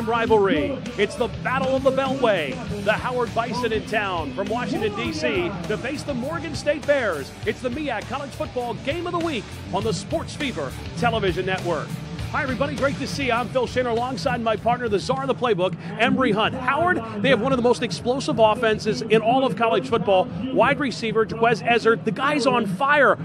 Rivalry. It's the Battle of the Beltway. The Howard Bison in town from Washington, D.C. to face the Morgan State Bears. It's the MEAC College Football Game of the Week on the Sports Fever Television Network. Hi, everybody. Great to see you. I'm Phil Shaner alongside my partner, the czar of the playbook, Emory Hunt. Howard, they have one of the most explosive offenses in all of college football. Wide receiver, Jaquez Ezzard. The guy's on fire.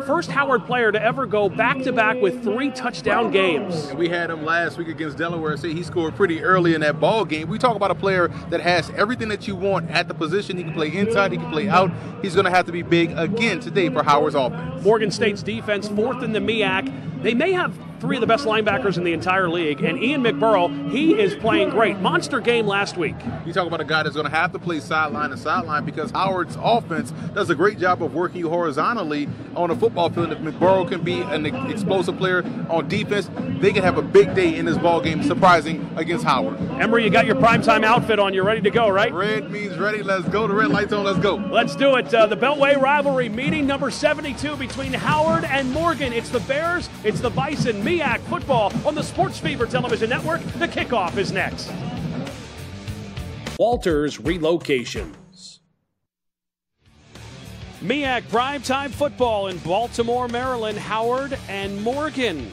First Howard player to ever go back-to-back with 3 touchdown games. And we had him last week against Delaware State. He scored pretty early in that ball game. We talk about a player that has everything that you want at the position. He can play inside, he can play out. He's going to have to be big again today for Howard's offense. Morgan State's defense, 4th in the MEAC. They may have 3 of the best linebackers in the entire league, and Ian McBurrow, he is playing great. Monster game last week. You talk about a guy that's going to have to play sideline to sideline because Howard's offense does a great job of working you horizontally on a football field. If McBurrow can be an explosive player on defense, they can have a big day in this ball game, surprising against Howard. Emory, you got your primetime outfit on. You're ready to go, right? Red means ready. Let's go. The red light's on. Let's go. Let's do it. The Beltway rivalry meeting number 72 between Howard and Morgan. It's the Bears. It's the Bison. MEAC Football on the Sports Fever Television Network. The kickoff is next. Walters relocations. MEAC primetime football in Baltimore, Maryland. Howard and Morgan.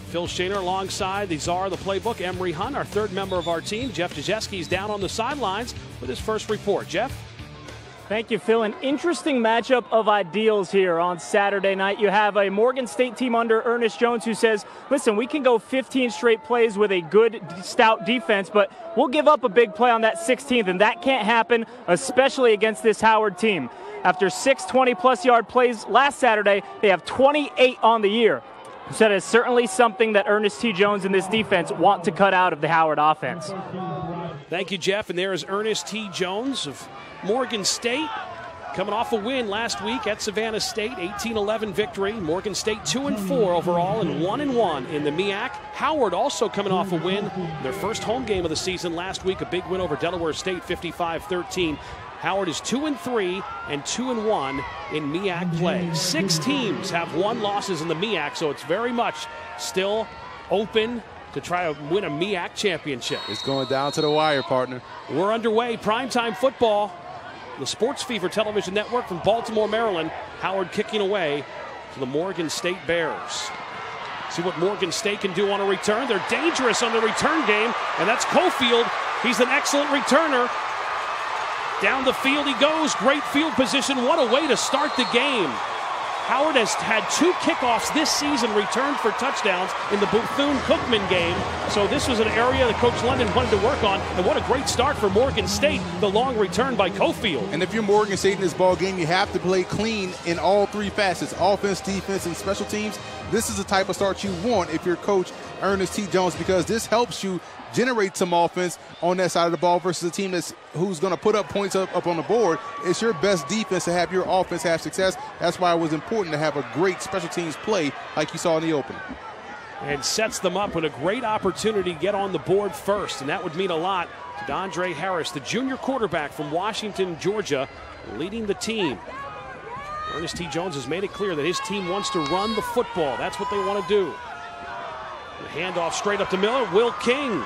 Phil Shaner alongside the czar of the playbook, Emory Hunt, our third member of our team. Jeff Jajeski's down on the sidelines with his first report. Jeff? Thank you, Phil. An interesting matchup of ideals here on Saturday night. You have a Morgan State team under Ernest Jones who says, listen, we can go 15 straight plays with a good, stout defense, but we'll give up a big play on that 16th, and that can't happen, especially against this Howard team. After 6 20-plus yard plays last Saturday, they have 28 on the year. So that is certainly something that Ernest T. Jones and this defense want to cut out of the Howard offense. Thank you, Jeff. And there is Ernest T. Jones of Morgan State, coming off a win last week at Savannah State, 18-11 victory. Morgan State 2-4 overall and 1-1 in the MEAC. Howard also coming off a win, their first home game of the season last week, a big win over Delaware State, 55-13. Howard is 2-3 and 2-1 in MEAC play. 6 teams have 1 losses in the MEAC, so it's very much still open to try to win a MEAC championship. It's going down to the wire, partner. We're underway. Primetime football. The Sports Fever Television Network from Baltimore, Maryland. Howard kicking away to the Morgan State Bears. See what Morgan State can do on a return. They're dangerous on the return game, and that's Cofield. He's an excellent returner. Down the field he goes. Great field position. What a way to start the game. Howard has had 2 kickoffs this season returned for touchdowns in the Bethune-Cookman game. So this was an area that Coach London wanted to work on. And what a great start for Morgan State, the long return by Cofield. And if you're Morgan State in this ball game, you have to play clean in all 3 facets, offense, defense, and special teams. This is the type of start you want if you're Coach Ernest T. Jones, because this helps you generate some offense on that side of the ball versus a team who's going to put up points up on the board. It's your best defense to have your offense have success. That's why it was important to have a great special teams play like you saw in the opener. And sets them up with a great opportunity to get on the board first, and that would mean a lot to DeAndre Harris, the junior quarterback from Washington, Georgia, leading the team. Ernest T. Jones has made it clear that his team wants to run the football. That's what they want to do. The handoff straight up to Miller. Will King.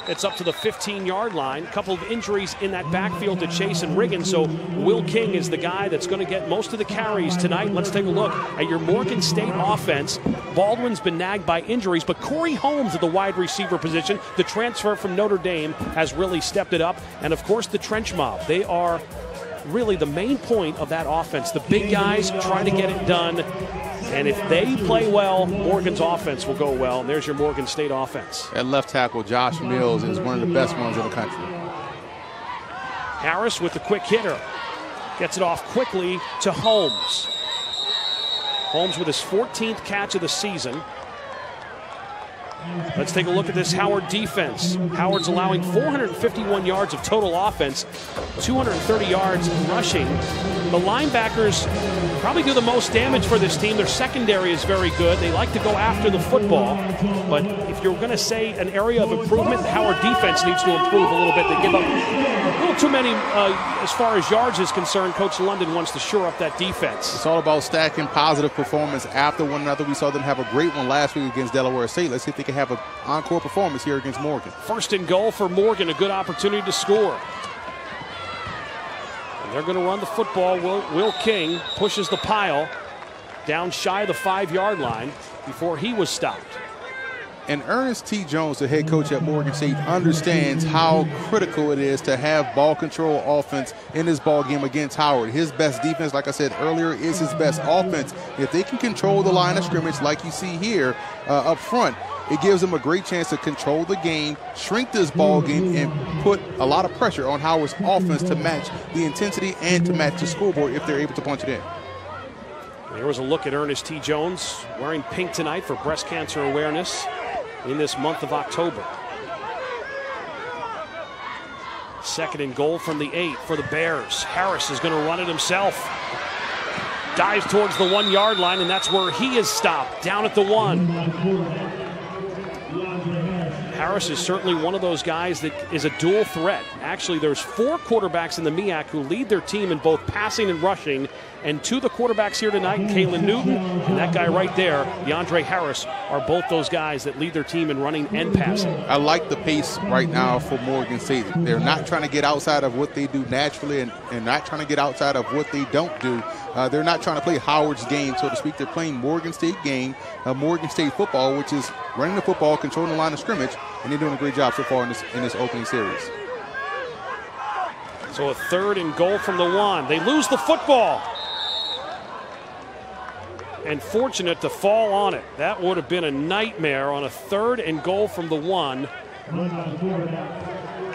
It's up to the 15-yard line. A couple of injuries in that backfield to Chase and Riggins, so Will King is the guy that's going to get most of the carries tonight. Let's take a look at your Morgan State offense. Baldwin's been nagged by injuries, but Corey Holmes at the wide receiver position, the transfer from Notre Dame, has really stepped it up. And, of course, the trench mob. They are really the main point of that offense. The big guys trying to get it done. And if they play well, Morgan's offense will go well. And there's your Morgan State offense. At left tackle, Josh Mills is one of the best ones in the country. Harris with the quick hitter. Gets it off quickly to Holmes. Holmes with his 14th catch of the season. Let's take a look at this Howard defense. Howard's allowing 451 yards of total offense, 230 yards rushing. The linebackers probably do the most damage for this team. Their secondary is very good. They like to go after the football. But if you're going to say an area of improvement, the Howard defense needs to improve a little bit. They give up a little too many as far as yards is concerned. Coach London wants to shore up that defense. It's all about stacking positive performance after one another. We saw them have a great one last week against Delaware State. Let's see if they can can have an encore performance here against Morgan. First and goal for Morgan, a good opportunity to score. And they're going to run the football. Will King pushes the pile down shy of the 5-yard line before he was stopped. And Ernest T. Jones, the head coach at Morgan State, understands how critical it is to have ball control offense in this ball game against Howard. His best defense, like I said earlier, is his best offense. If they can control the line of scrimmage like you see here up front, it gives them a great chance to control the game, shrink this ball game, and put a lot of pressure on Howard's offense to match the intensity and to match the scoreboard if they're able to punch it in. There was a look at Ernest T. Jones wearing pink tonight for breast cancer awareness in this month of October. Second and goal from the 8 for the Bears. Harris is going to run it himself. Dives towards the 1-yard line, and that's where he is stopped, down at the 1. Harris is certainly one of those guys that is a dual threat. Actually, there's 4 quarterbacks in the MEAC who lead their team in both passing and rushing, and 2 of the quarterbacks here tonight, Kalen Newton and that guy right there, DeAndre Harris, are both those guys that lead their team in running and passing. I like the pace right now for Morgan State. They're not trying to get outside of what they do naturally and not trying to get outside of what they don't do. They're not trying to play Howard's game, so to speak. They're playing Morgan State game, Morgan State football, which is running the football, controlling the line of scrimmage, and they're doing a great job so far in this opening series. So a third and goal from the 1. They lose the football. And fortunate to fall on it. That would have been a nightmare on a third and goal from the 1.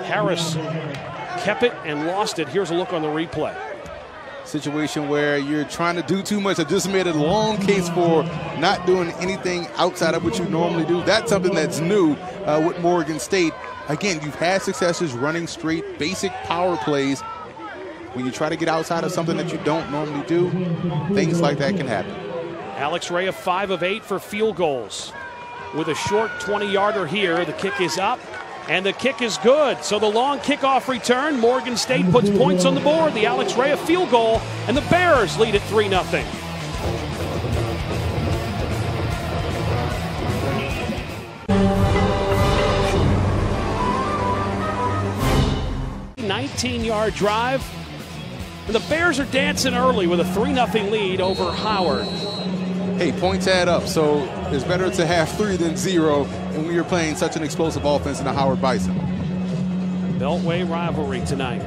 Harris kept it and lost it. Here's a look on the replay. Situation where you're trying to do too much. I just made a long case for not doing anything outside of what you normally do. That's something that's new with Morgan State. Again, you've had successes running straight, basic power plays. When you try to get outside of something that you don't normally do, things like that can happen. Alex Ray, 5 of 8 for field goals. With a short 20-yarder here, the kick is up, and the kick is good. So the long kickoff return, Morgan State puts points on the board. The Alex Ray field goal, and the Bears lead it 3-0. A 19-yard drive, and the Bears are dancing early with a 3-0 lead over Howard. Hey, points add up, so it's better to have 3 than 0, and when you're playing such an explosive offense in the Howard Bison. Beltway rivalry tonight.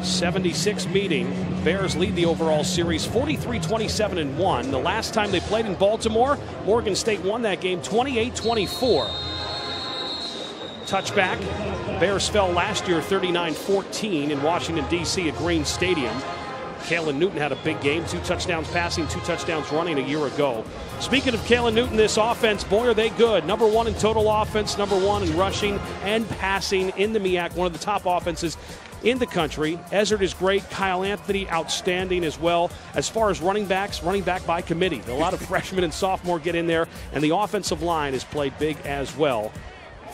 76 meeting. Bears lead the overall series 43-27-1. The last time they played in Baltimore, Morgan State won that game 28-24. Touchback. Bears fell last year 39-14 in Washington, D.C. at Green Stadium. Kalen Newton had a big game, 2 touchdowns passing, 2 touchdowns running a year ago. Speaking of Kalen Newton, this offense, boy, are they good. Number 1 in total offense, number 1 in rushing and passing in the MEAC, one of the top offenses in the country. Ezard is great. Kyle Anthony, outstanding as well. As far as running backs, running back by committee. A lot of freshmen and sophomore get in there, and the offensive line has played big as well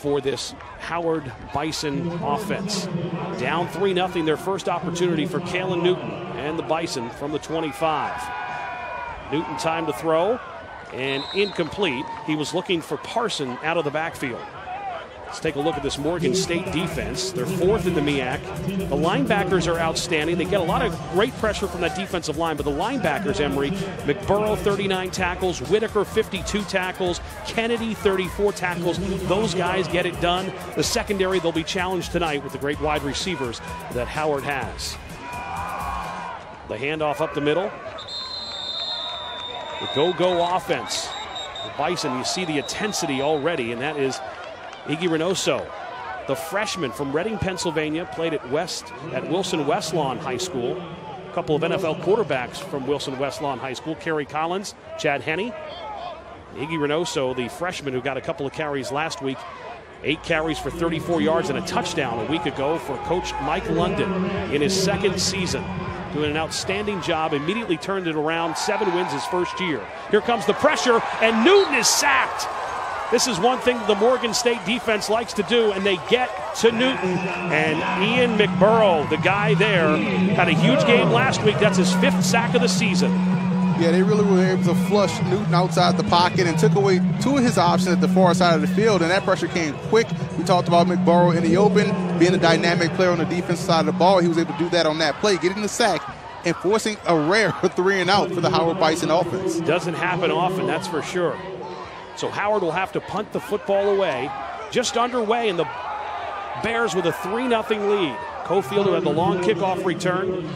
for this Howard Bison offense. Down 3-0, their first opportunity for Kalen Newton and the Bison from the 25. Newton time to throw, and incomplete. He was looking for Parson out of the backfield. Let's take a look at this Morgan State defense. They're 4th in the MEAC. The linebackers are outstanding. They get a lot of great pressure from that defensive line, but the linebackers, Emery, McBurrow 39 tackles, Whitaker 52 tackles, Kennedy 34 tackles. Those guys get it done. The secondary, they'll be challenged tonight with the great wide receivers that Howard has. The handoff up the middle. The go-go offense. The Bison, you see the intensity already, and that is Iggy Reynoso, the freshman from Reading, Pennsylvania, played at Wilson West Lawn High School. A couple of NFL quarterbacks from Wilson West Lawn High School, Kerry Collins, Chad Henne. Iggy Reynoso, the freshman who got a couple of carries last week, 8 carries for 34 yards and a touchdown a week ago for Coach Mike London in his 2nd season. Doing an outstanding job, immediately turned it around, 7 wins his first year. Here comes the pressure, and Newton is sacked. This is one thing the Morgan State defense likes to do, and they get to Newton. And Ian McBurrow, the guy there, had a huge game last week. That's his 5th sack of the season. Yeah, they really were able to flush Newton outside the pocket and took away two of his options at the far side of the field, and that pressure came quick. We talked about McBurrow in the open, being a dynamic player on the defensive side of the ball. He was able to do that on that play, getting the sack and forcing a rare 3-and-out for the Howard Bison offense. Doesn't happen often, that's for sure. So Howard will have to punt the football away. Just underway, and the Bears with a 3-0 lead. Cofield, who had the long kickoff return,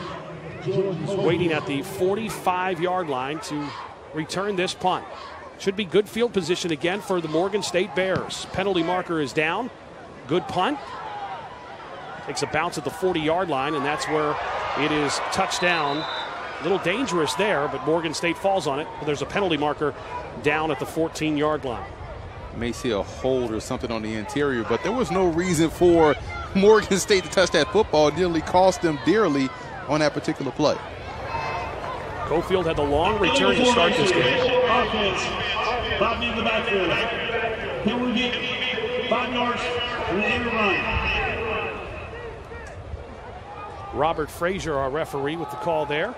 is waiting at the 45-yard line to return this punt. Should be good field position again for the Morgan State Bears. Penalty marker is down. Good punt. Takes a bounce at the 40-yard line, and that's where it is touchdown. A little dangerous there, but Morgan State falls on it. But there's a penalty marker down at the 14-yard line. May see a hold or something on the interior, but there was no reason for Morgan State to touch that football. It nearly cost them dearly on that particular play. Cofield had the long return to start this game. Offense, 5 in the backfield. Penalty, 5 yards, and end run. Robert Frazier, our referee, with the call there.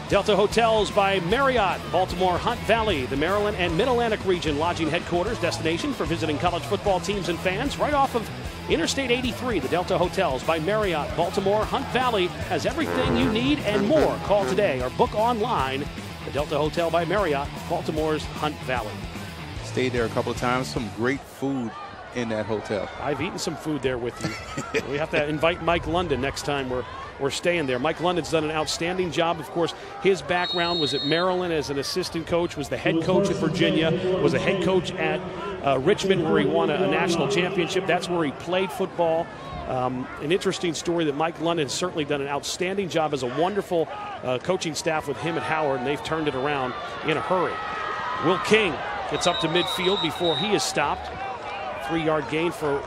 Delta Hotels by Marriott, Baltimore, Hunt Valley, the Maryland and Mid-Atlantic region lodging headquarters, destination for visiting college football teams and fans. Right off of Interstate 83, the Delta Hotels by Marriott, Baltimore, Hunt Valley has everything you need and more. Call today or book online. The Delta Hotel by Marriott, Baltimore's Hunt Valley. Stayed there a couple of times. Some great food in that hotel. I've eaten some food there with you. We have to invite Mike London next time we're staying there. Mike London's done an outstanding job. Of course, his background was at Maryland as an assistant coach, was the head coach at Virginia, was a head coach at Richmond where he won a national championship. That's where he played football. An interesting story that Mike London has certainly done an outstanding job as a wonderful coaching staff with him at Howard, and they've turned it around in a hurry. Will King gets up to midfield before he is stopped. 3-yard gain for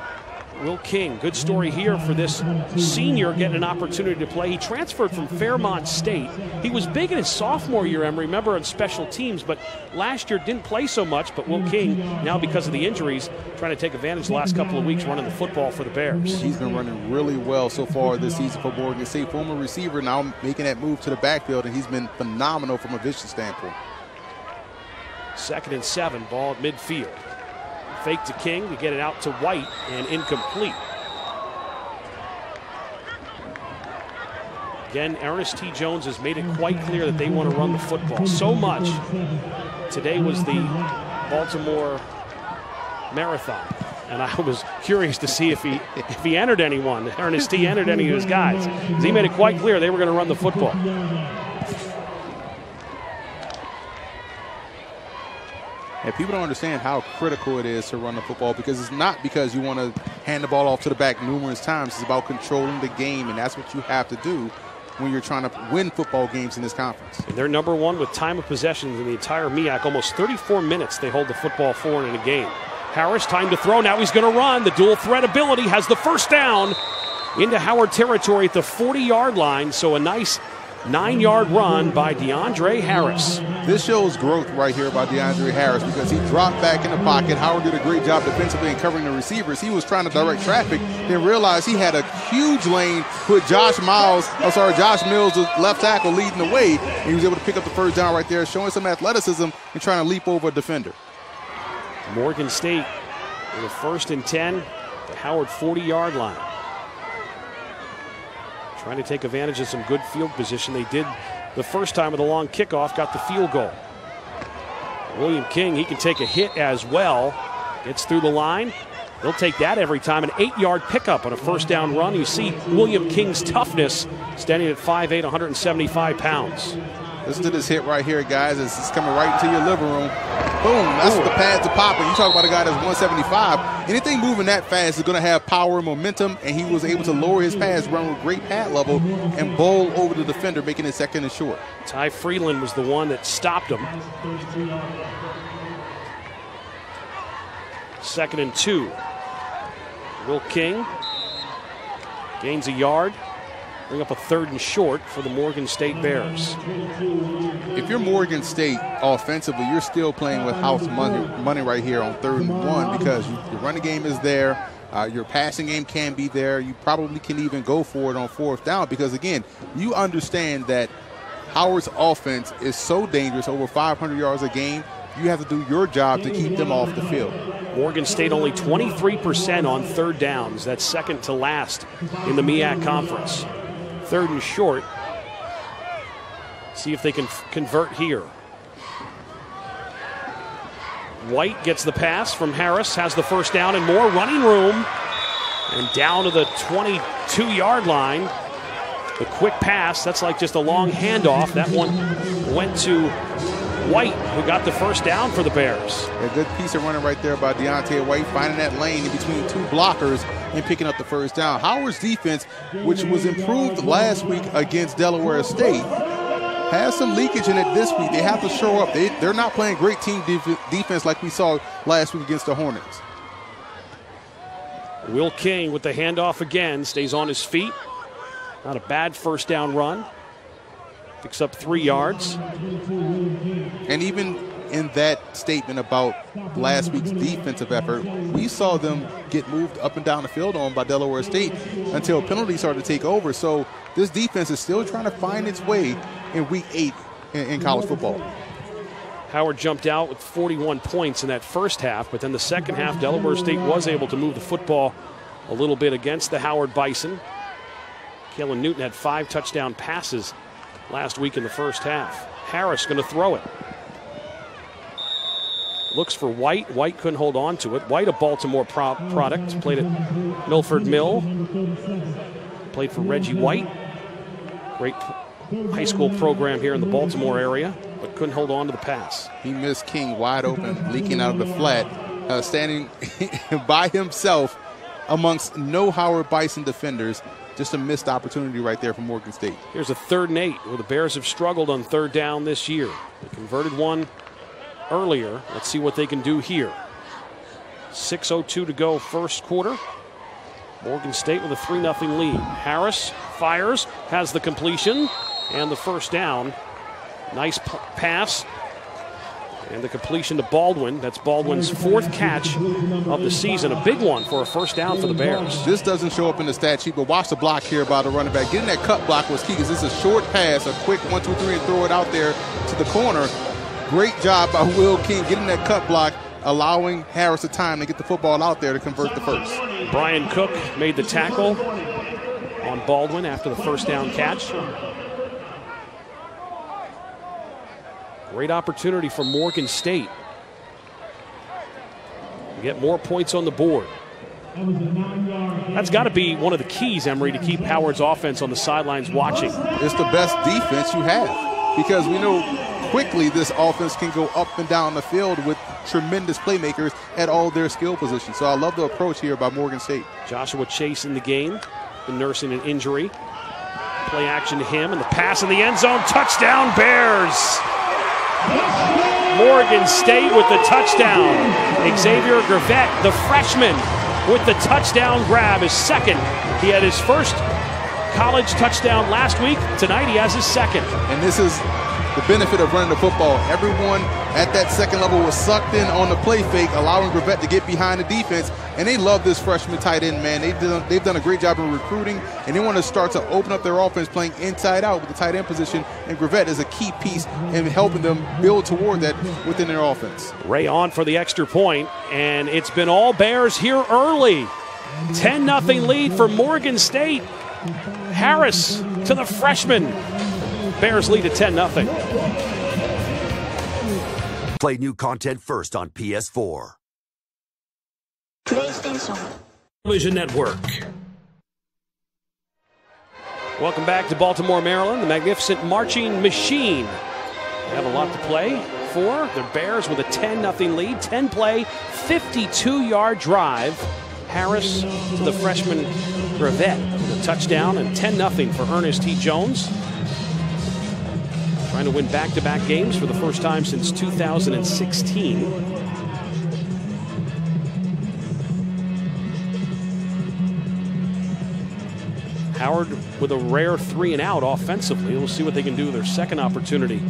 Will King. Good story here for this senior getting an opportunity to play. He transferred from Fairmont State. He was big in his sophomore year, Emery, remember, on special teams, but last year didn't play so much. But Will King, now because of the injuries, trying to take advantage the last couple of weeks running the football for the Bears. He's been running really well so far this season for Morgan State. Former receiver, now making that move to the backfield, and he's been phenomenal from a vision standpoint. 2nd and 7, ball at midfield. Fake to King to get it out to White and incomplete. Again, Ernest T. Jones has made it quite clear that they want to run the football so much. Today was the Baltimore Marathon, and I was curious to see if he entered anyone. Ernest T. entered any of his guys. He made it quite clear they were going to run the football. And people don't understand how critical it is to run the football, because it's not because you want to hand the ball off to the back numerous times. It's about controlling the game, and that's what you have to do when you're trying to win football games in this conference. And they're number one with time of possession in the entire MEAC. Almost 34 minutes they hold the football for in a game. Harris, time to throw. Now he's going to run. The dual threat ability has the first down into Howard territory at the 40-yard line. So a nice 9-yard run by DeAndre Harris. This shows growth right here by DeAndre Harris, because he dropped back in the pocket. Howard did a great job defensively in covering the receivers. He was trying to direct traffic, then realized he had a huge lane, put Josh Mills, the left tackle, leading the way. And he was able to pick up the first down right there, showing some athleticism and trying to leap over a defender. Morgan State with a 1st and 10, the Howard 40-yard line. Trying to take advantage of some good field position. They did the first time with a long kickoff, got the field goal. William King, he can take a hit as well. Gets through the line. He'll take that every time. An 8-yard pickup on a first down run. You see William King's toughness, standing at 5'8", 175 pounds. Listen to this hit right here, guys. It's coming right into your living room. Boom. That's what the pads are popping. You talk about a guy that's 175. Anything moving that fast is going to have power and momentum, and he was able to lower his pads, run with great pad level, and bowl over the defender, making it 2nd and short. Ty Freeland was the one that stopped him. 2nd and 2. Will King gains a yard. Bring up a 3rd and short for the Morgan State Bears. If you're Morgan State offensively, you're still playing with house money right here on 3rd and 1, because your running game is there. Your passing game can be there. You probably can even go for it on 4th down, because, again, you understand that Howard's offense is so dangerous, over 500 yards a game. You have to do your job to keep them off the field. Morgan State only 23% on third downs. That's second to last in the MEAC conference. Third and short. See if they can convert here. White gets the pass from Harris, has the first down and more running room. And down to the 22-yard line. The quick pass, that's like just a long handoff. That one went to White, who got the first down for the Bears. A good piece of running right there by Deontay White, finding that lane in between two blockers and picking up the first down. Howard's defense, which was improved last week against Delaware State, has some leakage in it this week. They have to show up. They're not playing great team defense like we saw last week against the Hornets. Will King with the handoff again, stays on his feet. Not a bad first down run. Picks up 3 yards. And even in that statement about last week's defensive effort, we saw them get moved up and down the field on by Delaware State until penalties started to take over. So this defense is still trying to find its way in week 8 in college football. Howard jumped out with 41 points in that first half, but then the second half, Delaware State was able to move the football a little bit against the Howard Bison. Kalen Newton had 5 touchdown passes last week in the first half. Harris going to throw it. Looks for White. White couldn't hold on to it. White, a Baltimore product, played at Milford Mill. Played for Reggie White. Great high school program here in the Baltimore area, but couldn't hold on to the pass. He missed King wide open, leaking out of the flat, standing by himself amongst no Howard Bison defenders. Just a missed opportunity right there for Morgan State. Here's a 3rd and 8 where the Bears have struggled on third down this year. They converted one earlier. Let's see what they can do here. 6:02 to go first quarter. Morgan State with a 3-0 lead. Harris fires, has the completion and the first down. Nice pass. And the completion to Baldwin. That's Baldwin's 4th catch of the season. A big one for a first down for the Bears. This doesn't show up in the stat sheet, but watch the block here by the running back. Getting that cut block was key because this is a short pass, a quick 1, 2, 3, and throw it out there to the corner. Great job by Will King getting that cut block, allowing Harris the time to get the football out there to convert the first. Brian Cook made the tackle on Baldwin after the first down catch. Great opportunity for Morgan State to get more points on the board. That's got to be one of the keys, Emery, to keep Howard's offense on the sidelines watching. It's the best defense you have because we know quickly this offense can go up and down the field with tremendous playmakers at all their skill positions. So I love the approach here by Morgan State. Joshua Chase in the game, been nursing an injury. Play action to him and the pass in the end zone. Touchdown Bears! Morgan State with the touchdown. Xavier Gravett, the freshman, with the touchdown grab, his second. He had his first college touchdown last week. Tonight he has his second. And this is the benefit of running the football. Everyone at that second level was sucked in on the play fake, allowing Gravett to get behind the defense. And they love this freshman tight end, man. They've done a great job in recruiting, and they want to start to open up their offense playing inside out with the tight end position. And Gravett is a key piece in helping them build toward that within their offense. Ray on for the extra point, and it's been all Bears here early. 10-0 lead for Morgan State. Harris to the freshman. Bears lead at 10-0. Play new content first on PS4. PlayStation. Television Network. Welcome back to Baltimore, Maryland. The magnificent marching machine. They have a lot to play for. The Bears with a 10-0 lead. 10-play, 52-yard drive. Harris to the freshman Gravett with a touchdown, and 10-0 for Ernest T. Jones. Trying to win back-to-back games for the first time since 2016. Howard with a rare 3-and-out offensively. We'll see what they can do with their second opportunity.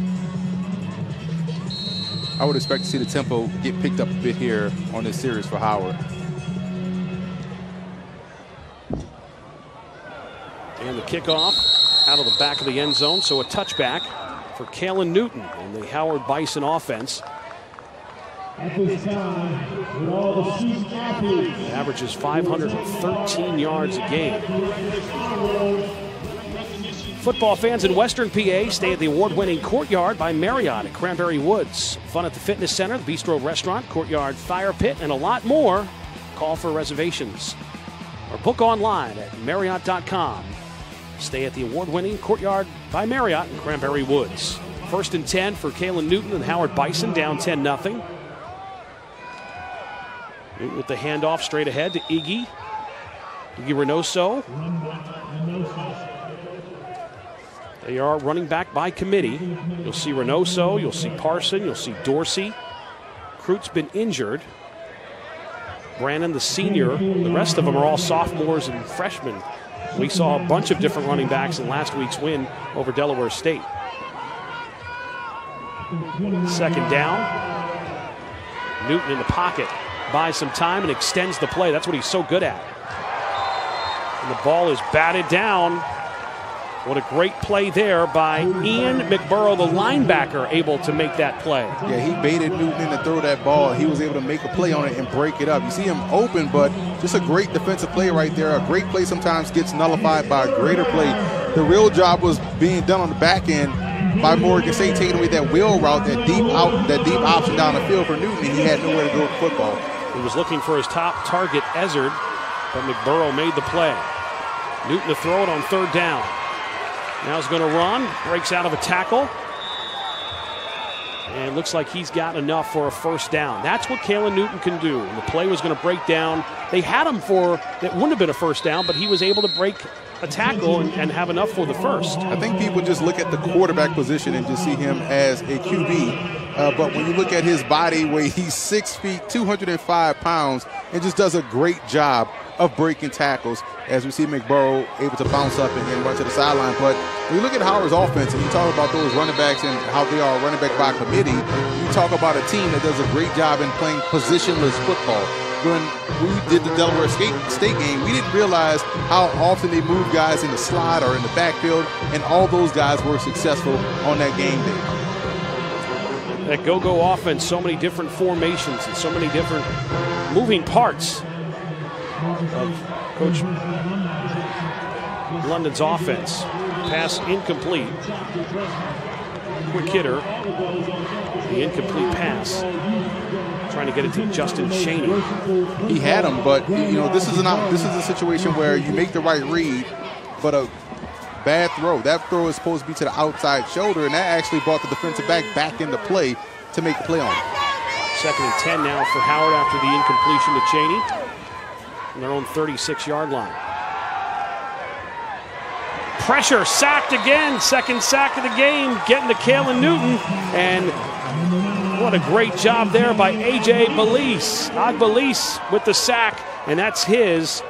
I would expect to see the tempo get picked up a bit here on this series for Howard. And the kickoff out of the back of the end zone, so a touchback for Kalen Newton and the Howard Bison offense. At this time, with all the student athletes, He averages 513 yards a game. Football fans in Western PA stay at the award-winning Courtyard by Marriott at Cranberry Woods. Fun at the fitness center, the Bistro Restaurant, Courtyard Fire Pit, and a lot more. Call for reservations or book online at Marriott.com. Stay at the award-winning Courtyard by Marriott in Cranberry Woods. 1st and 10 for Kalen Newton and Howard Bison, down 10-0. Newton with the handoff straight ahead to Iggy. Iggy Reynoso. They are running back by committee. You'll see Reynoso, you'll see Parson, you'll see Dorsey. Crut's been injured. Brannon, the senior. The rest of them are all sophomores and freshmen. We saw a bunch of different running backs in last week's win over Delaware State. 2nd down. Newton in the pocket, buys some time and extends the play. That's what he's so good at. And the ball is batted down. What a great play there by Ian McBurrow, the linebacker, able to make that play. Yeah, he baited Newton in to throw that ball. He was able to make a play on it and break it up. You see him open, but just a great defensive play right there. A great play sometimes gets nullified by a greater play. The real job was being done on the back end by Morgan State, taking away that wheel route, that deep option down the field for Newton, and he had nowhere to go with football. He was looking for his top target, Ezard, but McBurrow made the play. Newton to throw it on 3rd down. Now he's going to run, breaks out of a tackle. And looks like he's got enough for a 1st down. That's what Kalen Newton can do. And the play was going to break down. They had him for, that wouldn't have been a 1st down, but he was able to break a tackle and have enough for the 1st. I think people just look at the quarterback position and just see him as a QB. But when you look at his body weight, he's 6 feet, 205 pounds, and just does a great job of breaking tackles, as we see McBurrow able to bounce up and run to the sideline. But when you look at Howard's offense and you talk about those running backs and how they are running back by committee, you talk about a team that does a great job in playing positionless football. When we did the Delaware State game, we didn't realize how often they move guys in the slot or in the backfield, and all those guys were successful on that game day. That go-go offense, so many different formations and so many different moving parts of Coach London's offense. Pass incomplete. Quick hitter. The incomplete pass. Trying to get it to Justin Chaney. He had him, but you know this is a situation where you make the right read, but a bad throw. That throw is supposed to be to the outside shoulder, and that actually brought the defensive back into play to make the play on it. 2nd and 10 now for Howard after the incompletion to Chaney on their own 36-yard line. Pressure, sacked again, 2nd sack of the game, getting to Kalen Newton, and what a great job there by A.J. Agbalise with the sack, and that's his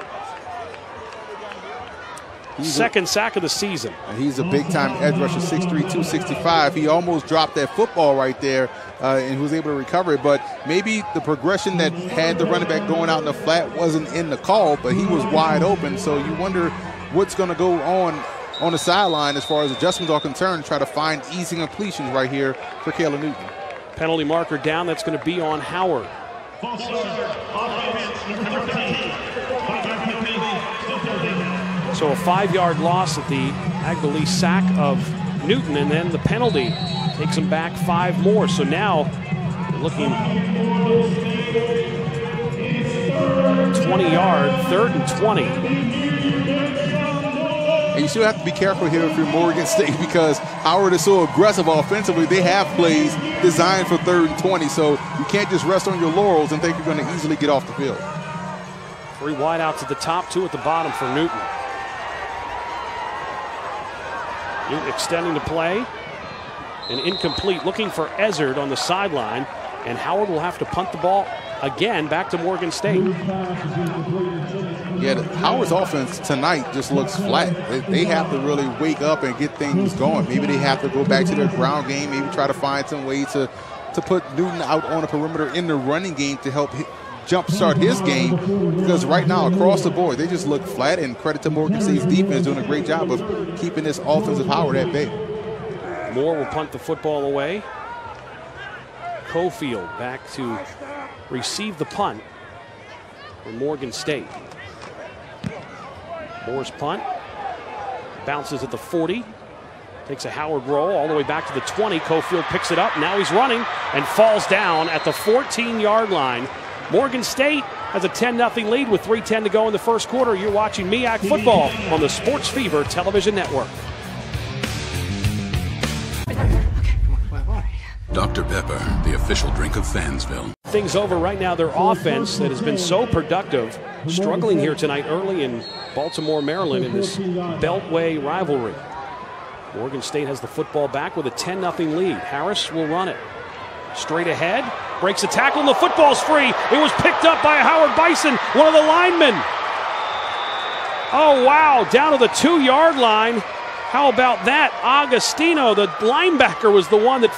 2nd sack of the season. And he's a big-time edge rusher, 6'3", 265. He almost dropped that football right there and was able to recover it. But maybe the progression that had the running back going out in the flat wasn't in the call, but he was wide open. So you wonder what's going to go on the sideline as far as adjustments are concerned to try to find easy completions right here for Kalen Newton. Penalty marker down. That's going to be on Howard. So a 5-yard loss at the Agbalise sack of Newton, and then the penalty takes him back 5 more. So now we're looking 20-yard, 3rd and 20. And you still have to be careful here if you're Morgan State, because Howard is so aggressive offensively. They have plays designed for 3rd and 20, so you can't just rest on your laurels and think you're going to easily get off the field. 3 wideouts at the top, 2 at the bottom for Newton. Newton extending the play. And incomplete, looking for Ezard on the sideline. And Howard will have to punt the ball again back to Morgan State. Yeah, Howard's offense tonight just looks flat. They have to really wake up and get things going. Maybe they have to go back to their ground game, maybe try to find some way to put Newton out on the perimeter in the running game to help jumpstart his game, because right now across the board they just look flat, and credit to Morgan State's defense doing a great job of keeping this offensive Howard at bay. Moore will punt the football away. Cofield back to receive the punt for Morgan State. Moore's punt bounces at the 40. Takes a Howard roll all the way back to the 20. Cofield picks it up. Now he's running and falls down at the 14-yard line. Morgan State has a 10-0 lead with 3:10 to go in the first quarter. You're watching MEAC Football on the Sports Fever Television Network. Dr. Pepper, the official drink of Fansville. Things over right now. Their offense that has been so productive, struggling here tonight early in Baltimore, Maryland in this Beltway rivalry. Morgan State has the football back with a 10-0 lead. Harris will run it. Straight ahead, breaks a tackle, and the football's free. It was picked up by Howard Bison, one of the linemen. Oh, wow, down to the 2-yard line. How about that? Agostino, the linebacker, was the one that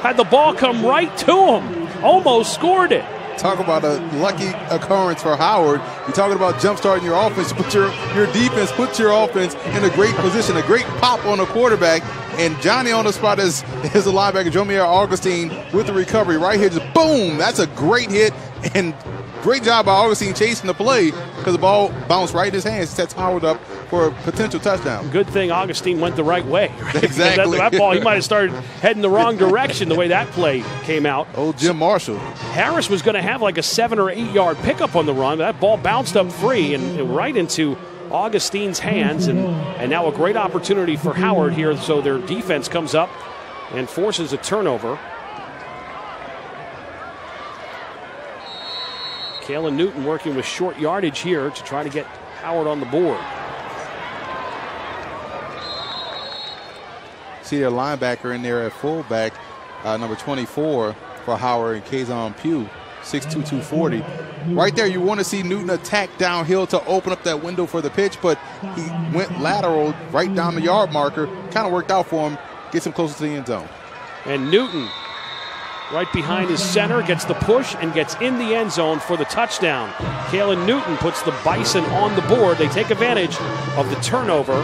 had the ball come right to him. Almost scored it. Talk about a lucky occurrence for Howard. You're talking about jump-starting your offense. Put your defense, put your offense in a great position, a great pop on the quarterback. And Johnny on the spot is the linebacker, Jomier Augustine, with the recovery right here. Just boom! That's a great hit. And great job by Augustine chasing the play because the ball bounced right in his hands, sets Howard up for a potential touchdown. Good thing Augustine went the right way. Right? Exactly. that ball, he might have started heading the wrong direction the way that play came out. Old Jim Marshall. Harris was going to have like a 7 or 8 yard pickup on the run. That ball bounced up free and right into Augustine's hands. And now a great opportunity for Howard here. So their defense comes up and forces a turnover. Kalen Newton working with short yardage here to try to get Howard on the board. See their linebacker in there at fullback, number 24 for Howard and Kazon Pugh, 6'2", 240. Right there, you want to see Newton attack downhill to open up that window for the pitch, but he went lateral right down the yard marker. Kind of worked out for him, gets him closer to the end zone. And Newton, right behind his center, gets the push and gets in the end zone for the touchdown. Kalen Newton puts the Bison on the board. They take advantage of the turnover.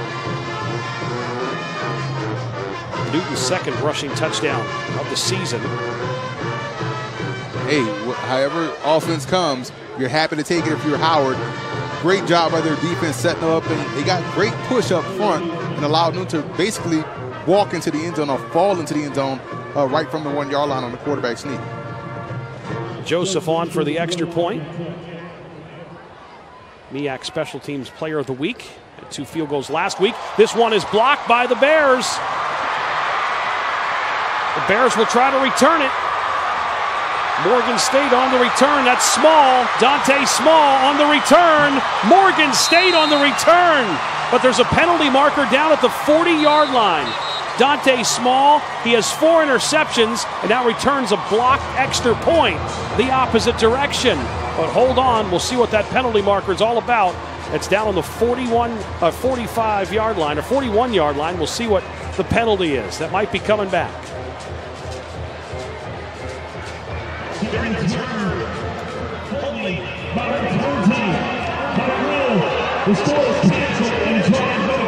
Newton's second rushing touchdown of the season. Hey, however offense comes, you're happy to take it if you're Howard. Great job by their defense setting up, and they got great push up front and allowed Newton to basically walk into the end zone or fall into the end zone right from the 1 yard line on the quarterback sneak. Joseph on for the extra point. MEAC Special Teams Player of the Week. Had 2 field goals last week. This one is blocked by the Bears. The Bears will try to return it. Morgan State on the return. That's Small. Dante Small on the return. Morgan State on the return. But there's a penalty marker down at the 40-yard line. Dante Small, he has 4 interceptions and now returns a blocked extra point the opposite direction. But hold on, we'll see what that penalty marker is all about. It's down on the 45-yard line or 41-yard line. We'll see what the penalty is. That might be coming back. The score is canceled and timed over.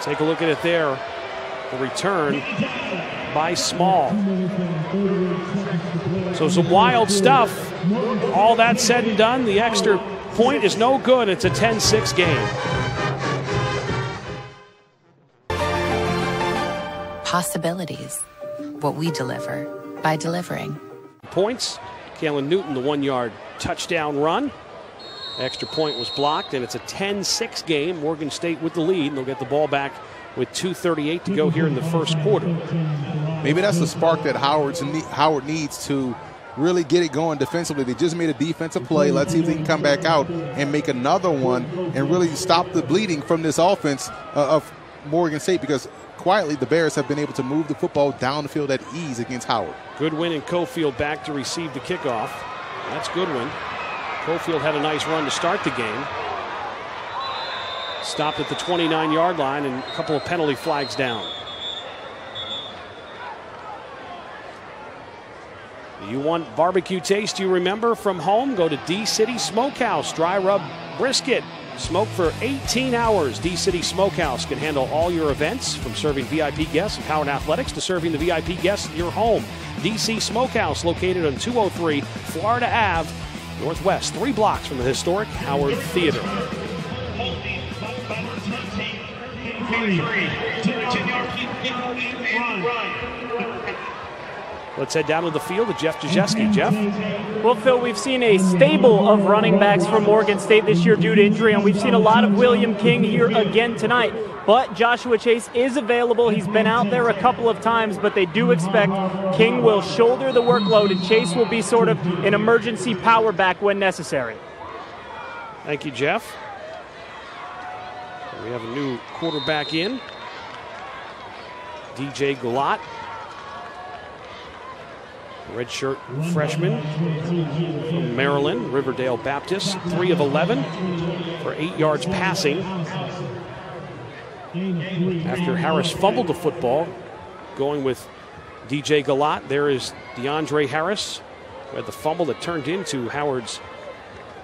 Take a look at it there. The return by Small. So some wild stuff. All that said and done, the extra point is no good. It's a 10-6 game. Possibilities. What we deliver by delivering. Points. Kalen Newton, the 1 yard touchdown run. Extra point was blocked, and it's a 10-6 game. Morgan State with the lead, and they'll get the ball back with 2:38 to go here in the first quarter. Maybe that's the spark that Howard needs to really get it going defensively. They just made a defensive play. Let's see if they can come back out and make another one and really stop the bleeding from this offense of Morgan State, because quietly the Bears have been able to move the football down the field at ease against Howard. Goodwin and Cofield back to receive the kickoff. That's Goodwin. Cofield had a nice run to start the game. Stopped at the 29-yard line and a couple of penalty flags down. The You want barbecue taste you remember from home? Go to D-City Smokehouse. Dry rub brisket. Smoked for 18 hours. D-City Smokehouse can handle all your events, from serving VIP guests and Howard Athletics to serving the VIP guests in your home. DC Smokehouse, located on 203 Florida Ave, Northwest, 3 blocks from the historic Howard Theater. Let's head down to the field to Jeff Jajeski. Jeff? Well, Phil, we've seen a stable of running backs for Morgan State this year due to injury, and we've seen a lot of William King here again tonight. But Joshua Chase is available. He's been out there a couple of times, but they do expect King will shoulder the workload, and Chase will be sort of an emergency power back when necessary. Thank you, Jeff. We have a new quarterback in, DJ Galat. Redshirt freshman from Maryland, Riverdale Baptist, 3 of 11 for 8 yards passing. After Harris fumbled the football, going with DJ Galat, there is DeAndre Harris, who had the fumble that turned into Howard's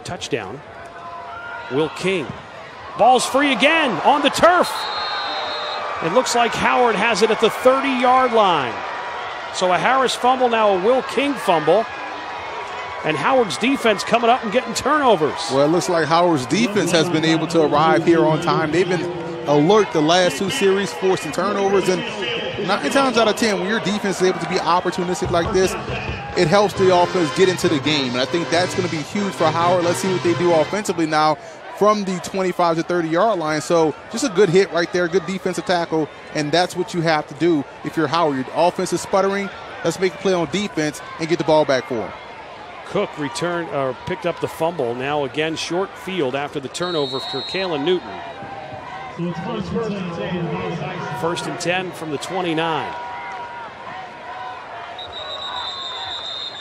touchdown. Will King. Ball's free again on the turf. It looks like Howard has it at the 30-yard line. So a Harris fumble, now a Will King fumble. And Howard's defense coming up and getting turnovers. Well, it looks like Howard's defense has been able to arrive here on time. They've been alert the last 2 series, forcing turnovers. And 9 times out of 10, when your defense is able to be opportunistic like this, it helps the offense get into the game. And I think that's going to be huge for Howard. Let's see what they do offensively now from the 25 to 30-yard line. So just a good hit right there, good defensive tackle, and that's what you have to do if you're Howard. Your offense is sputtering. Let's make a play on defense and get the ball back for him. Cook picked up the fumble. Now again, short field after the turnover for Kalen Newton. 1st and 10 from the 29.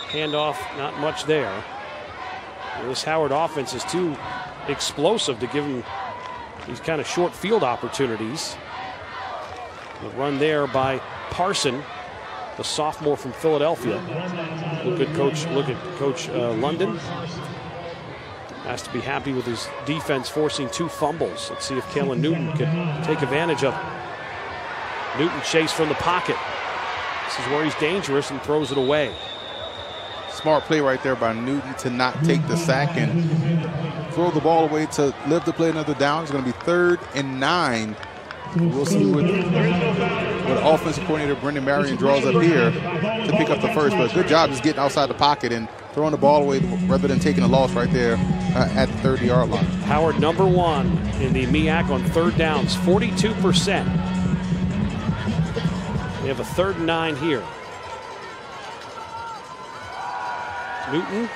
Handoff, not much there. This Howard offense is too explosive to give him these kind of short field opportunities. The run there by Parson, the sophomore from Philadelphia. Look at Coach London. Has to be happy with his defense forcing 2 fumbles. Let's see if Kalen Newton can take advantage of it. Newton chase from the pocket. This is where he's dangerous and throws it away. Smart play right there by Newton to not take the sack and throw the ball away to live to play another down. It's going to be 3rd and 9. We'll see what offensive coordinator Brendan Marion draws up here to pick up the first. But good job just getting outside the pocket and throwing the ball away rather than taking a loss right there at the 30-yard line. Howard #1 in the MEAC on 3rd downs, 42%. We have a 3rd and 9 here. Newton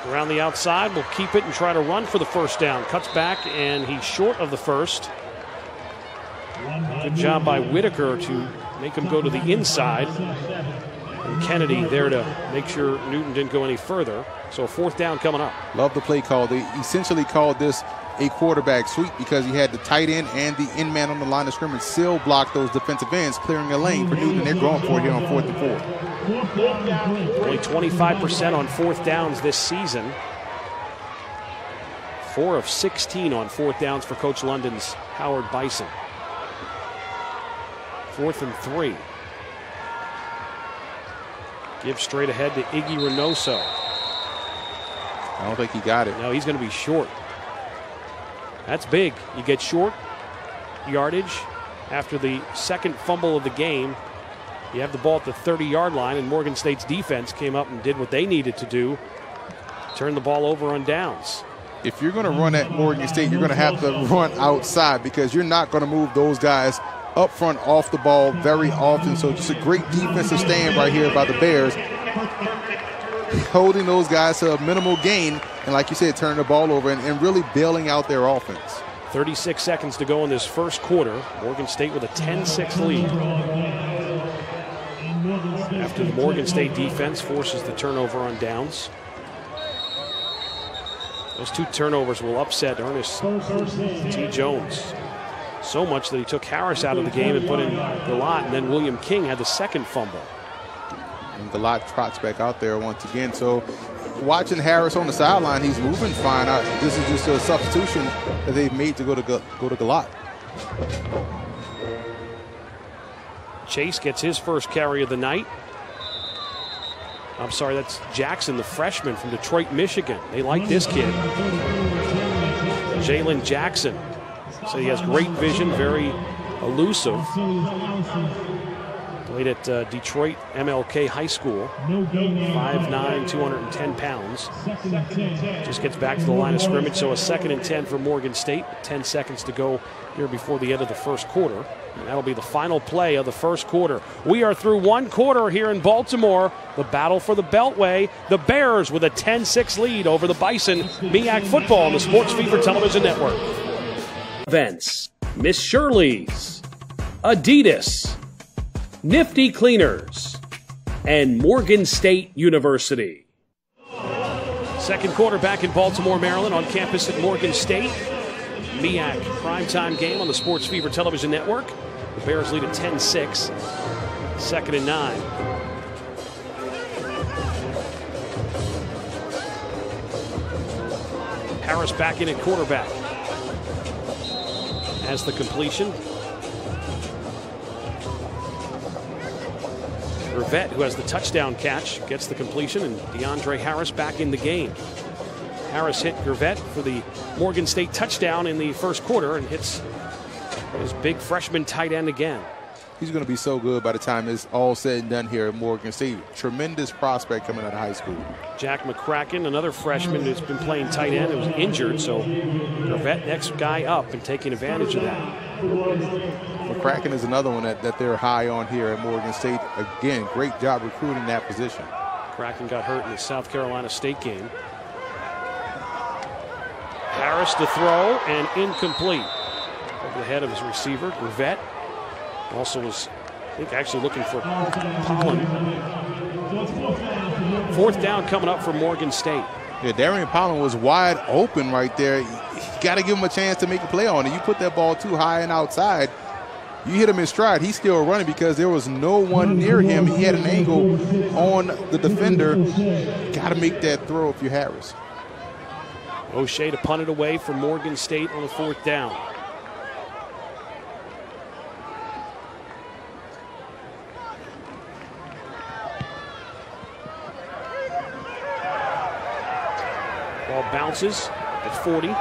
around the outside will keep it and try to run for the 1st down. Cuts back and he's short of the 1st. Good job by Whitaker to make him go to the inside. And Kennedy there to make sure Newton didn't go any further. So a 4th down coming up. Love the play call. They essentially called this a quarterback sweep because he had the tight end and the end man on the line of scrimmage still block those defensive ends, clearing a lane for Newton. They're going for it here on 4th and 4. Only 25% on 4th downs this season. 4 of 16 on 4th downs for Coach London's Howard Bison. 4th and 3. Give straight ahead to Iggy Reynoso. I don't think he got it. No, he's going to be short. That's big. You get short yardage after the 2nd fumble of the game. You have the ball at the 30-yard line, and Morgan State's defense came up and did what they needed to do. Turn the ball over on downs. If you're going to run at Morgan State, you're going to have to run outside because you're not going to move those guys up front off the ball very often. So just a great defensive stand right here by the Bears, holding those guys to a minimal gain, and like you said, turning the ball over and really bailing out their offense. 36 seconds to go in this 1st quarter. Morgan State with a 10-6 lead. After the Morgan State defense forces the turnover on downs. Those 2 turnovers will upset Ernest T. Jones. So much that he took Harris out of the game and put in Galat, and then William King had the 2nd fumble. And Galat trots back out there once again. So watching Harris on the sideline, he's moving fine. This is just a substitution that they've made to go to Galat. Chase gets his first carry of the night. I'm sorry, that's Jackson, the freshman from Detroit, Michigan. They like this kid. Jalen Jackson. So he has great vision, very elusive. Played at Detroit MLK High School. 5'9", 210 pounds. Just gets back to the line of scrimmage. So a 2nd and 10 for Morgan State. 10 seconds to go here before the end of the first quarter. And that'll be the final play of the first quarter. We are through one quarter here in Baltimore. The battle for the Beltway. The Bears with a 10-6 lead over the Bison. MEAC Football on the Sports Fever Television Network. Events. Miss Shirley's, Adidas, Nifty Cleaners, and Morgan State University. Second quarter back in Baltimore, Maryland, on campus at Morgan State. MEAC primetime game on the Sports Fever Television Network. The Bears lead at 10-6. 2nd and 9. Harris back in at quarterback. Has the completion. Rivette, who has the touchdown catch, gets the completion, and DeAndre Harris back in the game. Harris hit Rivette for the Morgan State touchdown in the first quarter and hits his big freshman tight end again. He's going to be so good by the time it's all said and done here at Morgan State. Tremendous prospect coming out of high school. Jack McCracken, another freshman who's been playing tight end, who was injured, so Rivette next guy up and taking advantage of that. McCracken is another one that they're high on here at Morgan State. Again, great job recruiting that position. McCracken got hurt in the South Carolina State game. Harris to throw and incomplete. Over the head of his receiver, Rivette. Also was, I think, actually looking for Pollen. 4th down coming up for Morgan State. Yeah, Darian Pollen was wide open right there. You got to give him a chance to make a play on it. You put that ball too high and outside, you hit him in stride. He's still running because there was no one near him. He had an angle on the defender. Got to make that throw if you're Harris. O'Shea to punt it away for Morgan State on the 4th down. Ball bounces at 40.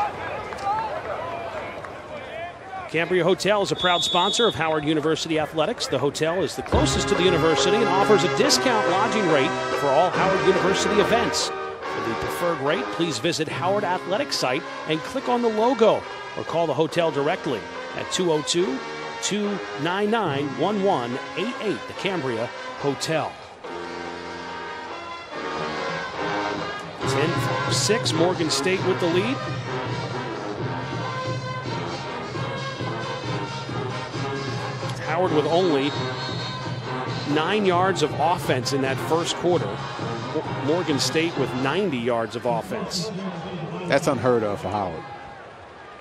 Cambria Hotel is a proud sponsor of Howard University Athletics. The hotel is the closest to the university and offers a discount lodging rate for all Howard University events. For the preferred rate, please visit Howard Athletics site and click on the logo or call the hotel directly at 202-299-1188, the Cambria Hotel. 10-6, Morgan State with the lead. Howard with only 9 yards of offense in that first quarter. Morgan State with 90 yards of offense. That's unheard of for Howard.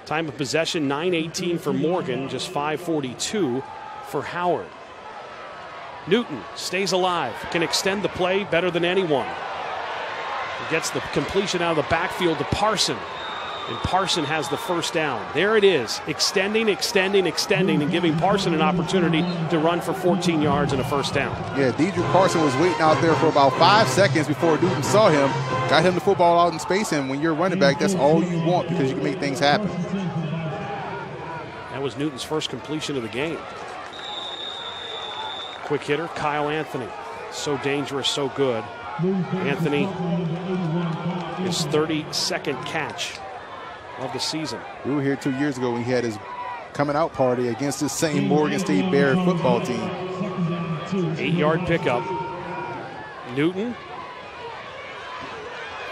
Time of possession, 9:18 for Morgan, just 5:42 for Howard. Newton stays alive, can extend the play better than anyone. He gets the completion out of the backfield to Parson. And Parson has the first down. There it is, extending, and giving Parson an opportunity to run for 14 yards and a first down. Yeah, Dedrick Parson was waiting out there for about 5 seconds before Newton saw him. Got him the football out in space, and when you're running back, that's all you want because you can make things happen. That was Newton's first completion of the game. Quick hitter, Kyle Anthony. So dangerous, so good. Anthony, his 32nd catch of the season. We were here 2 years ago when he had his coming out party against this same Morgan State Bear football team. 8-yard pickup. Newton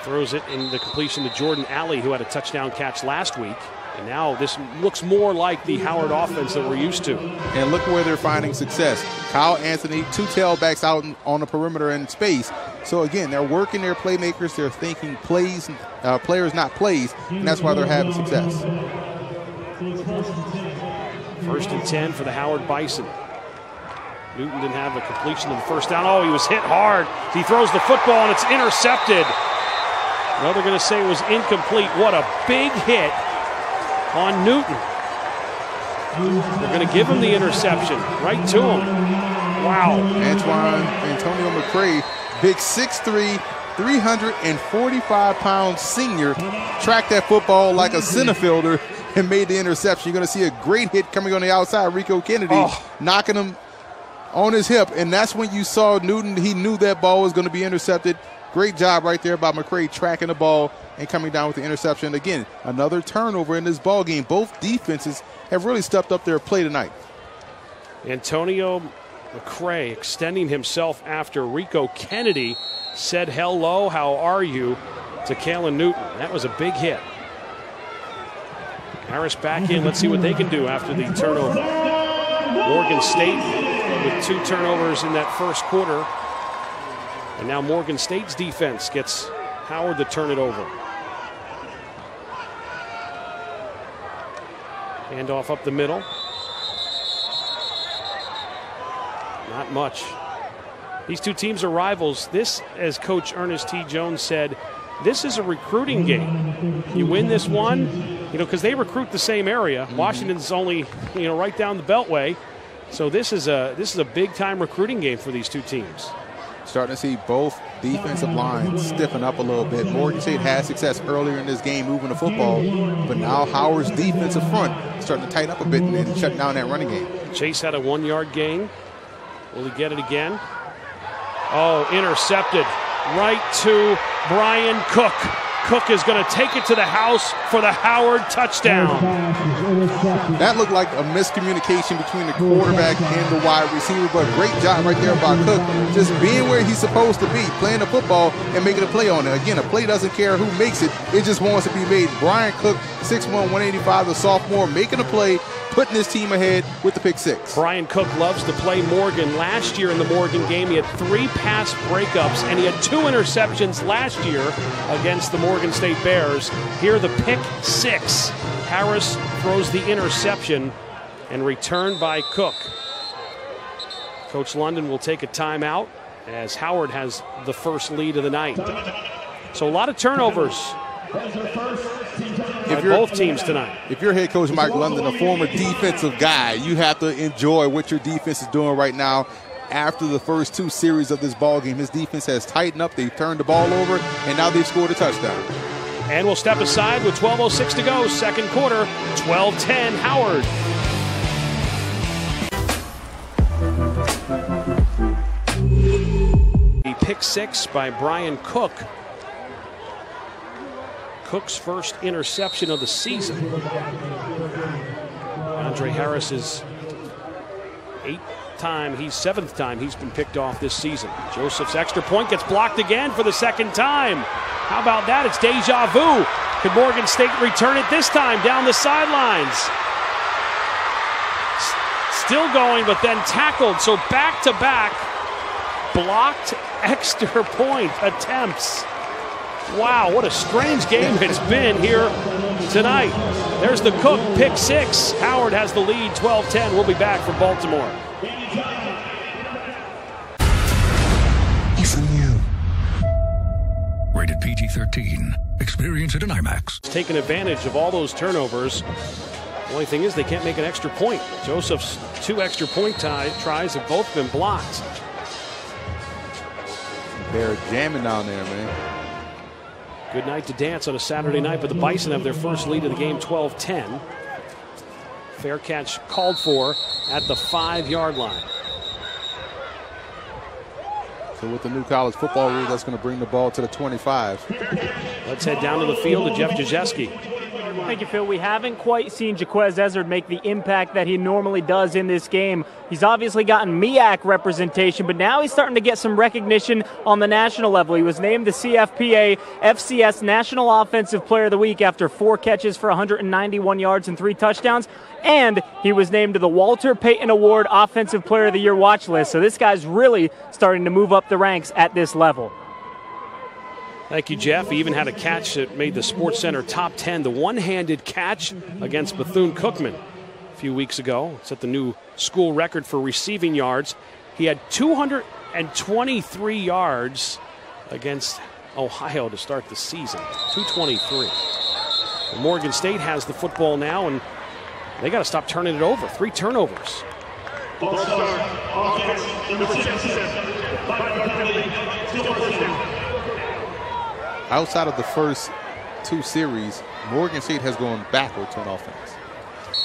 throws it in the completion to Jordan Alley, who had a touchdown catch last week. And now this looks more like the Howard offense that we're used to. And look where they're finding success. Kyle Anthony, 2 tailbacks out on the perimeter in space. So again, they're working their playmakers. They're thinking plays, players, not plays, and that's why they're having success. 1st and 10 for the Howard Bison. Newton didn't have a completion of the first down. Oh, he was hit hard. He throws the football, and it's intercepted. Well, they're going to say it was incomplete. What a big hit on Newton. They're going to give him the interception right to him. Wow. Antonio McCray, big 6'3", 345-pound senior, tracked that football like a center fielder and made the interception. You're going to see a great hit coming on the outside. Rico Kennedy knocking him on his hip, and that's when you saw Newton. He knew that ball was going to be intercepted. Great job right there by McCray tracking the ball and coming down with the interception. Again, another turnover in this ball game. Both defenses have really stepped up their play tonight. Antonio McCray extending himself after Rico Kennedy said hello, how are you, to Kalen Newton. That was a big hit. Harris back in. Let's see what they can do after the turnover. Morgan State with 2 turnovers in that first quarter. And now Morgan State's defense gets Howard to turn it over. Handoff up the middle. Not much. These two teams are rivals. This, as Coach Ernest T. Jones said, this is a recruiting game. You win this one, because they recruit the same area. Washington's only, right down the Beltway. So this is a big-time recruiting game for these two teams. Starting to see both defensive lines stiffen up a little bit. Morgan State had success earlier in this game moving the football, but now Howard's defensive front starting to tighten up a bit and shut down that running game. Chase had a 1-yard gain. Will he get it again? Oh, intercepted right to Brian Cook. Cook is going to take it to the house for the Howard touchdown. That looked like a miscommunication between the quarterback and the wide receiver, but great job right there by Cook, just being where he's supposed to be, playing the football and making a play on it. Again, a play doesn't care who makes it, it just wants to be made. Brian Cook, 6'1", 185, the sophomore, making a play, putting his team ahead with the pick 6. Brian Cook loves to play Morgan. Last year in the Morgan game, he had 3 pass breakups, and he had 2 interceptions last year against the Morgan State Bears. Here, the pick 6. Harris throws the interception and returned by Cook. Coach London will take a timeout as Howard has the first lead of the night. So a lot of turnovers by both teams tonight. If you're head coach Mike London, a former defensive guy, you have to enjoy what your defense is doing right now. After the first 2 series of this ball game, his defense has tightened up. They've turned the ball over, and now they've scored a touchdown. And we'll step aside with 12:06 to go, second quarter, 12-10 Howard. The pick 6 by Brian Cook. Cook's first interception of the season. Andre Harris's 7th time he's been picked off this season. Joseph's extra point gets blocked again for the second time. How about that? It's deja vu. Could Morgan State return it this time down the sidelines? Still going, but then tackled. So back-to-back blocked extra point attempts. Wow, what a strange game it's been here tonight. There's the Cook pick 6. Howard has the lead, 12-10. We'll be back from Baltimore. Even you. Rated PG-13. Experience it in IMAX. Taking advantage of all those turnovers. The only thing is they can't make an extra point. Joseph's 2 extra point tries have both been blocked. They're jamming down there, man. Good night to dance on a Saturday night, but the Bison have their first lead of the game, 12-10. Fair catch called for at the 5-yard line. So with the new college football rule, that's going to bring the ball to the 25. Let's head down to the field to Jeff Jajeski. Thank you, Phil. We haven't quite seen Jaquez Ezzard make the impact that he normally does in this game. He's obviously gotten MEAC representation, but now he's starting to get some recognition on the national level. He was named the CFPA FCS National Offensive Player of the Week after 4 catches for 191 yards and 3 touchdowns, and he was named to the Walter Payton Award Offensive Player of the Year watch list. So this guy's really starting to move up the ranks at this level. Thank you, Jeff. He even had a catch that made the SportsCenter top 10, the one-handed catch against Bethune-Cookman a few weeks ago. Set the new school record for receiving yards. He had 223 yards against Ohio to start the season. 223. And Morgan State has the football now, and they got to stop turning it over. 3 turnovers. Outside of the first 2 series, Morgan State has gone backwards on offense.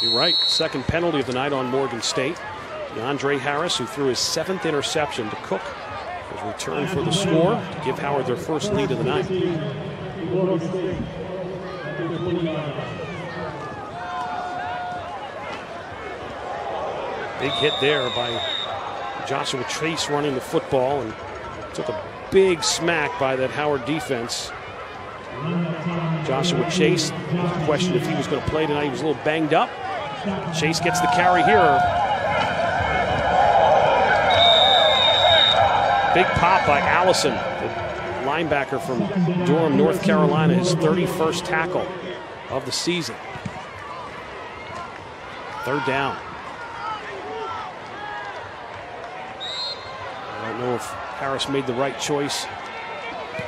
You're right. Second penalty of the night on Morgan State. DeAndre Harris, who threw his 7th interception to Cook, has returned for the score to give Howard their first lead of the night. Big hit there by Joshua Chase running the football, and took a big smack by that Howard defense. Joshua Chase, question if he was going to play tonight. He was a little banged up. Chase gets the carry here. Big pop by Allison, the linebacker from Durham, North Carolina, his 31st tackle of the season. 3rd down. I don't know if Harris made the right choice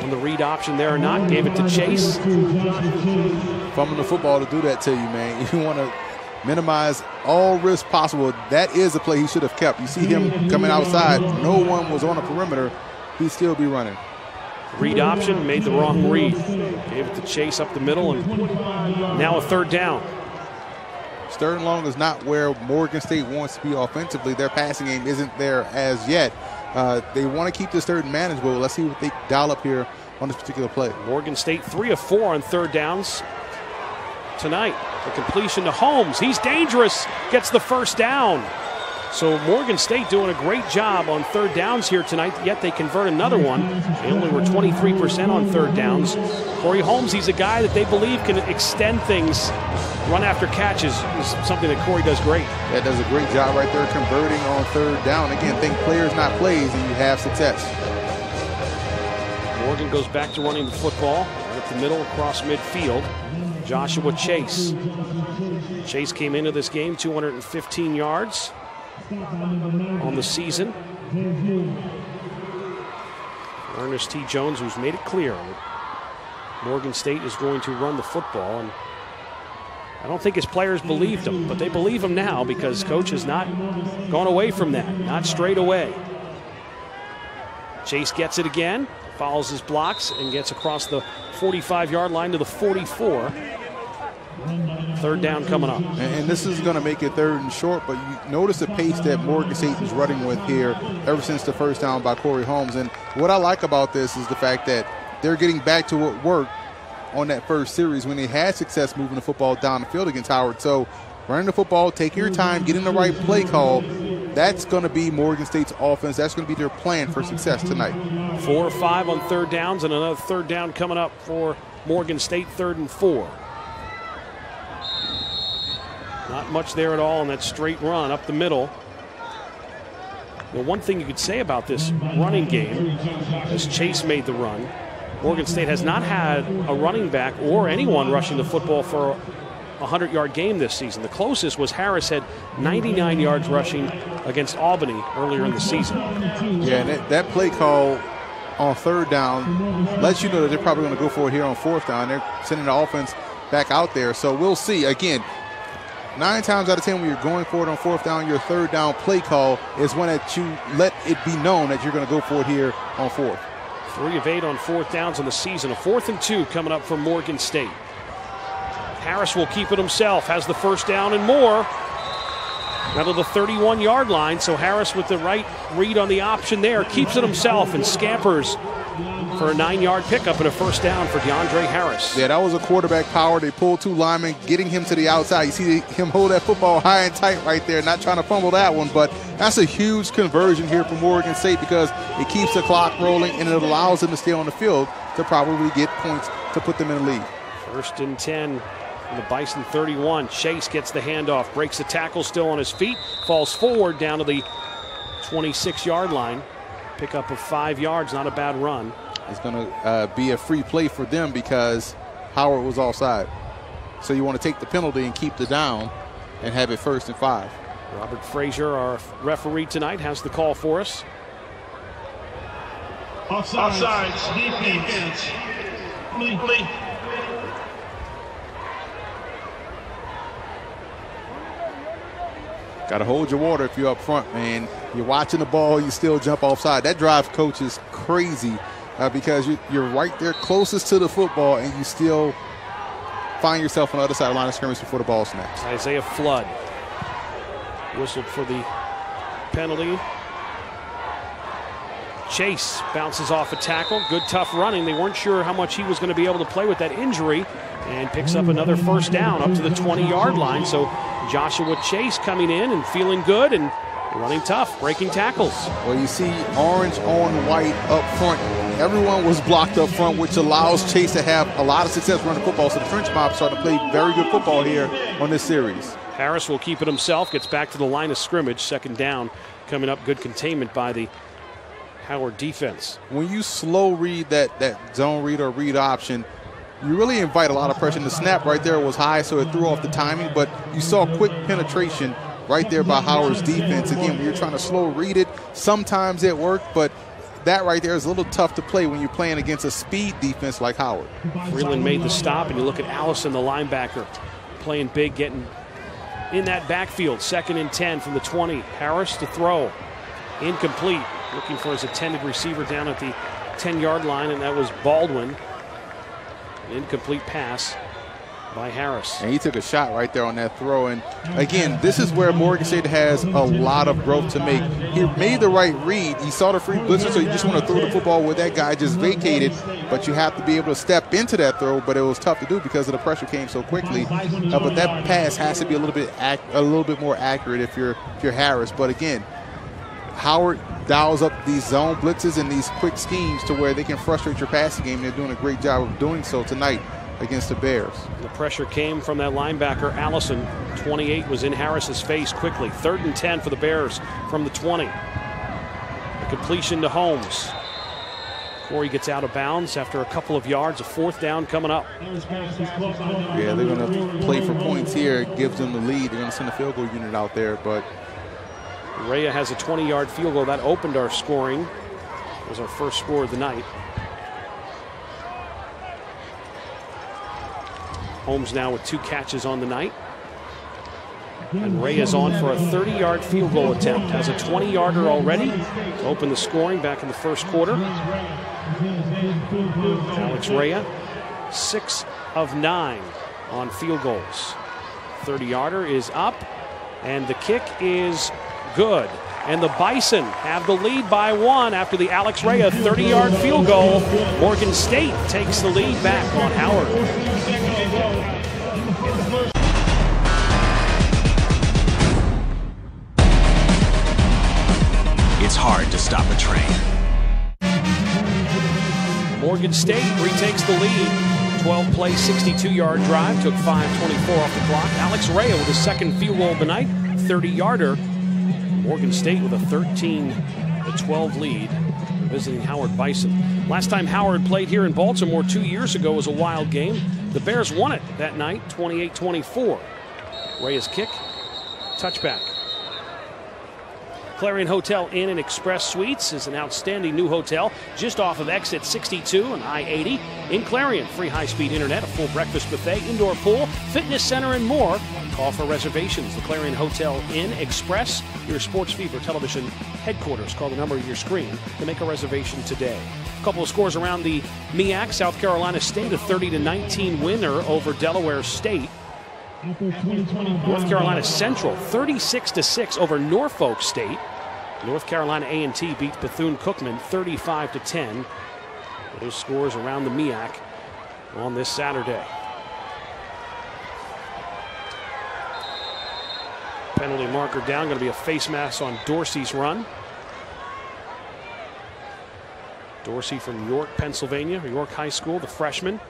on the read option there or not. Gave it to Chase. Fumbling the football to do that to you, man. You want to minimize all risk possible. That is a play he should have kept. You see him coming outside. No one was on the perimeter. He'd still be running. Read option, made the wrong read. Gave it to Chase up the middle, and now a 3rd down. 3rd and long is not where Morgan State wants to be offensively. Their passing game isn't there as yet. They want to keep this 3rd and manageable. Let's see what they dial up here on this particular play. Morgan State 3 of 4 on 3rd downs tonight. The completion to Holmes. He's dangerous. Gets the 1st down. So Morgan State doing a great job on 3rd downs here tonight, yet they convert another one. They only were 23% on 3rd downs. Corey Holmes, he's a guy that they believe can extend things. Run after catches is something that Corey does great. That does a great job right there converting on 3rd down. Again, think players, not plays, and you have success. Morgan goes back to running the football right up the middle across midfield. Joshua Chase. Chase came into this game 215 yards on the season. Ernest T. Jones, who's made it clear that Morgan State is going to run the football, and I don't think his players believed him, but they believe him now because coach has not gone away from that, not strayed away. Chase gets it again, follows his blocks, and gets across the 45-yard line to the 44. 3rd down coming up. And this is going to make it 3rd and short, but you notice the pace that Morgan State is running with here ever since the 1st down by Corey Holmes. And what I like about this is the fact that they're getting back to what worked on that first series when they had success moving the football down the field against Howard. So running the football, taking your time, getting the right play call, that's going to be Morgan State's offense. That's going to be their plan for success tonight. 4 or 5 on 3rd downs, and another 3rd down coming up for Morgan State, 3rd and 4. Not much there at all in that straight run up the middle. Well, one thing you could say about this running game, as Chase made the run, Morgan State has not had a running back or anyone rushing the football for a 100-yard game this season. The closest was Harris had 99 yards rushing against Albany earlier in the season. Yeah, and that play call on 3rd down lets you know that they're probably going to go for it here on 4th down. They're sending the offense back out there. So we'll see. Again, 9 times out of 10 when you're going for it on 4th down, your 3rd down play call is one that you let it be known that you're going to go for it here on 4th. 3 of 8 on 4th downs in the season. A 4th and 2 coming up from Morgan State. Harris will keep it himself, has the 1st down and more. Now to the 31-yard line, so Harris with the right read on the option there, keeps it himself and scampers for a 9-yard pickup and a 1st down for DeAndre Harris. Yeah, that was a quarterback power. They pulled 2 linemen, getting him to the outside. You see him hold that football high and tight right there, not trying to fumble that one, but that's a huge conversion here from Morgan State because it keeps the clock rolling and it allows them to stay on the field to probably get points to put them in the lead. 1st and 10. The Bison 31. Chase gets the handoff, breaks the tackle, still on his feet, falls forward down to the 26-yard line. Pickup of 5 yards, not a bad run. It's going to be a free play for them because Howard was offside. So you want to take the penalty and keep the down and have it 1st and 5. Robert Frazier, our referee tonight, has the call for us. Offsides, defense. Got to hold your water if you're up front, man. You're watching the ball, you still jump offside. That drive coach is crazy because you're right there closest to the football and you still find yourself on the other side of the line of scrimmage before the ball snaps. Isaiah Flood whistled for the penalty. Chase bounces off a tackle. Good tough running. They weren't sure how much he was going to be able to play with that injury, and picks up another first down up to the 20-yard line. So Joshua Chase coming in and feeling good and running tough, breaking tackles. Well, you see orange on white up front. Everyone was blocked up front, which allows Chase to have a lot of success running football. So the French mob starting to play very good football here on this series. Harris will keep it himself, gets back to the line of scrimmage. Second down coming up. Good containment by the Howard defense. When you slow read that zone read or read option, you really invite a lot of pressure. The snap right there was high, so it threw off the timing, but you saw quick penetration right there by Howard's defense. Again, when you're trying to slow read it, sometimes it worked, but that right there is a little tough to play when you're playing against a speed defense like Howard. Freeland made the stop, and you look at Allison, the linebacker, playing big, getting in that backfield. 2nd and 10 from the 20. Harris to throw. Incomplete. Looking for his intended receiver down at the 10-yard line, and that was Baldwin. An incomplete pass by Harris. And he took a shot right there on that throw. And again, this is where Morgan State has a lot of growth to make. He made the right read. He saw the free blitzer, so you just want to throw the football where that guy just vacated. But you have to be able to step into that throw. But it was tough to do because of the pressure came so quickly. But that pass has to be a little bit more accurate if you're Harris. But again, Howard dials up these zone blitzes and these quick schemes to where they can frustrate your passing game. They're doing a great job of doing so tonight against the Bears. The pressure came from that linebacker, Allison. 28 was in Harris's face quickly. 3rd and 10 for the Bears from the 20. The completion to Holmes. Corey gets out of bounds after a couple of yards. A 4th down coming up. Yeah, they're going to play for points here. It gives them the lead. They're going to send a field goal unit out there, but Rhea has a 20-yard field goal. That opened our scoring. It was our first score of the night. Holmes now with 2 catches on the night. And Ray is on for a 30-yard field goal attempt. Has a 20-yarder already to open the scoring back in the first quarter. Alex Rea, 6 of 9 on field goals. 30-yarder is up, and the kick is good. And the Bison have the lead by 1 after the Alex Rea 30-yard field goal. Morgan State takes the lead back on Howard. It's hard to stop a train. Morgan State retakes the lead. 12-play, 62-yard drive. Took 5:24 off the clock. Alex Rea with his second field goal of the night. 30-yarder. Morgan State with a 13-12 lead, visiting Howard Bison. Last time Howard played here in Baltimore 2 years ago was a wild game. The Bears won it that night, 28-24. Rea's kick, touchback. Clarion Hotel Inn and Express Suites is an outstanding new hotel just off of exit 62 and I-80 in Clarion. Free high-speed internet, a full breakfast buffet, indoor pool, fitness center, and more. Call for reservations. The Clarion Hotel Inn Express, your Sports Fever television headquarters. Call the number on your screen to make a reservation today. A couple of scores around the MEAC. South Carolina State, a 30-19 winner over Delaware State. North Carolina Central, 36-6 over Norfolk State. North Carolina A&T beat Bethune-Cookman 35-10. Those scores around the MEAC on this Saturday. Penalty marker down, going to be a face mask on Dorsey's run. Dorsey from York, Pennsylvania, York High School, the freshman.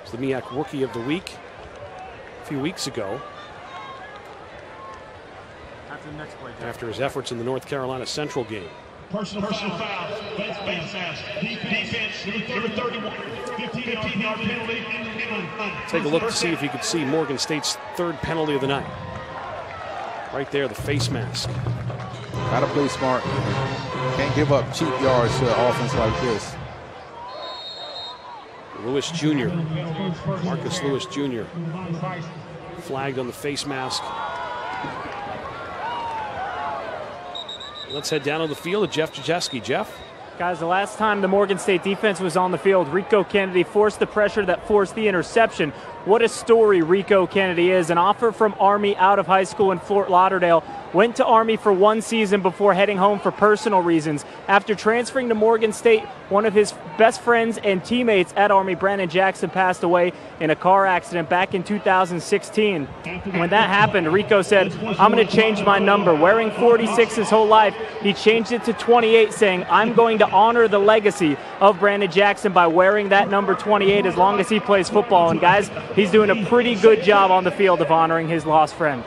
It's the MEAC Rookie of the Week a few weeks ago. After his efforts in the North Carolina Central game. Personal foul. Defense, number 31. 15-yard penalty. Take a look to see if you could see Morgan State's 3rd penalty of the night. Right there, the face mask. Got to play smart. Can't give up cheap yards to an offense like this. Lewis Jr. Marcus Lewis Jr. flagged on the face mask. Let's head down to the field to Jeff Jajeski. Jeff? Guys, the last time the Morgan State defense was on the field, Rico Kennedy forced the pressure that forced the interception. What a story Rico Kennedy is. An offer from Army out of high school in Fort Lauderdale. Went to Army for 1 season before heading home for personal reasons. After transferring to Morgan State, one of his best friends and teammates at Army, Brandon Jackson, passed away in a car accident back in 2016. When that happened, Rico said, "I'm going to change my number." Wearing 46 his whole life, he changed it to 28, saying, "I'm going to honor the legacy of Brandon Jackson by wearing that number 28 as long as he plays football." And guys, he's doing a pretty good job on the field of honoring his lost friend.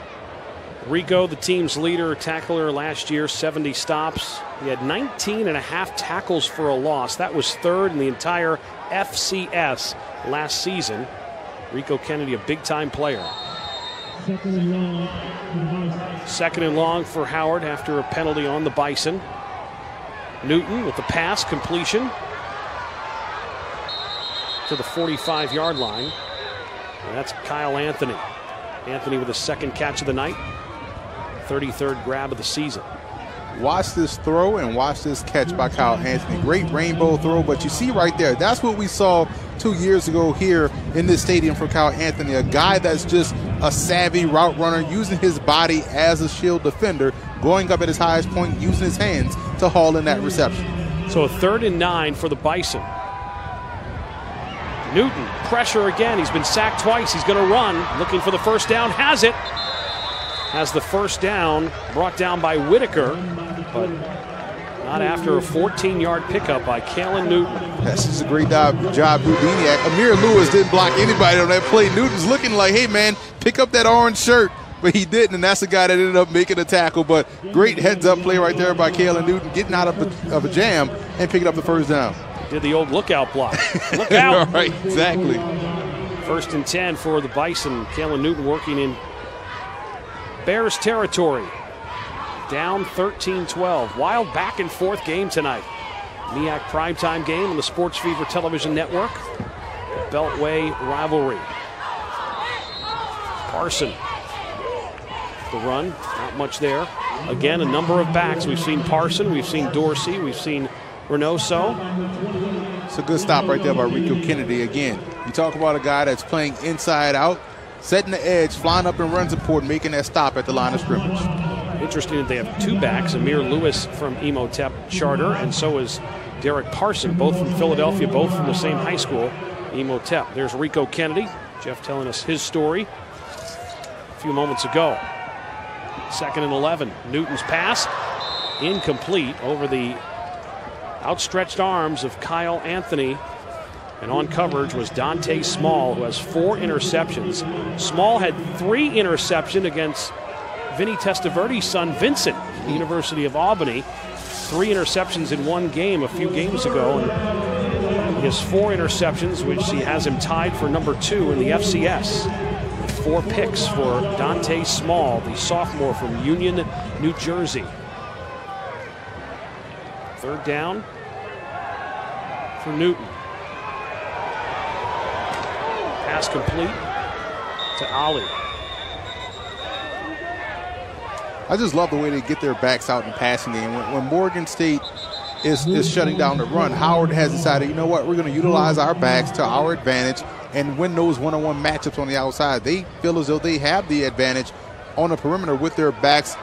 Rico, the team's leader tackler last year, 70 stops. He had 19 and a half tackles for a loss. That was third in the entire FCS last season. Rico Kennedy, a big-time player. Second and long for Howard after a penalty on the Bison. Newton with the pass completion to the 45-yard line. And that's Kyle Anthony. Anthony with his second catch of the night. 33rd grab of the season. Watch this throw and watch this catch by Kyle Anthony. Great rainbow throw, but you see right there, that's what we saw 2 years ago here in this stadium for Kyle Anthony, a guy that's just a savvy route runner, using his body as a shield defender, going up at his highest point, using his hands to haul in that reception. So a 3rd and 9 for the Bison. Newton, pressure again. He's been sacked twice. He's going to run, looking for the first down. Has it. Has the first down, brought down by Whitaker, but not after a 14-yard pickup by Kalen Newton. This is a great job, Houdiniak. Amir Lewis didn't block anybody on that play. Newton's looking like, hey, man, pick up that orange shirt. But he didn't, and that's the guy that ended up making a tackle. But great heads-up play right there by Kalen Newton, getting out of a jam and picking up the first down. Did the old lookout block. Look out. Right, exactly. 1st and 10 for the Bison. Kalen Newton working in Bears territory. Down 13-12. Wild back and forth game tonight. MEAC primetime game on the Sports Fever Television Network. Beltway rivalry. Parson. The run, not much there. Again, a number of backs. We've seen Parson, we've seen Dorsey, we've seen Reynoso. It's a good stop right there by Rico Kennedy. Again, you talk about a guy that's playing inside out, setting the edge, flying up and run support, making that stop at the line of scrimmage. Interesting that they have 2 backs, Amir Lewis from Emotep Charter, and so is Derek Parson, both from Philadelphia, both from the same high school, Emotep. There's Rico Kennedy. Jeff telling us his story a few moments ago. 2nd and 11. Newton's pass, incomplete over the outstretched arms of Kyle Anthony. And on coverage was Dante Small, who has 4 interceptions. Small had 3 interceptions against Vinny Testaverde's son, Vincent, the University of Albany. 3 interceptions in one game a few games ago. And he has 4 interceptions, which he has him tied for number 2 in the FCS. 4 picks for Dante Small, the sophomore from Union, New Jersey. 3rd down for Newton. Pass complete to Ali. I just love the way they get their backs out in the passing game. When Morgan State is shutting down the run, Howard has decided, you know what, we're going to utilize our backs to our advantage and win those one-on-one matchups on the outside. They feel as though they have the advantage on the perimeter with their backs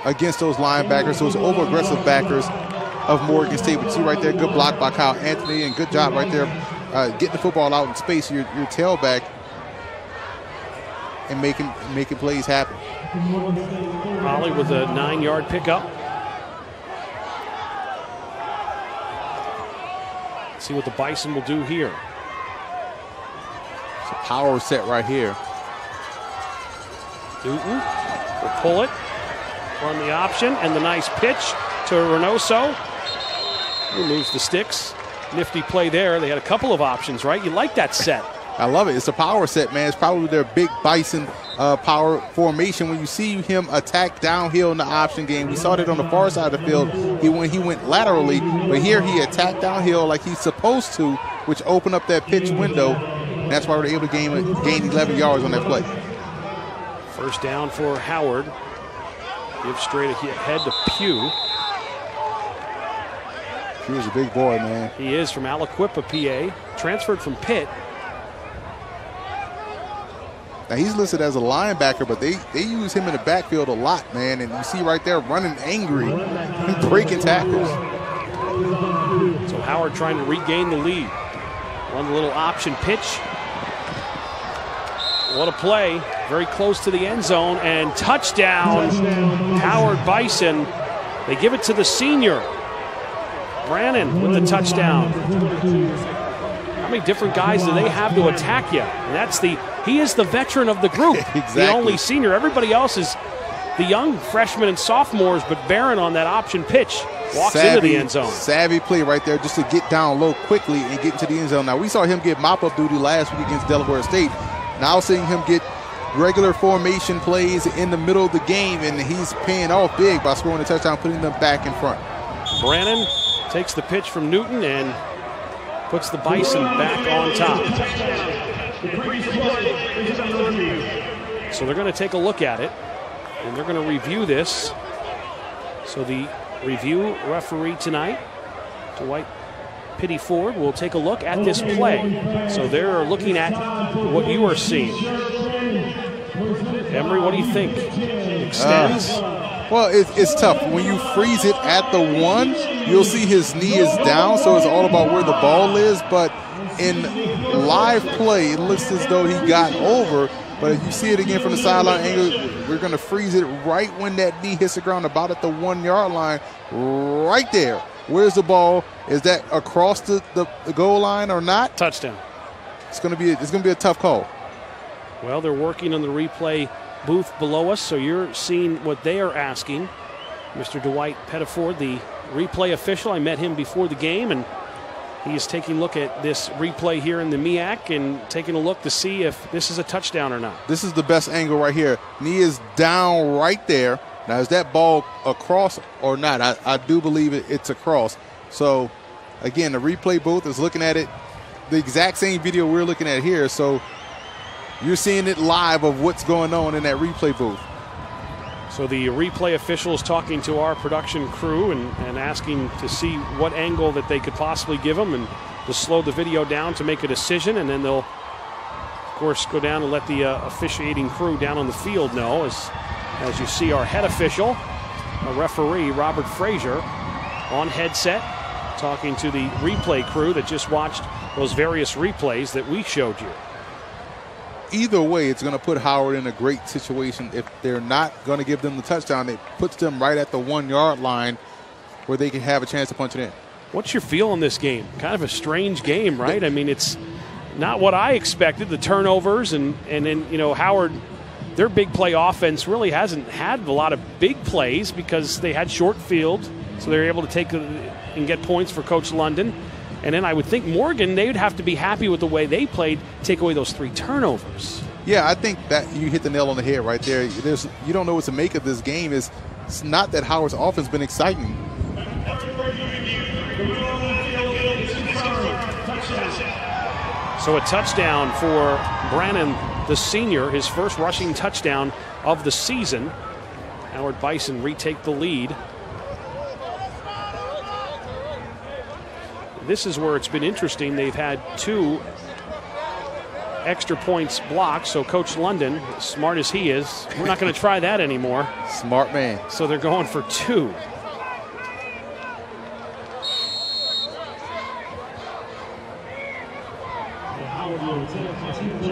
against those linebackers, those over-aggressive backers of Morgan State. But see right there, good block by Kyle Anthony, and good job right there getting the football out in space, your tailback, and making plays happen. Holly with a 9-yard pickup. Let's see what the Bison will do here. It's a power set right here. Newton will pull it, run the option, and the nice pitch to Reynoso. He moves the sticks. Nifty play there. They had a couple of options, right? You like that set. I love it. It's a power set, man. It's probably their big Bison power formation. When you see him attack downhill in the option game, we saw that on the far side of the field. He went laterally, but here he attacked downhill like he's supposed to, which opened up that pitch window. And that's why we're able to gain 11 yards on that play. First down for Howard. Give straight ahead to Pugh. Pugh's a big boy, man. He is, from Aliquippa, PA. Transferred from Pitt. Now, he's listed as a linebacker, but they use him in the backfield a lot, man. And you see right there running angry and breaking tackles. So Howard trying to regain the lead. One little option pitch. What a play. Very close to the end zone, and touchdown, Howard Bison. They give it to the senior. Brannon with the touchdown. How many different guys do they have to attack you? And he is the veteran of the group. Exactly. The only senior. Everybody else is the young freshmen and sophomores, but Barron on that option pitch walks into the end zone. Savvy play right there just to get down low quickly and get into the end zone. Now, we saw him get mop-up duty last week against Delaware State. Now seeing him get regular formation plays in the middle of the game, and he's paying off big by scoring a touchdown, putting them back in front. Brannon takes the pitch from Newton and puts the Bison back on top. So they're going to take a look at it, and they're going to review this. So the review referee tonight, Dwight Pitty Ford, will take a look at this play. So they're looking at what you are seeing. Emery, what do you think? Extends? Well, it's tough. When you freeze it at the 1, you'll see his knee is down, so it's all about where the ball is. But in live play, it looks as though he got over. But if you see it again from the sideline angle, we're going to freeze it right when that knee hits the ground, about at the 1-yard line, right there. Where's the ball? Is that across the goal line or not? Touchdown. It's going to be a tough call. Well, they're working on the replay booth below us, so you're seeing what they are asking. Mr. Dwight Pettiford, the replay official, I met him before the game, and he is taking a look at this replay here in the MEAC and taking a look to see if this is a touchdown or not. This is the best angle right here. Knee is down right there. Now, is that ball across or not? I do believe it's across. So, again, the replay booth is looking at it, the exact same video we're looking at here. So, you're seeing it live of what's going on in that replay booth. So the replay official is talking to our production crew and asking to see what angle that they could possibly give them and to slow the video down to make a decision. And then they'll, of course, go down and let the officiating crew down on the field know. As you see our head official, a referee, Robert Frazier, on headset, talking to the replay crew that just watched those various replays that we showed you. Either way, it's going to put Howard in a great situation. If they're not going to give them the touchdown, it puts them right at the 1-yard line where they can have a chance to punch it in. What's your feel on this game? Kind of a strange game, right? I mean, it's not what I expected, the turnovers, and then, Howard, their big play offense really hasn't had a lot of big plays because they had short field, so they were able to take and get points for Coach London. And then I would think Morgan, they would have to be happy with the way they played, take away those 3 turnovers. Yeah, I think that you hit the nail on the head right there. You don't know what to make of this game. It's not that Howard's offense has been exciting. So a touchdown for Brannon, the senior, his first rushing touchdown of the season. Howard Bison retake the lead. This is where it's been interesting. They've had 2 extra points blocked, so Coach London, as smart as he is, we're not going to try that anymore. Smart man. So they're going for 2.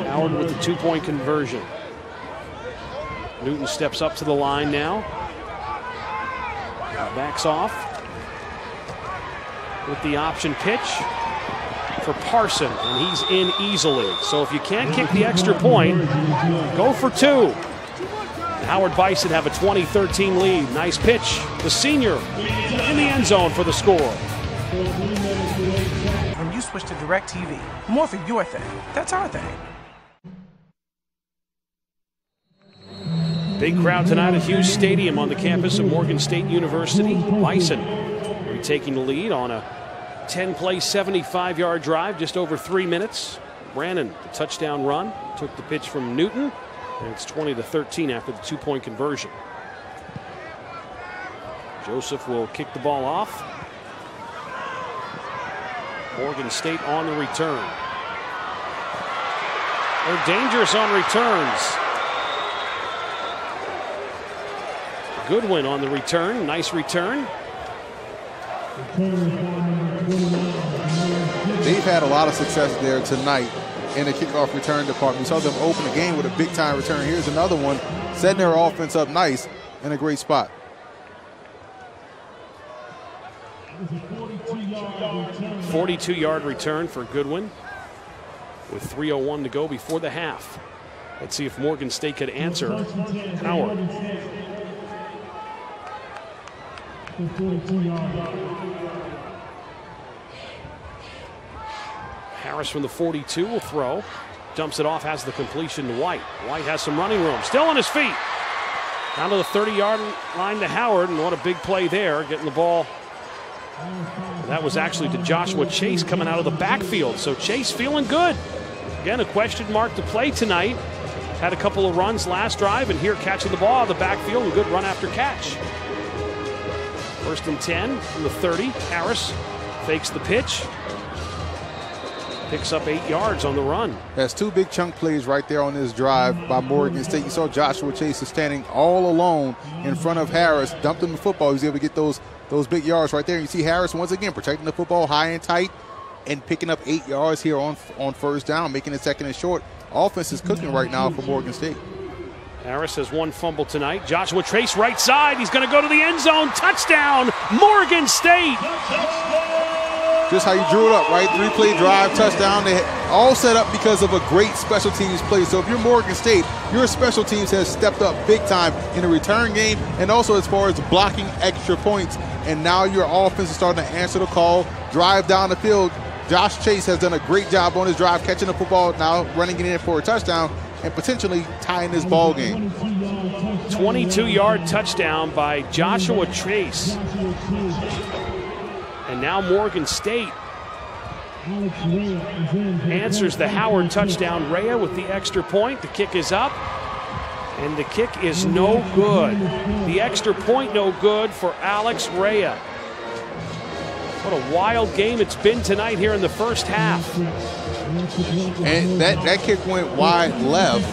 Howard with the 2-point conversion. Newton steps up to the line now. Backs off with the option pitch for Parson, and he's in easily. So if you can't kick the extra point, go for 2. Howard Bison have a 20-13 lead. Nice pitch. The senior in the end zone for the score. When you switch to DirecTV, more for your thing. That's our thing. Big crowd tonight at Hughes Stadium on the campus of Morgan State University. Bison retaking the lead on a 10-play, 75-yard drive, just over 3 minutes. Brannon, the touchdown run, took the pitch from Newton, and it's 20-13 after the 2-point conversion. Joseph will kick the ball off. Morgan State on the return. They're dangerous on returns. Goodwin on the return. Nice return. They've had a lot of success there tonight in the kickoff return department. We saw them open the game with a big-time return. Here's another one, setting their offense up nice in a great spot. 42-yard return for Goodwin with 3:01 to go before the half. Let's see if Morgan State could answer Howard. Harris from the 42 will throw. Dumps it off, has the completion to White. White has some running room. Still on his feet. Down to the 30-yard line to Howard, and what a big play there, getting the ball. That was actually to Joshua Chase coming out of the backfield. So Chase feeling good. Again, a question mark to play tonight. Had a couple of runs last drive, and here catching the ball out of the backfield, and good run after catch. 1st and 10 from the 30. Harris fakes the pitch. Picks up 8 yards on the run. That's 2 big chunk plays right there on this drive by Morgan State. You saw Joshua Chase is standing all alone in front of Harris. Dumped him the football. He was able to get those big yards right there. You see Harris once again protecting the football high and tight and picking up 8 yards here on 1st down, making it 2nd and short. Offense is cooking right now for Morgan State. Harris has 1 fumble tonight. Joshua Chase right side. He's going to go to the end zone. Touchdown, Morgan State. Just how you drew it up, right? 3-play drive, touchdown. They all set up because of a great special teams play. So if you're Morgan State, your special teams has stepped up big time in the return game and also as far as blocking extra points. And now your offense is starting to answer the call, drive down the field. Josh Chase has done a great job on his drive, catching the football, now running it in for a touchdown and potentially tying this ball game. 22-yard touchdown by Joshua Chase. And now Morgan State answers the Howard touchdown. Rhea with the extra point. The kick is up. And the kick is no good. The extra point no good for Alex Rhea. What a wild game it's been tonight here in the first half. And that kick went wide left.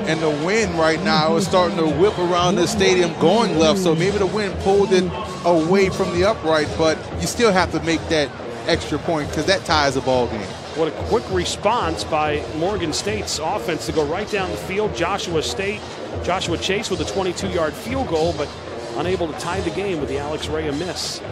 And the wind right now is starting to whip around the stadium going left. So maybe the wind pulled it away from the upright, but you still have to make that extra point because that ties the ball game. What a quick response by Morgan State's offense to go right down the field. Joshua Chase with a 22-yard field goal, but unable to tie the game with the Alex Rhea miss.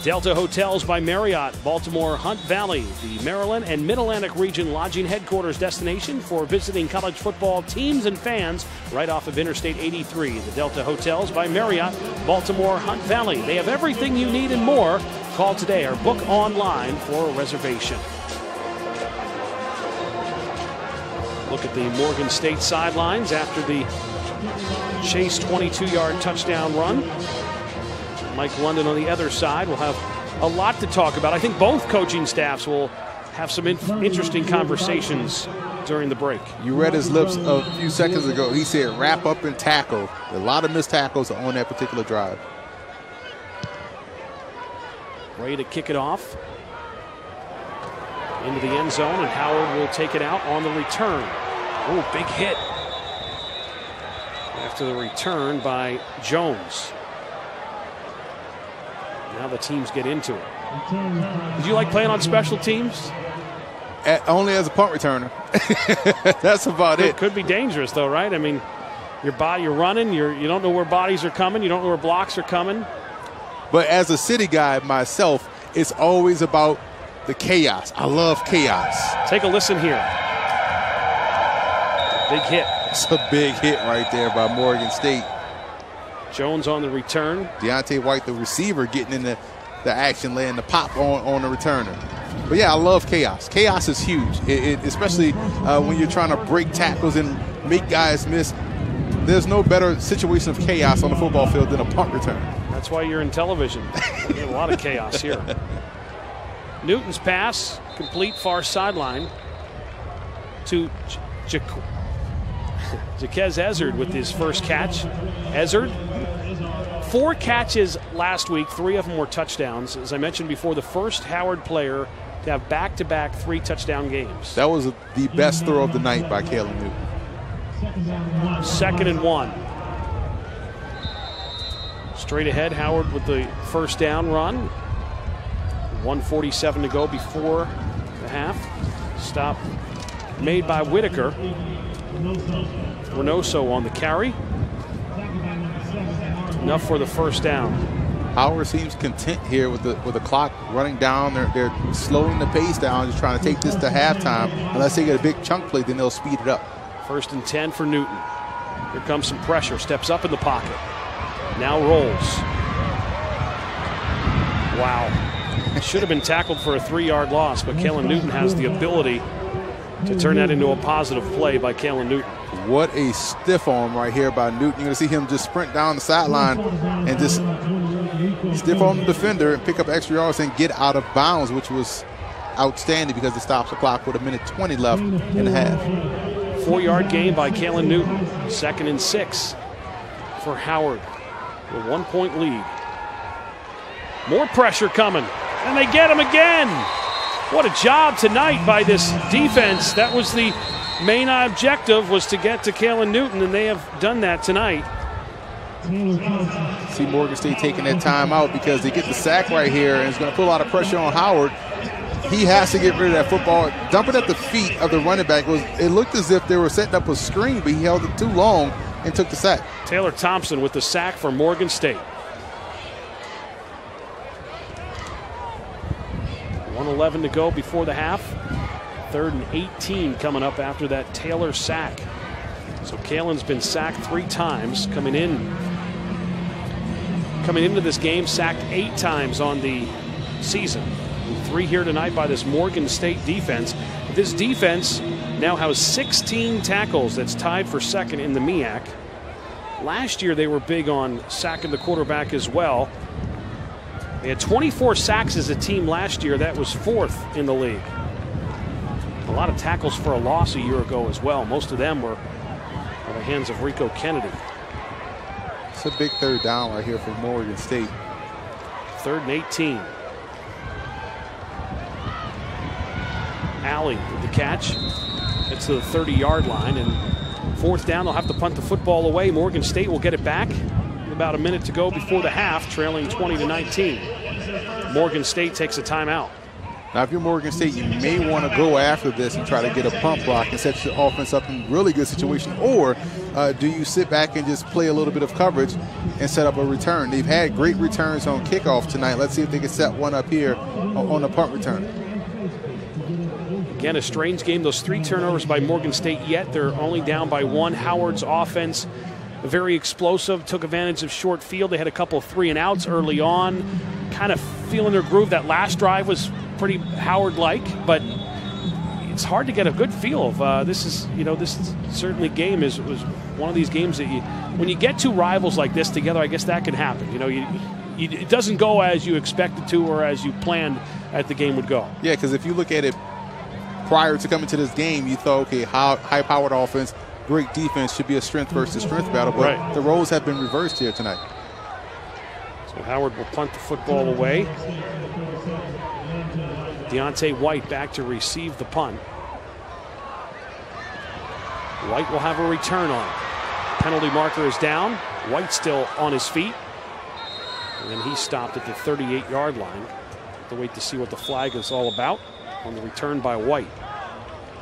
Delta Hotels by Marriott, Baltimore Hunt Valley, the Maryland and Mid-Atlantic region lodging headquarters destination for visiting college football teams and fans right off of Interstate 83. The Delta Hotels by Marriott, Baltimore Hunt Valley. They have everything you need and more. Call today or book online for a reservation. Look at the Morgan State sidelines after the Chase 22-yard touchdown run. Mike London on the other side will have a lot to talk about. I think both coaching staffs will have some interesting conversations during the break. You read his lips a few seconds ago. He said wrap up and tackle. A lot of missed tackles on that particular drive. Ready to kick it off into the end zone, and Howard will take it out on the return. Oh, big hit after the return by Jones. Now the teams get into it. Did you like playing on special teams? Only as a punt returner. That's about it. Could be dangerous, though, right? I mean, you're running. You don't know where bodies are coming. You don't know where blocks are coming. But as a city guy myself, it's always about the chaos. I love chaos. Take a listen here. Big hit. It's a big hit right there by Morgan State. Jones on the return. Deontay White, the receiver, getting in the action, laying the pop on the returner. But, yeah, I love chaos. Chaos is huge, especially when you're trying to break tackles and make guys miss. There's no better situation of chaos on the football field than a punt return. That's why you're in television. There's a lot of chaos here. Newton's pass, complete far sideline to Jaquez Ezzard with his first catch. Ezzard, 4 catches last week, 3 of them were touchdowns. As I mentioned before, the first Howard player to have back-to-back 3 touchdown games. That was the best throw of the night by Kalen Newton. 2nd and 1. Straight ahead, Howard with the first down run. 1:47 to go before the half. Stop made by Whitaker. Reynoso on the carry. Enough for the first down. Howard seems content here with the clock running down. They're slowing the pace down, just trying to take this to halftime. Unless they get a big chunk play, then they'll speed it up. 1st and 10 for Newton. Here comes some pressure. Steps up in the pocket. Now rolls. Wow. Should have been tackled for a 3-yard loss, but Kalen Newton has the ability to turn that into a positive play by Kalen Newton. What a stiff arm right here by Newton. You're going to see him just sprint down the sideline and just stiff arm the defender and pick up extra yards and get out of bounds, which was outstanding because it stops the clock with 1:20 left in the half. 4-yard gain by Kalen Newton. 2nd and 6 for Howard. A 1-point lead. More pressure coming. And they get him again. What a job tonight by this defense. That was the main objective, was to get to Kalen Newton, and they have done that tonight. See Morgan State taking that time out because they get the sack right here, and it's going to put a lot of pressure on Howard. He has to get rid of that football. Dump it at the feet of the running back. It looked as if they were setting up a screen, but he held it too long and took the sack. Taylor Thompson with the sack for Morgan State. 1:11 to go before the half. 3rd and 18 coming up after that Taylor sack. So Kalen's been sacked 3 times coming into this game, sacked 8 times on the season. 3 here tonight by this Morgan State defense. This defense now has 16 tackles. That's tied for 2nd in the MEAC. Last year they were big on sacking the quarterback as well. They had 24 sacks as a team last year. That was 4th in the league. A lot of tackles for a loss a year ago as well. Most of them were in the hands of Rico Kennedy. It's a big 3rd down right here for Morgan State. 3rd and 18. Alley with the catch. It's to the 30-yard line, and 4th down, they'll have to punt the football away. Morgan State will get it back. About a minute to go before the half, trailing 20-19. Morgan State takes a timeout. Now, if you're Morgan State, you may want to go after this and try to get a punt block and set your offense up in a really good situation. Or do you sit back and just play a little bit of coverage and set up a return? They've had great returns on kickoff tonight. Let's see if they can set one up here on the punt return. Again, a strange game. Those 3 turnovers by Morgan State, yet they're only down by 1. Howard's offense, very explosive, took advantage of short field. They had a couple of 3-and-outs early on, kind of feeling their groove. That last drive was pretty Howard-like, but it's hard to get a good feel of. This certainly game was one of these games that when you get 2 rivals like this together, I guess that can happen. It doesn't go as you expected to or as you planned that the game would go. Yeah, because if you look at it prior to coming to this game, you thought, okay, high-powered offense, great defense, should be a strength versus strength battle, but right. The roles have been reversed here tonight. So Howard will punt the football away. Deontay White back to receive the punt. White will have a return on it. Penalty marker is down. White still on his feet. And then he stopped at the 38-yard line. Have to wait to see what the flag is all about on the return by White.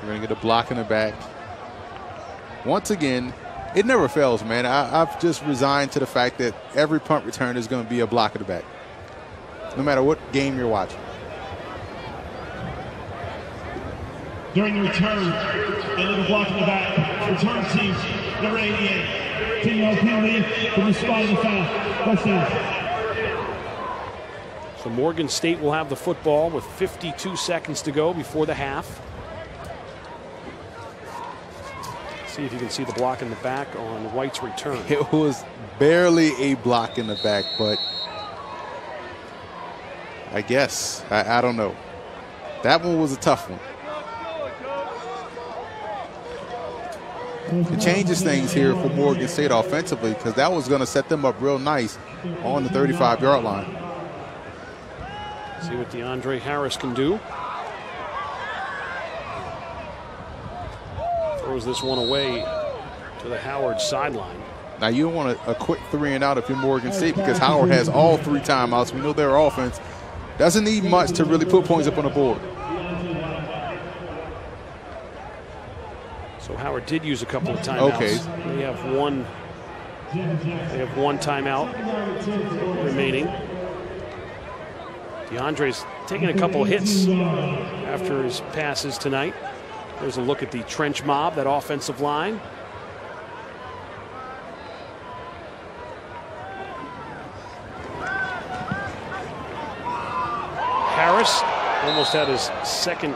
We're going to get a block in the back. Once again, it never fails, man. I've just resigned to the fact that every punt return is going to be a block in the back, no matter what game you're watching. During the return, a little block in the back. Return team, number 88. Team penalty from the spot of the foul. Touchdown. So Morgan State will have the football with 52 seconds to go before the half. See if you can see the block in the back on White's return. It was barely a block in the back, but I guess, I don't know. That one was a tough one. It changes things here for Morgan State offensively because that was going to set them up real nice on the 35-yard line. See what DeAndre Harris can do. Throws this one away to the Howard sideline. Now you want a quick 3 and out if you're Morgan State because Howard has all 3 timeouts. We know their offense doesn't need much to really put points up on the board. So Howard did use a couple of timeouts. Okay. They have one timeout remaining. DeAndre's taking a couple of hits after his passes tonight. There's a look at the trench mob, that offensive line. Harris almost had his second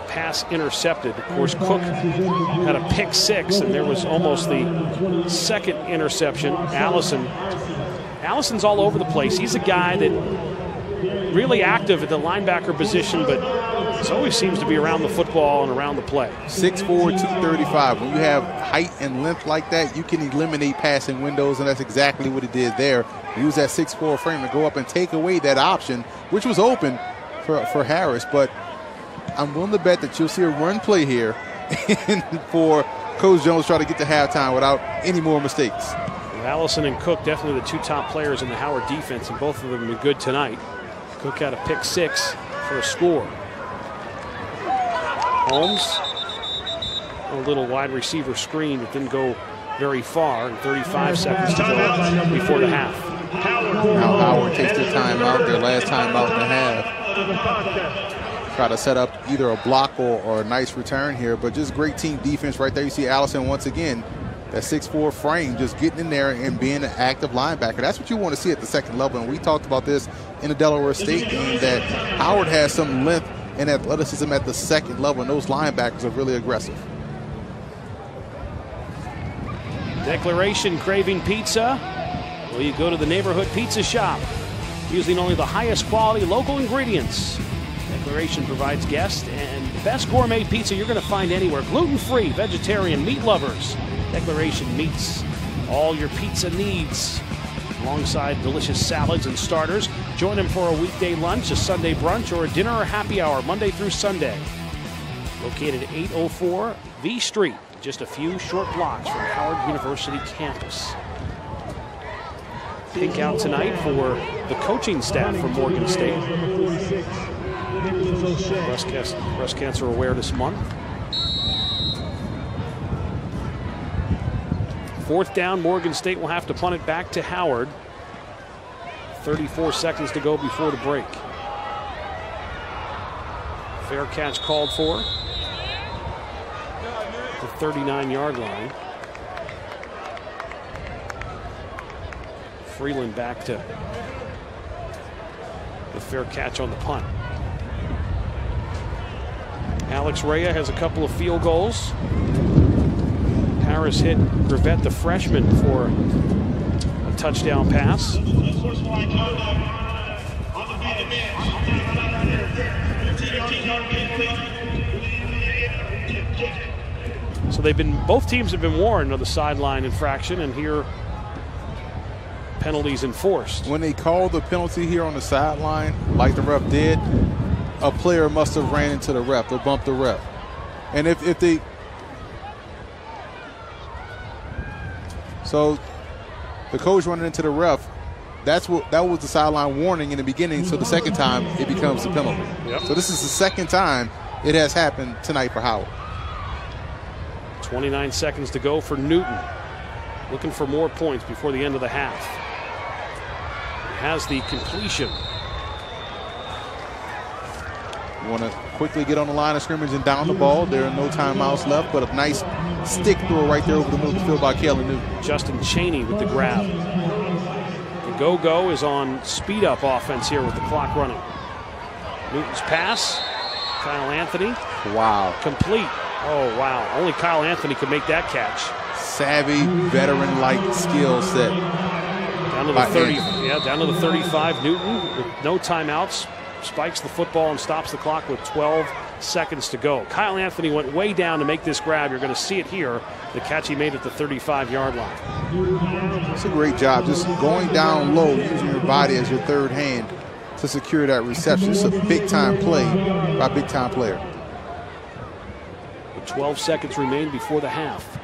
pass intercepted. Of course, Cook had a pick 6, and there was almost the second interception. Allison's all over the place. He's a guy that really active at the linebacker position, but always seems to be around the football and around the play. 6'4", 235. When you have height and length like that, you can eliminate passing windows, and that's exactly what he did there. He used that 6'4" frame to go up and take away that option, which was open for Harris, but I'm willing to bet that you'll see a run play here for Coach Jones try to get to halftime without any more mistakes. Well, Allison and Cook definitely the 2 top players in the Howard defense, and both of them were good tonight. Cook had a pick 6 for a score. Holmes, a little wide receiver screen that didn't go very far, and 35 seconds to go before the half. Now Howard takes their time out, their last time out and a half. Try to set up either a block or a nice return here, but just great team defense right there. You see Allison once again, that 6'4" frame, just getting in there and being an active linebacker. That's what you want to see at the second level, and we talked about this in the Delaware State game, that Howard has some length and athleticism at the second level, and those linebackers are really aggressive. Declaration craving pizza? Well, you go to the neighborhood pizza shop, using only the highest quality local ingredients. Declaration provides guests and the best gourmet pizza you're going to find anywhere. Gluten-free, vegetarian, meat lovers. Declaration meets all your pizza needs, alongside delicious salads and starters. Join them for a weekday lunch, a Sunday brunch, or a dinner or happy hour, Monday through Sunday. Located at 804 V Street, just a few short blocks from Howard University campus. Pink out tonight for the coaching staff from Morgan State. Breast Cancer Awareness Month. 4th down, Morgan State will have to punt it back to Howard. 34 seconds to go before the break. Fair catch called for. The 39-yard line. Freeland back to the fair catch on the punt. Alex Rea has a couple of field goals. Harris hit Gravett, the freshman, for a touchdown pass. So both teams have been warned of the sideline infraction, and here penalties enforced. When they called the penalty here on the sideline, like the ref did, a player must have ran into the ref or bumped the ref. And if they... So the coach running into the ref, that was the sideline warning in the beginning, so the second time it becomes a penalty. Yep. So this is the second time it has happened tonight for Howard. 29 seconds to go for Newton. Looking for more points before the end of the half. He has the completion. Want to quickly get on the line of scrimmage and down the ball. There are no timeouts left, but a nice stick throw right there over the middle of the field by Kalen Newton. Justin Chaney with the grab. The go-go is on speed-up offense here with the clock running. Newton's pass. Kyle Anthony. Wow. Complete. Oh, wow. Only Kyle Anthony could make that catch. Savvy, veteran-like skill set. Down to the 30, down to the 35. Newton with no timeouts spikes the football and stops the clock with 12 seconds to go. Kyle Anthony went way down to make this grab. You're going to see it here. The catch he made at the 35-yard line. It's a great job, just going down low, using your body as your third hand to secure that reception. It's a big-time play by a big-time player. 12 seconds remain before the half.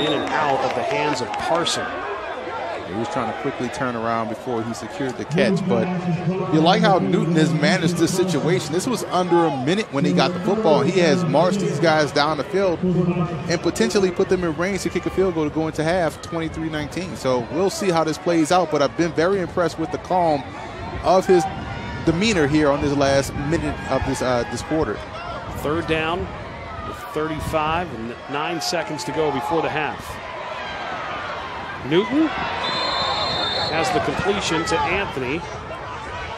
In and out of the hands of Parson. He was trying to quickly turn around before he secured the catch, but you like how Newton has managed this situation. This was under a minute when he got the football. He has marched these guys down the field and potentially put them in range to kick a field goal to go into half 23-19. So we'll see how this plays out, but I've been very impressed with the calm of his demeanor here on this last minute of this quarter. Third down with 35 and 9 seconds to go before the half. Newton has the completion to Anthony.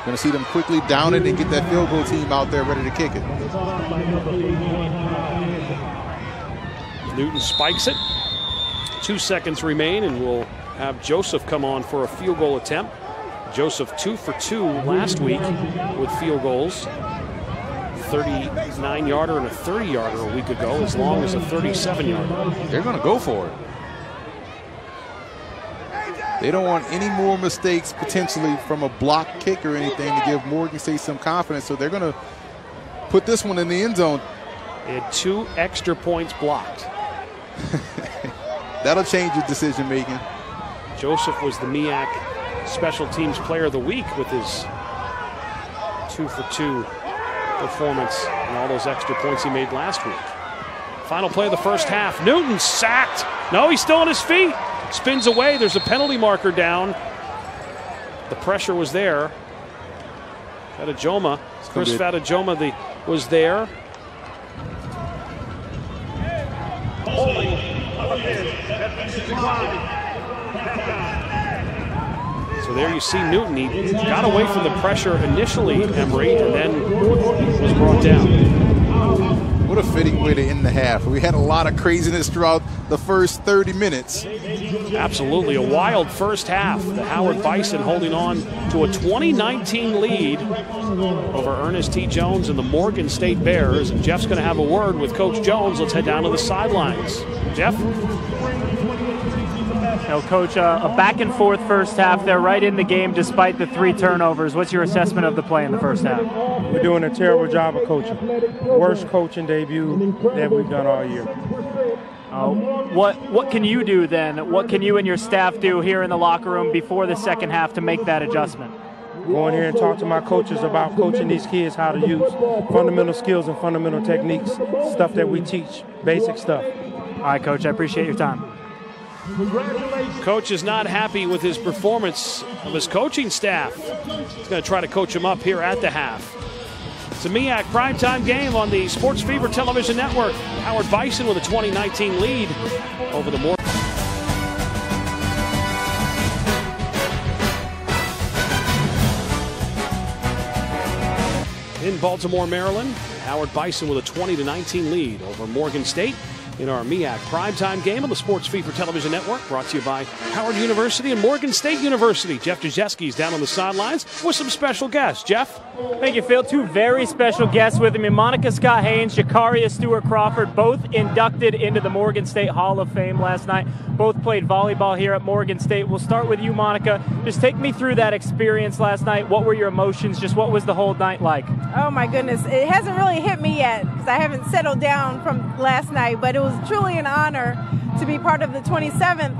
Going to see them quickly down it and get that field goal team out there ready to kick it. Newton spikes it. 2 seconds remain, and we'll have Joseph come on for a field goal attempt. Joseph 2 for 2 last week with field goals. 39-yarder and a 30-yarder a week ago, as long as a 37-yarder. They're going to go for it. They don't want any more mistakes potentially from a block kick or anything to give Morgan State some confidence, so they're going to put this one in the end zone. They had 2 extra points blocked. That'll change your decision making. Joseph was the MEAC Special Teams Player of the Week with his 2 for 2 performance and all those extra points he made last week. Final play of the first half. Newton sacked. No, he's still on his feet. Spins away. There's a penalty marker down. The pressure was there. Fatajoma, Chris Fatajoma was there. So there you see Newton. He got away from the pressure initially, Emery, and then was brought down. What a fitting way to end the half. We had a lot of craziness throughout the first 30 minutes. Absolutely, a wild first half. The Howard Bison holding on to a 2019 lead over Ernest T. Jones and the Morgan State Bears. And Jeff's going to have a word with Coach Jones. Let's head down to the sidelines. Jeff? Coach, a back-and-forth first half. They're right in the game despite the 3 turnovers. What's your assessment of the play in the first half? We're doing a terrible job of coaching. Worst coaching debut that we've done all year. What can you do then? What can you and your staff do here in the locker room before the second half to make that adjustment? Go in here and talk to my coaches about coaching these kids how to use fundamental skills and fundamental techniques, stuff that we teach, basic stuff. All right, Coach, I appreciate your time. Coach is not happy with his performance of his coaching staff. He's going to try to coach him up here at the half. It's a MEAC primetime game on the Sports Fever Television Network. Howard Bison with a 2019 lead over the Morgan. In Baltimore, Maryland, Howard Bison with a 20-19 lead over Morgan State in our MEAC primetime game on the Sports Fever Television Network, brought to you by Howard University and Morgan State University. Jeff Jajeski's down on the sidelines with some special guests. Jeff? Thank you, Phil. 2 very special guests with me. Monica Scott Haynes, Jakaria Stewart Crawford, both inducted into the Morgan State Hall of Fame last night. Both played volleyball here at Morgan State. We'll start with you, Monica. Just take me through that experience last night. What were your emotions? Just what was the whole night like? Oh, my goodness. It hasn't really hit me yet because I haven't settled down from last night, but it was truly an honor to be part of the 27th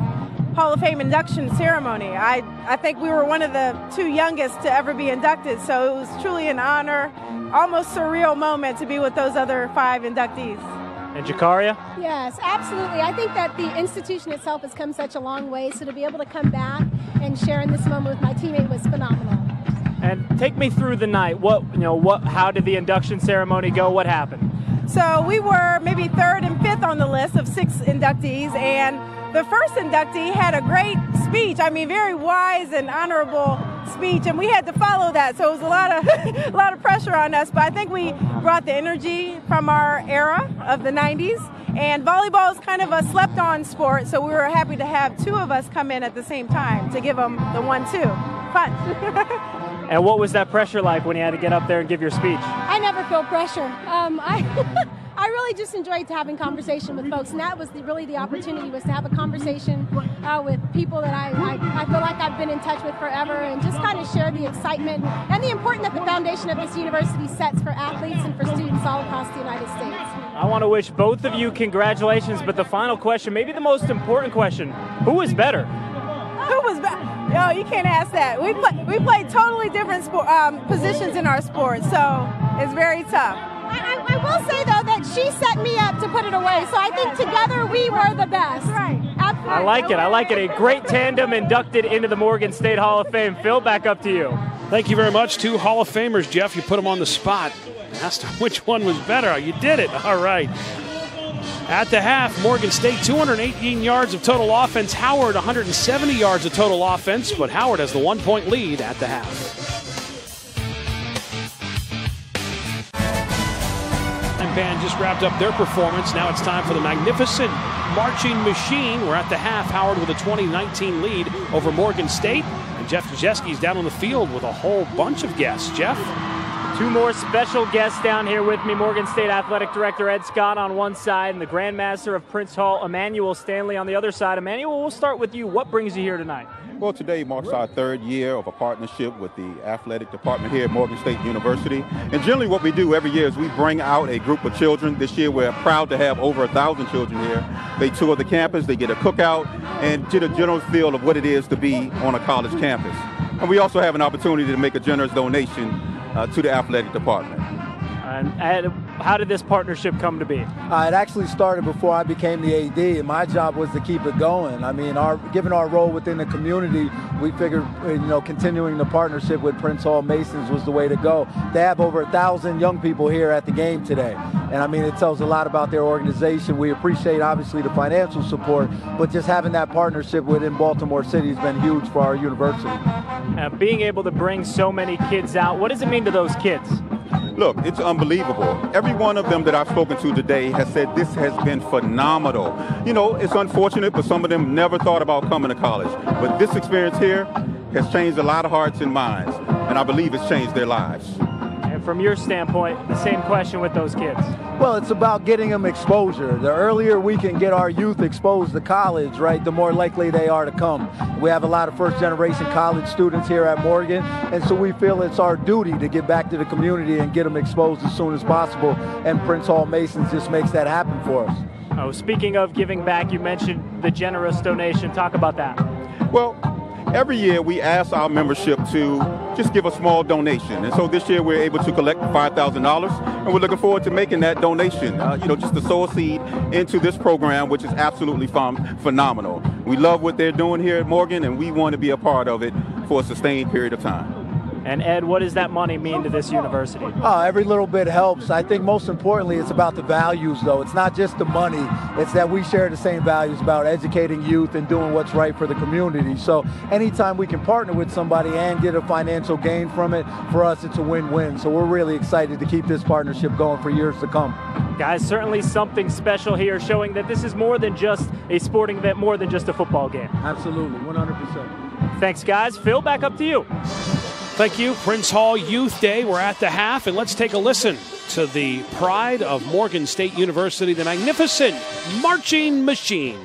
Hall of Fame induction ceremony. I think we were one of the 2 youngest to ever be inducted, so it was truly an honor, almost surreal moment to be with those other 5 inductees. And Jakaria? Yes, absolutely. I think that the institution itself has come such a long way, so to be able to come back and share in this moment with my teammate was phenomenal. And take me through the night. How did the induction ceremony go? What happened? So we were maybe 3rd and 5th on the list of 6 inductees, and the first inductee had a great speech. I mean, very wise and honorable speech, and we had to follow that. So it was a lot of pressure on us. But I think we brought the energy from our era of the 90s. And volleyball is kind of a slept-on sport, so we were happy to have two of us come in at the same time to give them the 1-2 punch. And what was that pressure like when you had to get up there and give your speech? I never feel pressure. I really just enjoyed having conversation with folks, and that was really the opportunity, was to have a conversation with people that I feel like I've been in touch with forever, and just kind of share the excitement and the importance that the foundation of this university sets for athletes and for students all across the United States. I want to wish both of you congratulations, but the final question, maybe the most important question, who was better? Who was better? No, you can't ask that. We play totally different positions in our sport, so it's very tough. I will say, though, that she set me up to put it away, so I think together we were the best. That's right. Absolutely. I like it. A great tandem inducted into the Morgan State Hall of Fame. Phil, back up to you. Thank you very much. Two Hall of Famers, Jeff. You put them on the spot. Asked them which one was better. You did it. All right. At the half, Morgan State 218 yards of total offense. Howard 170 yards of total offense, but Howard has the 1-point lead at the half. Band just wrapped up their performance. Now it's time for the magnificent marching machine. We're at the half. Howard with a 2019 lead over Morgan State. And Jeff Krzyzewski's down on the field with a whole bunch of guests. Jeff? Two more special guests down here with me. Morgan State Athletic Director Ed Scott on one side and the Grandmaster of Prince Hall, Emmanuel Stanley, on the other side. Emmanuel, we'll start with you. What brings you here tonight? Well, today marks our third year of a partnership with the athletic department here at Morgan State University. And generally what we do every year is we bring out a group of children. This year we're proud to have over 1,000 children here. They tour the campus, they get a cookout, and get a general feel of what it is to be on a college campus. And we also have an opportunity to make a generous donation to the athletic department. And how did this partnership come to be? It actually started before I became the AD, and my job was to keep it going. I mean, given our role within the community, we figured, continuing the partnership with Prince Hall Masons was the way to go. They have over 1,000 young people here at the game today, and I mean, it tells a lot about their organization. We appreciate, obviously, the financial support, but just having that partnership within Baltimore City has been huge for our university. Being able to bring so many kids out, what does it mean to those kids? Look, it's unbelievable. Every one of them that I've spoken to today has said this has been phenomenal. You know, it's unfortunate, but some of them never thought about coming to college. But this experience here has changed a lot of hearts and minds, and I believe it's changed their lives. And from your standpoint, the same question with those kids. Well, it's about getting them exposure. The earlier we can get our youth exposed to college, right, the more likely they are to come. We have a lot of first-generation college students here at Morgan, and so we feel it's our duty to get back to the community and get them exposed as soon as possible, and Prince Hall Masons just makes that happen for us. Oh, speaking of giving back, you mentioned the generous donation. Talk about that. Well, every year we ask our membership to just give a small donation. And so this year we're able to collect $5,000, and we're looking forward to making that donation, just to sow a seed into this program, which is absolutely phenomenal. We love what they're doing here at Morgan, and we want to be a part of it for a sustained period of time. And Ed, what does that money mean to this university? Every little bit helps. I think most importantly, it's about the values, though. It's not just the money. It's that we share the same values about educating youth and doing what's right for the community. So anytime we can partner with somebody and get a financial gain from it, for us, it's a win-win. So we're really excited to keep this partnership going for years to come. Guys, certainly something special here, showing that this is more than just a sporting event, more than just a football game. Absolutely, 100%. Thanks, guys. Phil, back up to you. Thank you. Prince Hall Youth Day. We're at the half, and let's take a listen to the pride of Morgan State University, the magnificent marching machine.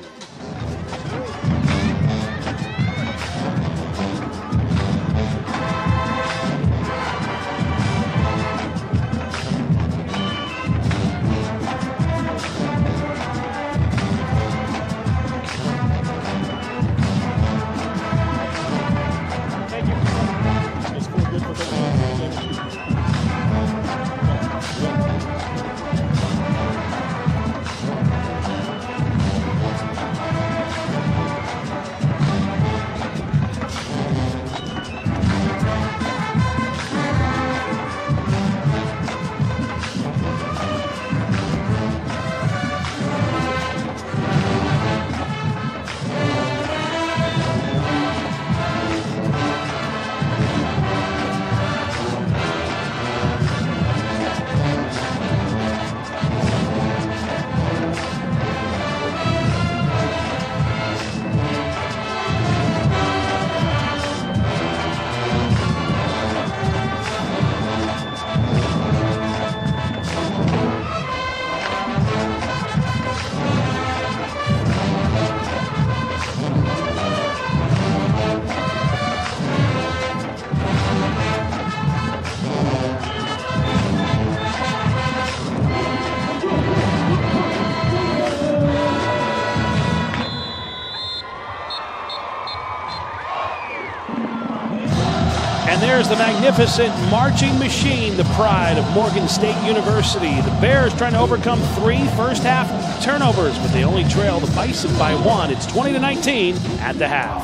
And there's the magnificent marching machine, the pride of Morgan State University. The Bears trying to overcome 3 first-half turnovers, but they only trail the Bison by 1. It's 20-19 at the half.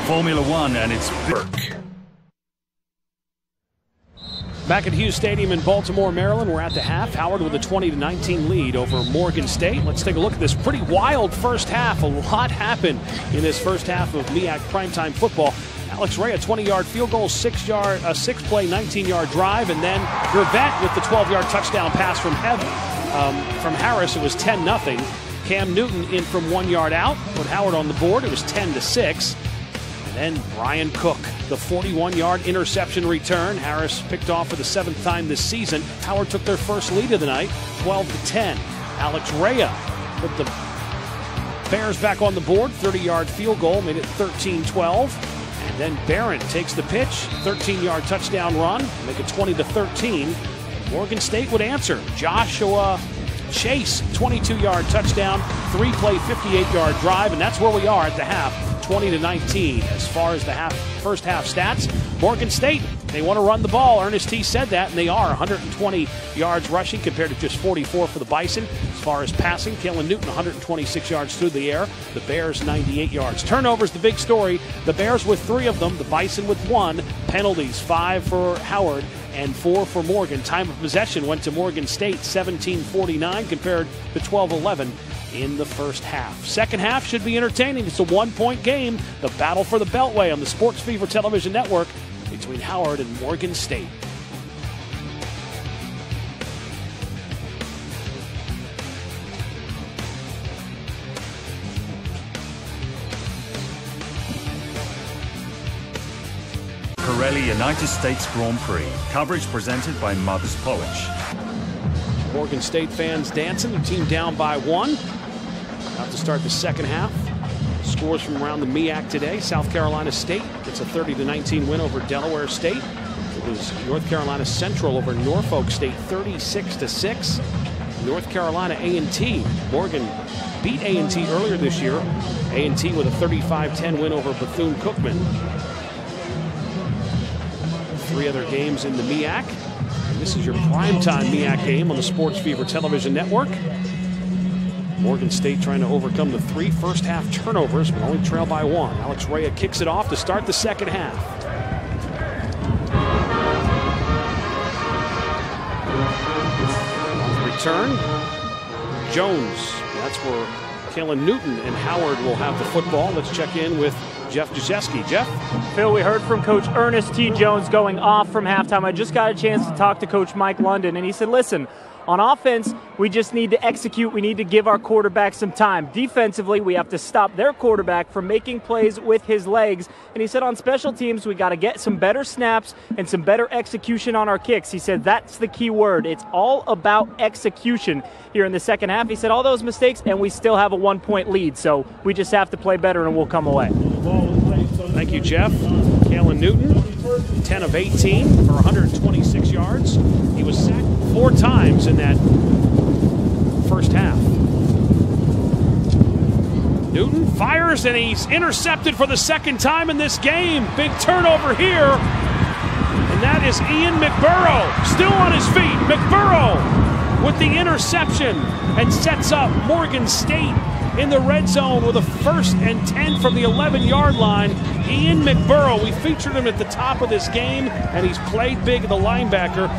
Formula One, and it's Burke. Back at Hughes Stadium in Baltimore, Maryland, we're at the half. Howard with a 20-19 lead over Morgan State. Let's take a look at this pretty wild first half. A lot happened in this first half of MEAC primetime football. Alex Ray, a 20-yard field goal, 6-play, 19-yard drive, and then Gervette with the 12-yard touchdown pass from Harris. It was 10-0. Cam Newton in from 1 yard out, put Howard on the board. It was 10-6. And then Brian Cook, the 41-yard interception return. Harris picked off for the 7th time this season. Howard took their first lead of the night, 12-10. Alex Rea put the Bears back on the board, 30-yard field goal, made it 13-12. And then Barron takes the pitch, 13-yard touchdown run, make it 20-13. Morgan State would answer. Joshua Chase, 22-yard touchdown, 3-play, 58-yard drive, and that's where we are at the half, 20-19. As far as the first half stats, Morgan State, they want to run the ball. Ernest T said that, and they are. 120 yards rushing compared to just 44 for the Bison. As far as passing, Kalen Newton, 126 yards through the air. The Bears, 98 yards. Turnovers, the big story. The Bears with 3 of them, the Bison with 1. Penalties, 5 for Howard and 4 for Morgan. Time of possession went to Morgan State, 17-49 compared to 12-11 in the first half. Second half should be entertaining. It's a 1-point game. The battle for the Beltway on the Sports Fever Television Network between Howard and Morgan State. Pirelli United States Grand Prix. Coverage presented by Mother's Polish. Morgan State fans dancing. The team down by 1. About to start the second half. Scores from around the MEAC today. South Carolina State gets a 30-19 win over Delaware State. It was North Carolina Central over Norfolk State, 36-6. North Carolina A&T. Morgan beat A&T earlier this year. A&T with a 35-10 win over Bethune-Cookman. 3 other games in the MEAC. And this is your primetime MEAC game on the Sports Fever Television Network. Morgan State trying to overcome the 3 first-half turnovers, but only trail by 1. Alex Rea kicks it off to start the second half. Return. Jones. That's where Kalen Newton and Howard will have the football. Let's check in with Jeff Jazeski. Jeff? Phil, we heard from Coach Ernest T. Jones going off from halftime. I just got a chance to talk to Coach Mike London, and he said, listen, on offense, we just need to execute. We need to give our quarterback some time. Defensively, we have to stop their quarterback from making plays with his legs. And he said on special teams, we got to get some better snaps and some better execution on our kicks. He said that's the key word. It's all about execution here in the second half. He said all those mistakes, and we still have a 1-point lead. So we just have to play better, and we'll come away. Thank you, Jeff. Kalen Newton, 10 of 18 for 126 yards. He was sacked 4 times in that first half. Newton fires, and he's intercepted for the second time in this game. Big turnover here. And that is Ian McBurrow, still on his feet. McBurrow with the interception and sets up Morgan State in the red zone with a 1st and 10 from the 11-yard line. Ian McBurrow, we featured him at the top of this game, and he's played big at the linebacker.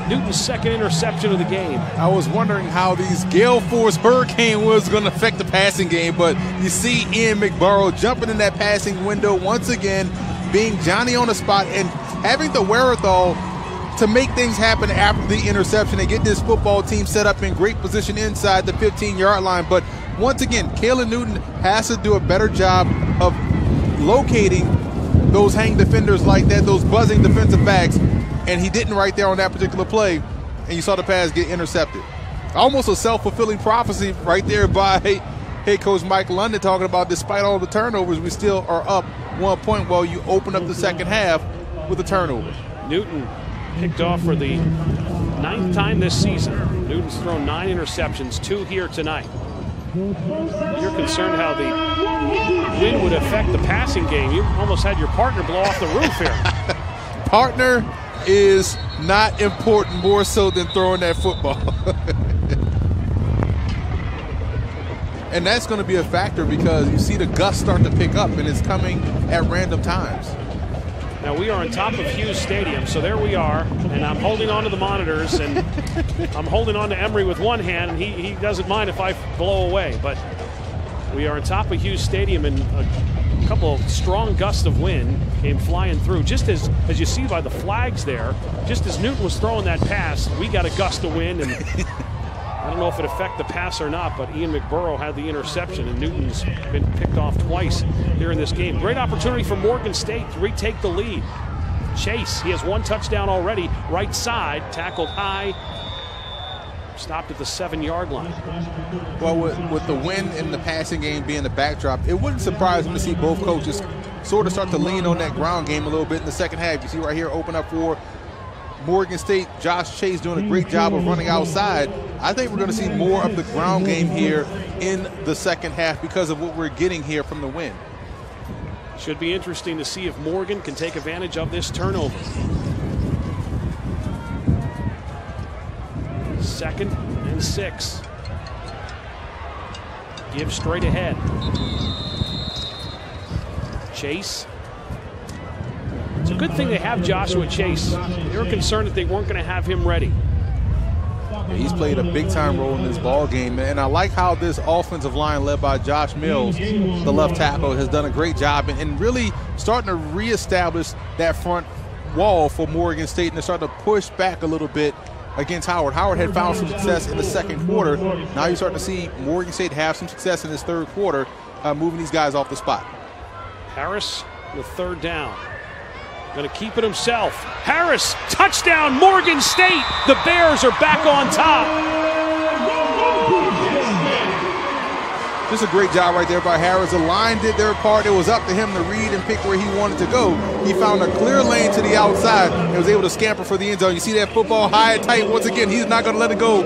Newton's second interception of the game. I was wondering how these gale force hurricane was going to affect the passing game, but you see Ian McBurrow jumping in that passing window once again, being Johnny on the spot and having the wherewithal to make things happen after the interception and get this football team set up in great position inside the 15-yard line. But once again, Kalen Newton has to do a better job of locating those hang defenders like that, those buzzing defensive backs, and he didn't right there on that particular play, and you saw the pass get intercepted. Almost a self-fulfilling prophecy right there by head coach Mike London, talking about despite all the turnovers, we still are up 1 point while you open up the second half with a turnover. Newton picked off for the 9th time this season. Newton's thrown 9 interceptions, 2 here tonight. You're concerned how the wind would affect the passing game. You almost had your partner blow off the roof here. Partner is not important more so than throwing that football. And that's going to be a factor because you see the gusts start to pick up, and it's coming at random times. Now we are on top of Hughes Stadium, so there we are, and I'm holding on to the monitors, and I'm holding on to Emery with one hand, and he doesn't mind if I blow away, but we are on top of Hughes Stadium, and a couple of strong gusts of wind came flying through. Just as you see by the flags there, just as Newton was throwing that pass, we got a gust of wind, and I don't know if it affected the pass or not, but Ian McBurrow had the interception, and Newton's been picked off twice here in this game. Great opportunity for Morgan State to retake the lead. Chase, he has one touchdown already. Right side, tackled high, stopped at the 7-yard line. Well, with the win in the passing game being the backdrop, it wouldn't surprise me to see both coaches sort of start to lean on that ground game a little bit in the second half. You see right here, open up for Morgan State. Josh Chase doing a great job of running outside. I think we're going to see more of the ground game here in the second half because of what we're getting here from the win. Should be interesting to see if Morgan can take advantage of this turnover. 2nd and 6. Give straight ahead. Chase. It's a good thing they have Joshua Chase. They were concerned that they weren't going to have him ready. He's played a big-time role in this ball game, and I like how this offensive line led by Josh Mills, the left tackle, has done a great job in really starting to reestablish that front wall for Morgan State and to start to push back a little bit against Howard. Howard had found some success in the second quarter. Now you're starting to see Morgan State have some success in this third quarter, moving these guys off the spot. Harris with 3rd down. Going to keep it himself. Harris, touchdown, Morgan State. The Bears are back on top. Just a great job right there by Harris. The line did their part. It was up to him to read and pick where he wanted to go. He found a clear lane to the outside and was able to scamper for the end zone. You see that football high and tight. Once again, he's not going to let it go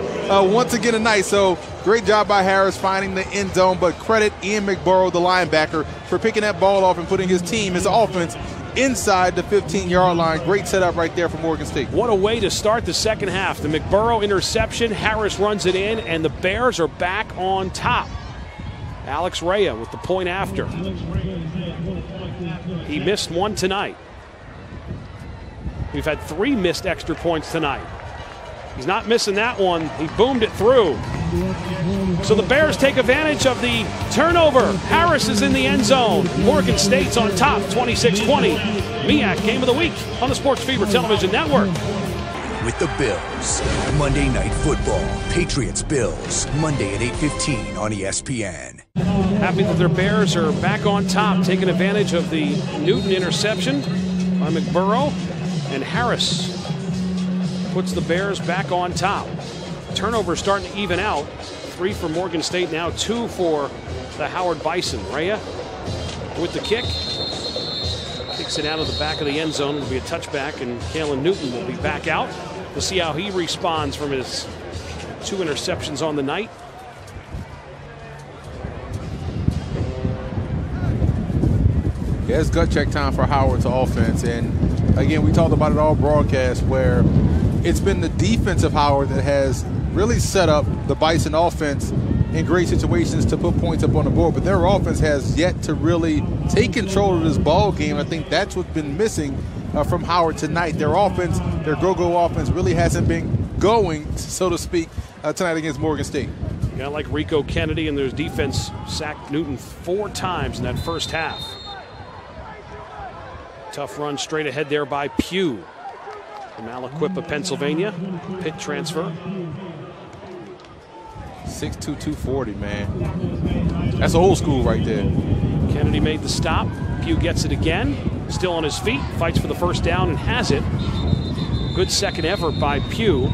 once again tonight. So great job by Harris finding the end zone, but credit Ian McBurrow, the linebacker, for picking that ball off and putting his team, his offense, inside the 15-yard line. Great setup right there for Morgan State. What a way to start the second half. The McBurrow interception, Harris runs it in, and the Bears are back on top. Alex Rea with the point after. He missed one tonight. We've had 3 missed extra points tonight. He's not missing that one. He boomed it through. So the Bears take advantage of the turnover. Harris is in the end zone. Morgan State's on top, 26-20. MEAC Game of the Week on the Sports Fever Television Network. With the Bills, Monday Night Football, Patriots-Bills, Monday at 8:15 on ESPN. Happy that their Bears are back on top, taking advantage of the Newton interception by McBurrow, and Harris puts the Bears back on top. Turnover starting to even out. 3 for Morgan State now, 2 for the Howard Bison. Rea with the kick. Kicks it out of the back of the end zone. It'll be a touchback, and Kalen Newton will be back out. We'll see how he responds from his 2 interceptions on the night. Yeah, it's gut check time for Howard's offense. And again, we talked about it all broadcast where it's been the defense of Howard that has really set up the Bison offense in great situations to put points up on the board. But their offense has yet to really take control of this ball game. I think that's what's been missing from Howard tonight. Their offense, their go-go offense really hasn't been going, so to speak, tonight against Morgan State. A guy like Rico Kennedy and their defense sacked Newton 4 times in that first half. Tough run straight ahead there by Pugh from Aliquippa, Pennsylvania. Pitt transfer. 6'2", 240, man. That's old school right there. Kennedy made the stop. Pugh gets it again. Still on his feet. Fights for the first down and has it. Good second effort by Pugh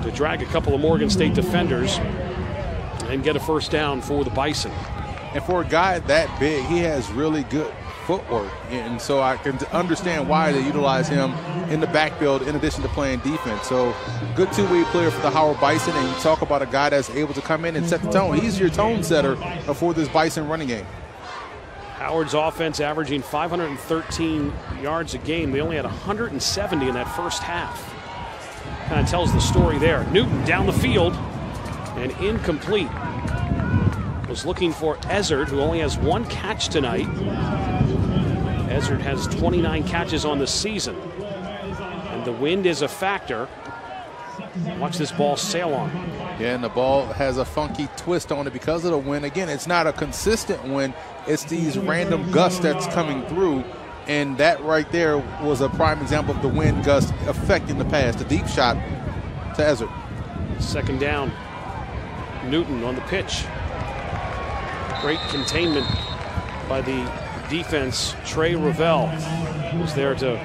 to drag a couple of Morgan State defenders and get a first down for the Bison. And for a guy that big, he has really good footwork. And so I can understand why they utilize him in the backfield in addition to playing defense. So good two-way player for the Howard Bison. And you talk about a guy that's able to come in and set the tone. He's your tone setter for this Bison running game. Howard's offense averaging 513 yards a game. They only had 170 in that first half. Kind of tells the story there. Newton down the field and incomplete. Was looking for Ezzard, who only has one catch tonight. Ezzard has 29 catches on the season. And the wind is a factor. Watch this ball sail on. Yeah, and the ball has a funky twist on it because of the wind. Again, it's not a consistent wind. It's these random gusts that's coming through. And that right there was a prime example of the wind gust affecting the pass. The deep shot to Ezzard. Second down. Newton on the pitch. Great containment by the defense. Trey Ravel was there to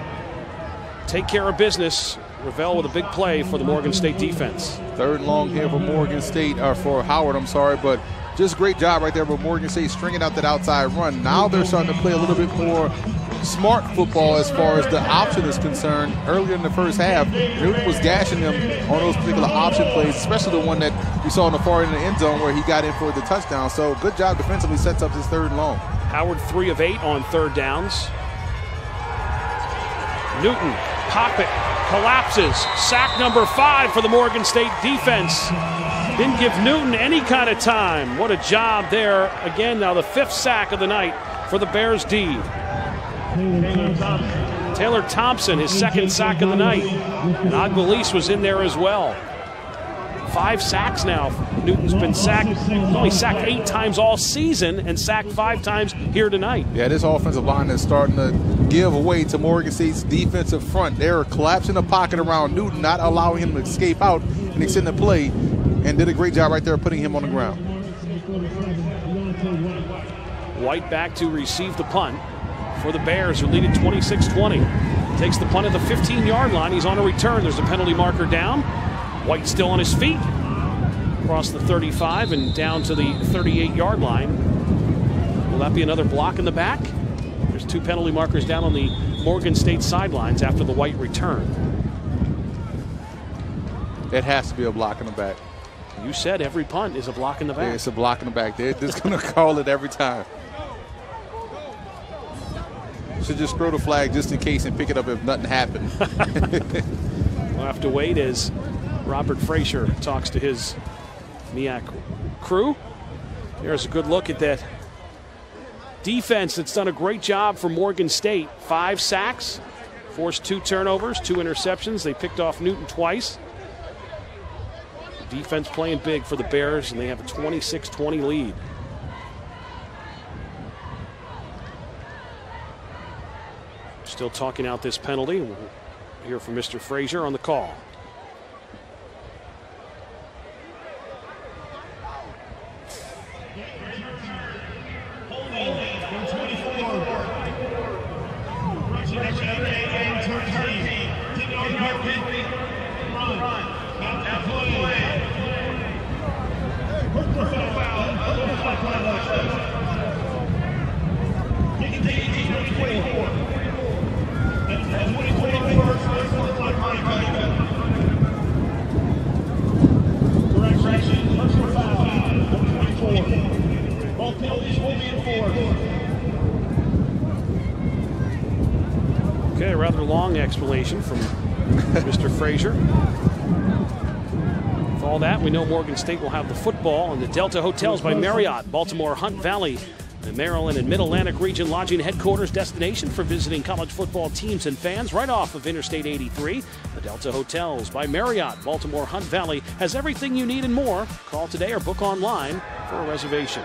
take care of business. Ravel with a big play for the Morgan State defense. Third and long here for Morgan State, or for Howard, I'm sorry, but just great job right there for Morgan State stringing out that outside run. Now they're starting to play a little bit more smart football as far as the option is concerned. Earlier in the first half, Newton was gashing them on those particular option plays, especially the one that we saw in the far end of the end zone where he got in for the touchdown. So good job defensively, sets up his third and long. Howard 3 of 8 on third downs. Newton, pocket, collapses. Sack number 5 for the Morgan State defense. Didn't give Newton any kind of time. What a job there. Again, now the 5th sack of the night for the Bears D. Taylor Thompson, his 2nd sack of the night. And Agbalis was in there as well. 5 sacks now. Newton's been sacked. He's only sacked 8 times all season and sacked 5 times here tonight. Yeah, this offensive line is starting to give away to Morgan State's defensive front. They're collapsing the pocket around Newton, not allowing him to escape out and extend the play, and did a great job right there putting him on the ground. White back to receive the punt for the Bears, who lead at 26-20. Takes the punt at the 15-yard line. He's on a return. There's a penalty marker down. White still on his feet. Across the 35 and down to the 38-yard line. Will that be another block in the back? There's 2 penalty markers down on the Morgan State sidelines after the White return. It has to be a block in the back. You said every punt is a block in the back. Yeah, it's a block in the back. They're just going to call it every time. Should just throw the flag just in case and pick it up if nothing happened. We'll have to wait as Robert Frazier talks to his MEAC crew. Here's a good look at that defense that's done a great job for Morgan State. 5 sacks, forced 2 turnovers, 2 interceptions. They picked off Newton twice. The defense playing big for the Bears, and they have a 26-20 lead. Still talking out this penalty. We'll hear from Mr. Frazier on the call. Okay, rather long explanation from Mr. Frazier. With all that, we know Morgan State will have the football and the Delta Hotels by Marriott, Baltimore, Hunt Valley, the Maryland and Mid-Atlantic region lodging headquarters destination for visiting college football teams and fans right off of Interstate 83. The Delta Hotels by Marriott, Baltimore, Hunt Valley has everything you need and more. Call today or book online for a reservation.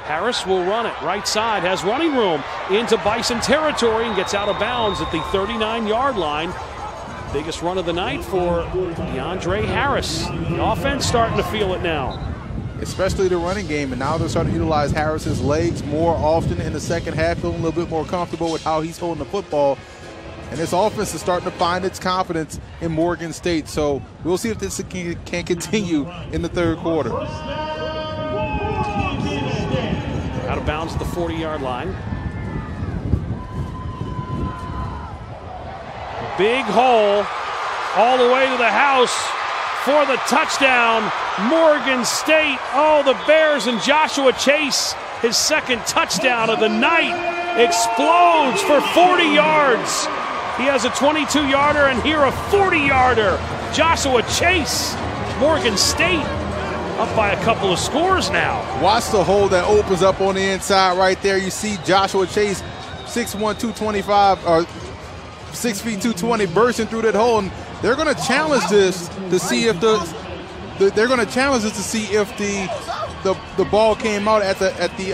Harris will run it right side, has running room into Bison territory and gets out of bounds at the 39-yard line. Biggest run of the night for DeAndre Harris. The offense starting to feel it now. Especially the running game, and now they're starting to utilize Harris's legs more often in the second half, feeling a little bit more comfortable with how he's holding the football. And this offense is starting to find its confidence in Morgan State. So we'll see if this can continue in the third quarter. Out of bounds at the 40-yard line. Big hole all the way to the house for the touchdown. Morgan State. Oh, the Bears and Joshua Chase, his second touchdown of the night, explodes for 40 yards. He has a 22-yarder and here a 40-yarder. Joshua Chase, Morgan State, up by a couple of scores now. Watch the hole that opens up on the inside right there. You see Joshua Chase, 6'1", 225, or 6 feet 220, bursting through that hole, and they're going to challenge this to see if the ball came out at the.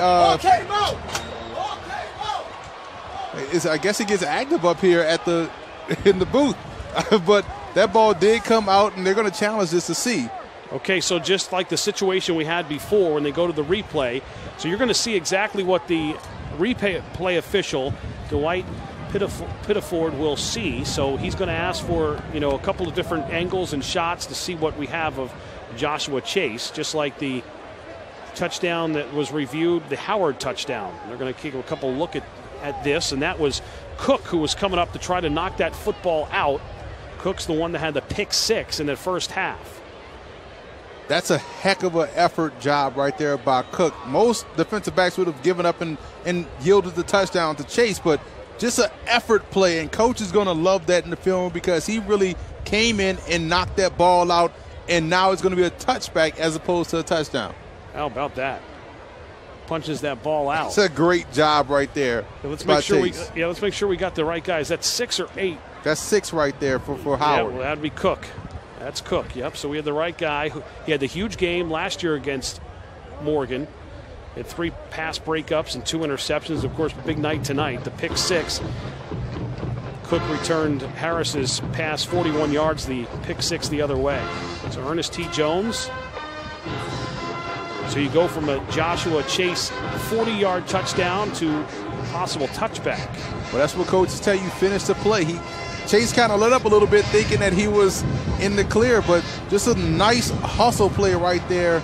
I guess it gets active up here in the booth, but that ball did come out, and they're going to challenge this to see. Okay, so just like the situation we had before when they go to the replay, so you're going to see exactly what the replay official, Dwight Pitaford, will see. So he's going to ask for, a couple of different angles and shots to see what we have of Joshua Chase, just like the touchdown that was reviewed, the Howard touchdown. They're going to take a couple look at this, and that was Cook who was coming up to try to knock that football out. Cook's the one that had the pick six in the first half. That's a heck of an effort job right there by Cook. Most defensive backs would have given up and yielded the touchdown to Chase, but just an effort play, and coach is going to love that in the film because he really came in and knocked that ball out, and now it's going to be a touchback as opposed to a touchdown. How about that? Punches that ball out. It's a great job right there. Let's make sure we got the right guys. That's 6 or 8. That's 6 right there for Howard. Yeah, well, that'd be Cook. That's Cook, yep. So we had the right guy. He had the huge game last year against Morgan. He had 3 pass breakups and 2 interceptions. Of course, big night tonight, the pick six. Cook returned Harris's pass 41 yards, the pick six the other way. So Ernest T. Jones. So you go from a Joshua Chase 40-yard touchdown to possible touchback. Well, that's what coaches tell you, finish the play. Chase kind of let up a little bit thinking that he was in the clear, but just a nice hustle play right there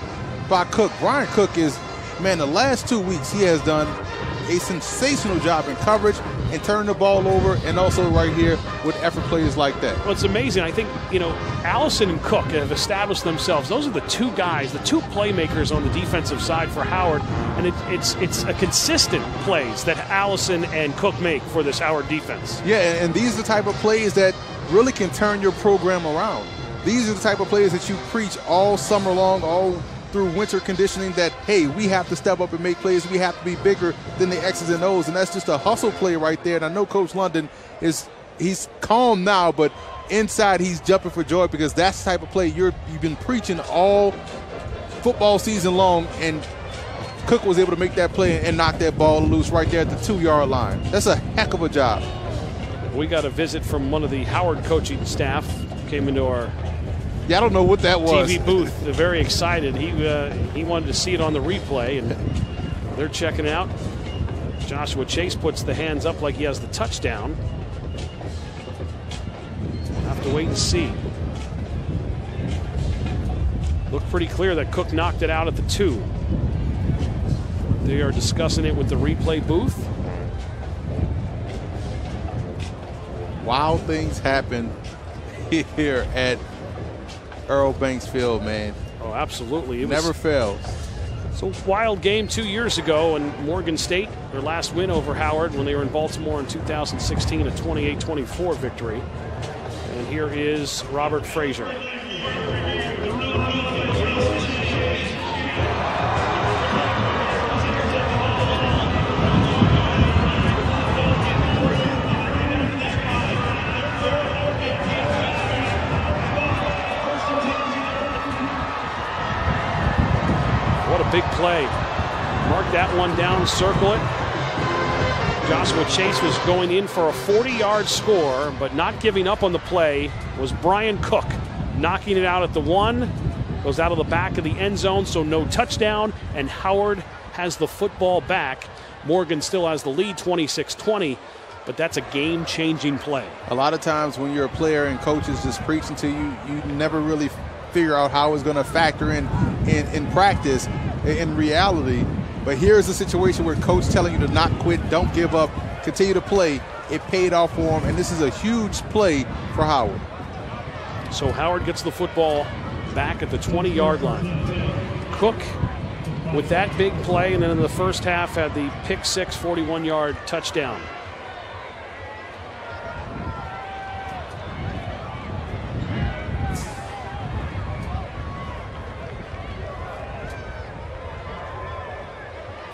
by Cook. Brian Cook is, man, the last 2 weeks he has done a sensational job in coverage and turning the ball over, and also right here with effort plays like that. Well, it's amazing. I think, Allison and Cook have established themselves. Those are the 2 guys, the 2 playmakers on the defensive side for Howard, and it's a consistent plays that Allison and Cook make for this Howard defense. Yeah, and these are the type of plays that really can turn your program around. These are the type of plays that you preach all summer long, all through winter conditioning, that, hey, we have to step up and make plays. We have to be bigger than the X's and O's, and that's just a hustle play right there. And I know Coach London he's calm now, but inside he's jumping for joy because that's the type of play you've been preaching all football season long, and Cook was able to make that play and knock that ball loose right there at the 2-yard line. That's a heck of a job. We got a visit from one of the Howard coaching staff, came into our I don't know what that was. TV booth. They're very excited. He wanted to see it on the replay, and they're checking it out. Joshua Chase puts the hands up like he has the touchdown. We'll have to wait and see. Looked pretty clear that Cook knocked it out at the 2. They are discussing it with the replay booth. Wild things happen here at Earl Banks Field, man. Oh, absolutely. It never fails. So wild game 2 years ago, and Morgan State, their last win over Howard when they were in Baltimore in 2016, a 28-24 victory. And here is Robert Frazier. Big play. Mark that one down, circle it. Joshua Chase was going in for a 40-yard score, but not giving up on the play was Brian Cook, knocking it out at the 1, goes out of the back of the end zone, so no touchdown, and Howard has the football back. Morgan still has the lead, 26-20, but that's a game-changing play. A lot of times when you're a player and coach is just preaching to you, you never really figure out how it's going to factor in practice, in reality. But here's a situation where coach telling you to not quit, don't give up, continue to play, it paid off for him, and this is a huge play for Howard. So Howard gets the football back at the 20-yard line. Cook with that big play, and then in the first half had the pick six 41-yard touchdown.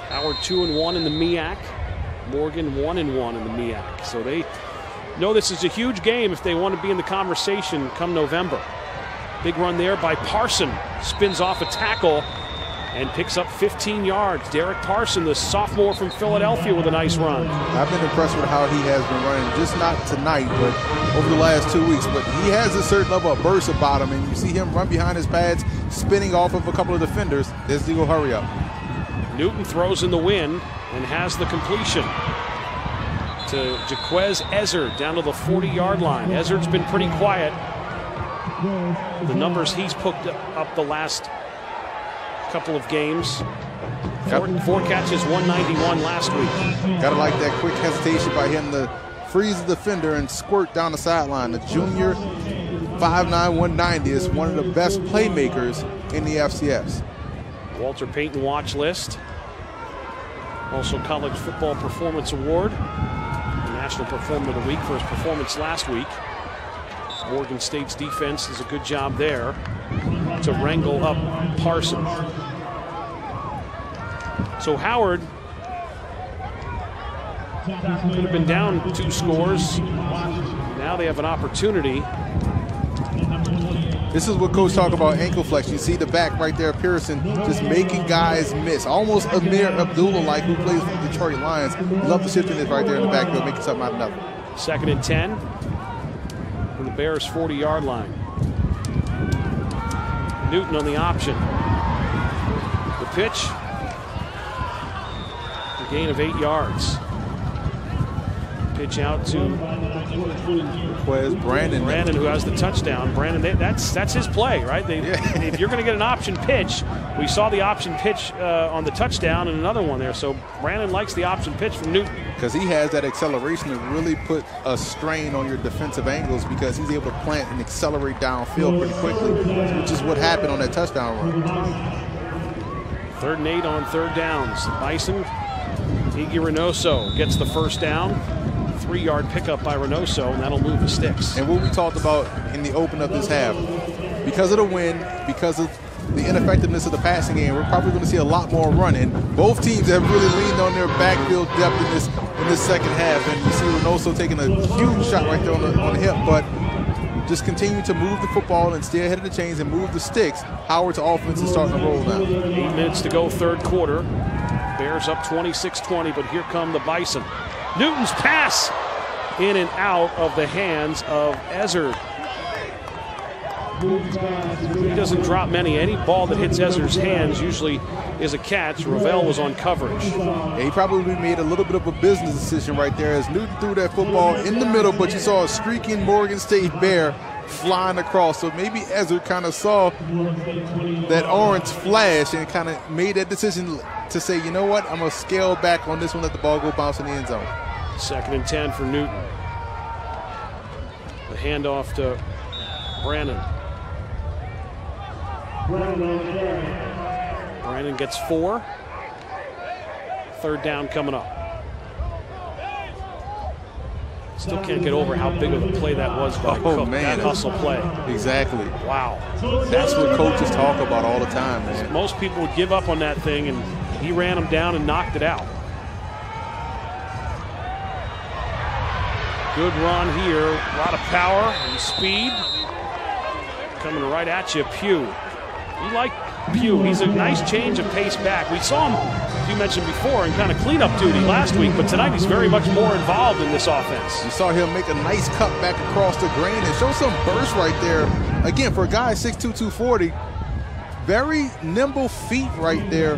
Howard 2-1 in the MEAC. Morgan 1-1 in the MEAC. So they know this is a huge game if they want to be in the conversation come November. Big run there by Parson. Spins off a tackle and picks up 15 yards. Derek Parson, the sophomore from Philadelphia, with a nice run. I've been impressed with how he has been running, just not tonight, but over the last 2 weeks. But he has a certain level of burst about him, and you see him run behind his pads, spinning off of a couple of defenders. There's the hurry up. Newton throws in the wind and has the completion to Jaquez Ezzard down to the 40-yard line. Ezzard's been pretty quiet. The numbers he's put up the last couple of games. Four catches, 191 last week. Gotta like that quick hesitation by him to freeze the defender and squirt down the sideline. The junior 5'9", 190 is one of the best playmakers in the FCS. Walter Payton watch list. Also College Football Performance Award. National Performer of the Week for his performance last week. Morgan State's defense does a good job there to wrangle up Parson. So Howard could have been down 2 scores. Now they have an opportunity. This is what Coach talk about ankle flexion. You see the back right there, Pearson, just making guys miss. Almost Amir Abdullah-like, who plays for the Detroit Lions. Love the shiftiness right there in the backfield, making something out of nothing. 2nd and 10 from the Bears' 40-yard line. Newton on the option. The pitch. A gain of 8 yards. Pitch out to Brandon, who has the touchdown. Brandon, that's his play, right? If you're going to get an option pitch, we saw the option pitch on the touchdown and another one there. So Brandon likes the option pitch from Newton. Because he has that acceleration to really put a strain on your defensive angles, because he's able to plant and accelerate downfield pretty quickly, which is what happened on that touchdown run. 3rd and 8 on 3rd downs. Bison, Iggy Reynoso gets the first down. 3-yard pickup by Reynoso, and that'll move the sticks. And what we talked about in the open of this half, because of the wind, because of the ineffectiveness of the passing game, we're probably going to see a lot more running. Both teams have really leaned on their backfield depth in this second half, and you see Reynoso taking a huge shot right there on the hip, but just continue to move the football and stay ahead of the chains and move the sticks. Howard's offense is starting to roll now. 8 minutes to go, 3rd quarter. Bears up 26-20, but here come the Bison. Newton's pass in and out of the hands of Ezzard. He doesn't drop many. Any ball that hits Ezzard's hands usually is a catch. Ravel was on coverage. Yeah, he probably made a little bit of a business decision right there as Newton threw that football in the middle, but you saw a streaking Morgan State Bear flying across. So maybe Ezzard kind of saw that orange flash and kind of made that decision to say, you know what, I'm going to scale back on this one, let the ball go bounce in the end zone. 2nd and 10 for Newton. The handoff to Brandon. Brandon gets 4. 3rd down coming up. Still can't get over how big of a play that was by Cook. Man, that hustle play. Exactly. Wow. That's what coaches talk about all the time, man. Most people would give up on that thing, and he ran him down and knocked it out. Good run here. A lot of power and speed. Coming right at you, Pugh. You like Pugh. He's a nice change of pace back. We saw him, as you mentioned before, in kind of cleanup duty last week, but tonight he's very much more involved in this offense. You saw him make a nice cut back across the grain and show some burst right there. Again, for a guy 6'2", 240, very nimble feet right there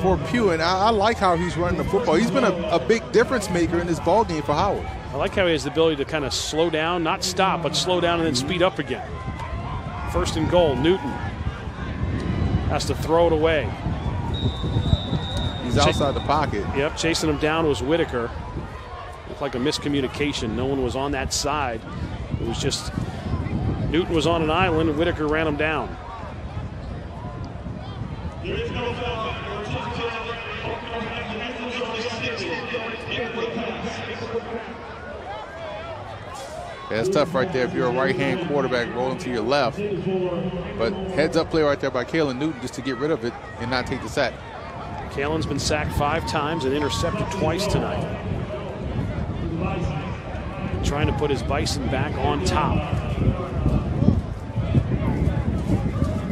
for Pugh, and I like how he's running the football. He's been a big difference maker in this ball game for Howard. I like how he has the ability to kind of slow down, not stop, but slow down and then speed up again. 1st and goal, Newton has to throw it away. He's outside the pocket. Yep, chasing him down was Whitaker. Looked like a miscommunication. No one was on that side. It was just Newton was on an island and Whitaker ran him down. Yeah, it's tough right there if you're a right-hand quarterback rolling to your left. But heads-up play right there by Kalen Newton just to get rid of it and not take the sack. Kalen's been sacked 5 times and intercepted twice tonight. Trying to put his Bison back on top.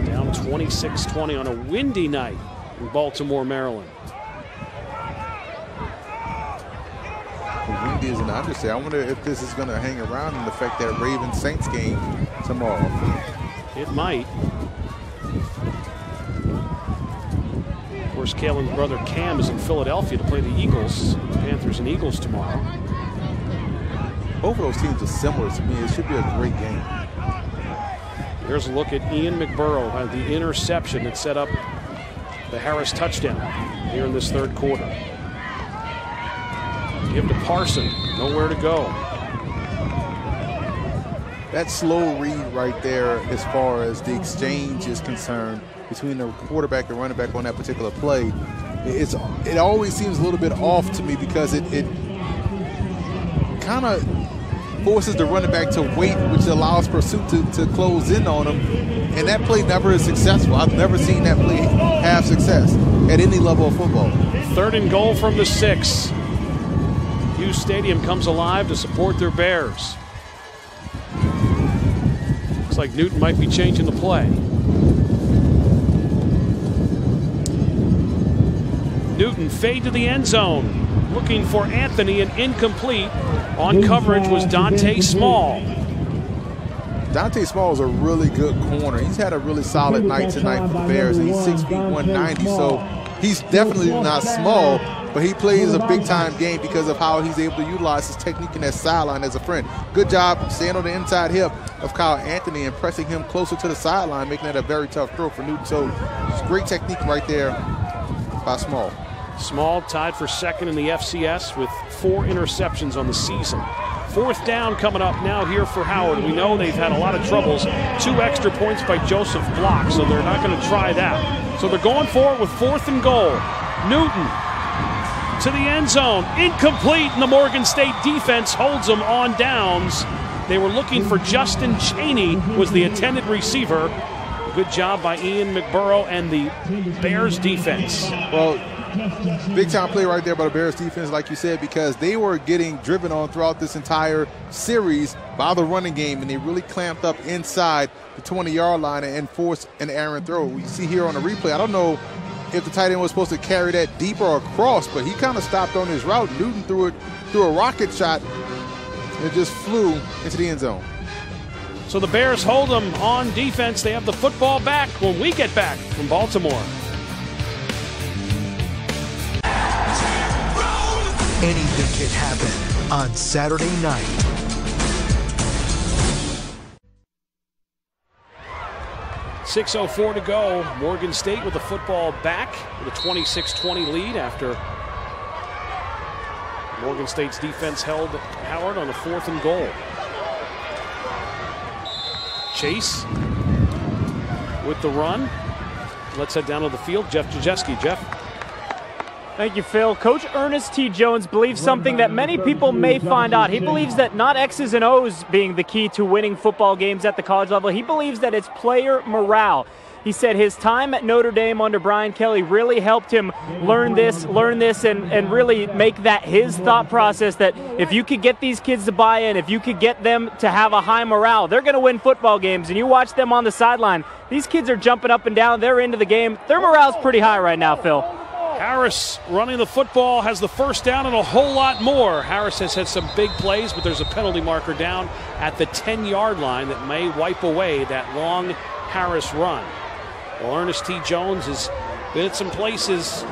Down 26-20 on a windy night in Baltimore, Maryland. Windy is an understatement. I wonder if this is going to hang around and affect that Ravens-Saints game tomorrow. It might. Of course, Kalen's brother Cam is in Philadelphia to play the Eagles. Panthers and Eagles tomorrow. Both of those teams are similar to me. It should be a great game. Here's a look at Ian McBurrow, had the interception that set up the Harris touchdown here in this third quarter. Give to Parson, nowhere to go. That slow read right there as far as the exchange is concerned between the quarterback and running back on that particular play, it always seems a little bit off to me because it kind of forces the running back to wait, which allows pursuit to close in on him. And that play never is successful. I've never seen that play have success at any level of football. 3rd and goal from the 6. Hughes Stadium comes alive to support their Bears. Looks like Newton might be changing the play. Newton fade to the end zone, looking for Anthony, and incomplete. On coverage was Dante Small. Dante Small is a really good corner. He's had a really solid night tonight for the Bears. He's 6 feet 190, so he's definitely not small, but he plays a big-time game because of how he's able to utilize his technique in that sideline as a friend. Good job staying on the inside hip of Kyle Anthony and pressing him closer to the sideline, making that a very tough throw for Newton. So it's great technique right there by Small. Small tied for 2nd in the FCS with 4 interceptions on the season. 4th down coming up now here for Howard. We know they've had a lot of troubles. 2 extra points by Joseph Block, so they're not going to try that. So they're going for it with 4th and goal. Newton to the end zone. Incomplete, and the Morgan State defense holds them on downs. They were looking for Justin Chaney, was the intended receiver. Good job by Ian McBurrow and the Bears defense. Well, big time play right there by the Bears defense, like you said, because they were getting driven on throughout this entire series by the running game, and they really clamped up inside the 20-yard line and forced an errant throw. We see here on the replay, I don't know if the tight end was supposed to carry that deep or across, but he kind of stopped on his route. Newton threw a rocket shot and it just flew into the end zone. So the Bears hold them on defense. They have the football back when we get back from Baltimore. Anything can happen on Saturday night. .6:04 to go. Morgan State with the football back with a 26-20 lead after Morgan State's defense held Howard on a 4th and goal. Chase with the run. Let's head down to the field. Jeff Jajeski. Jeff. Thank you, Phil. Coach Ernest T. Jones believes something that many people may find out. He believes that not X's and O's being the key to winning football games at the college level. He believes that it's player morale. He said his time at Notre Dame under Brian Kelly really helped him learn this, and really make that his thought process that if you could get these kids to buy in, if you could get them to have a high morale, they're going to win football games. And you watch them on the sideline, these kids are jumping up and down. They're into the game. Their morale's pretty high right now, Phil. Harris running the football has the 1st down and a whole lot more. Harris has had some big plays, but there's a penalty marker down at the 10-yard line that may wipe away that long Harris run. Well, Ernest T. Jones has been at some places,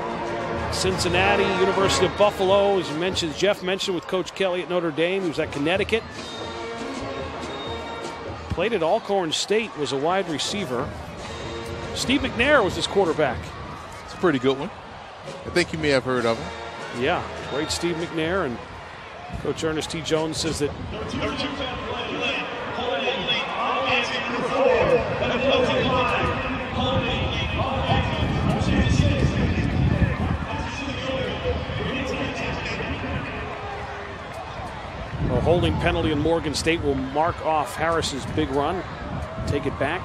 Cincinnati, University of Buffalo, as you mentioned, Jeff mentioned, with Coach Kelly at Notre Dame. He was at Connecticut. Played at Alcorn State, was a wide receiver. Steve McNair was his quarterback. It's a pretty good one. I think you may have heard of him. Yeah, great Steve McNair, and Coach Ernest T. Jones says that a holding penalty in Morgan State will mark off Harris's big run. Take it back.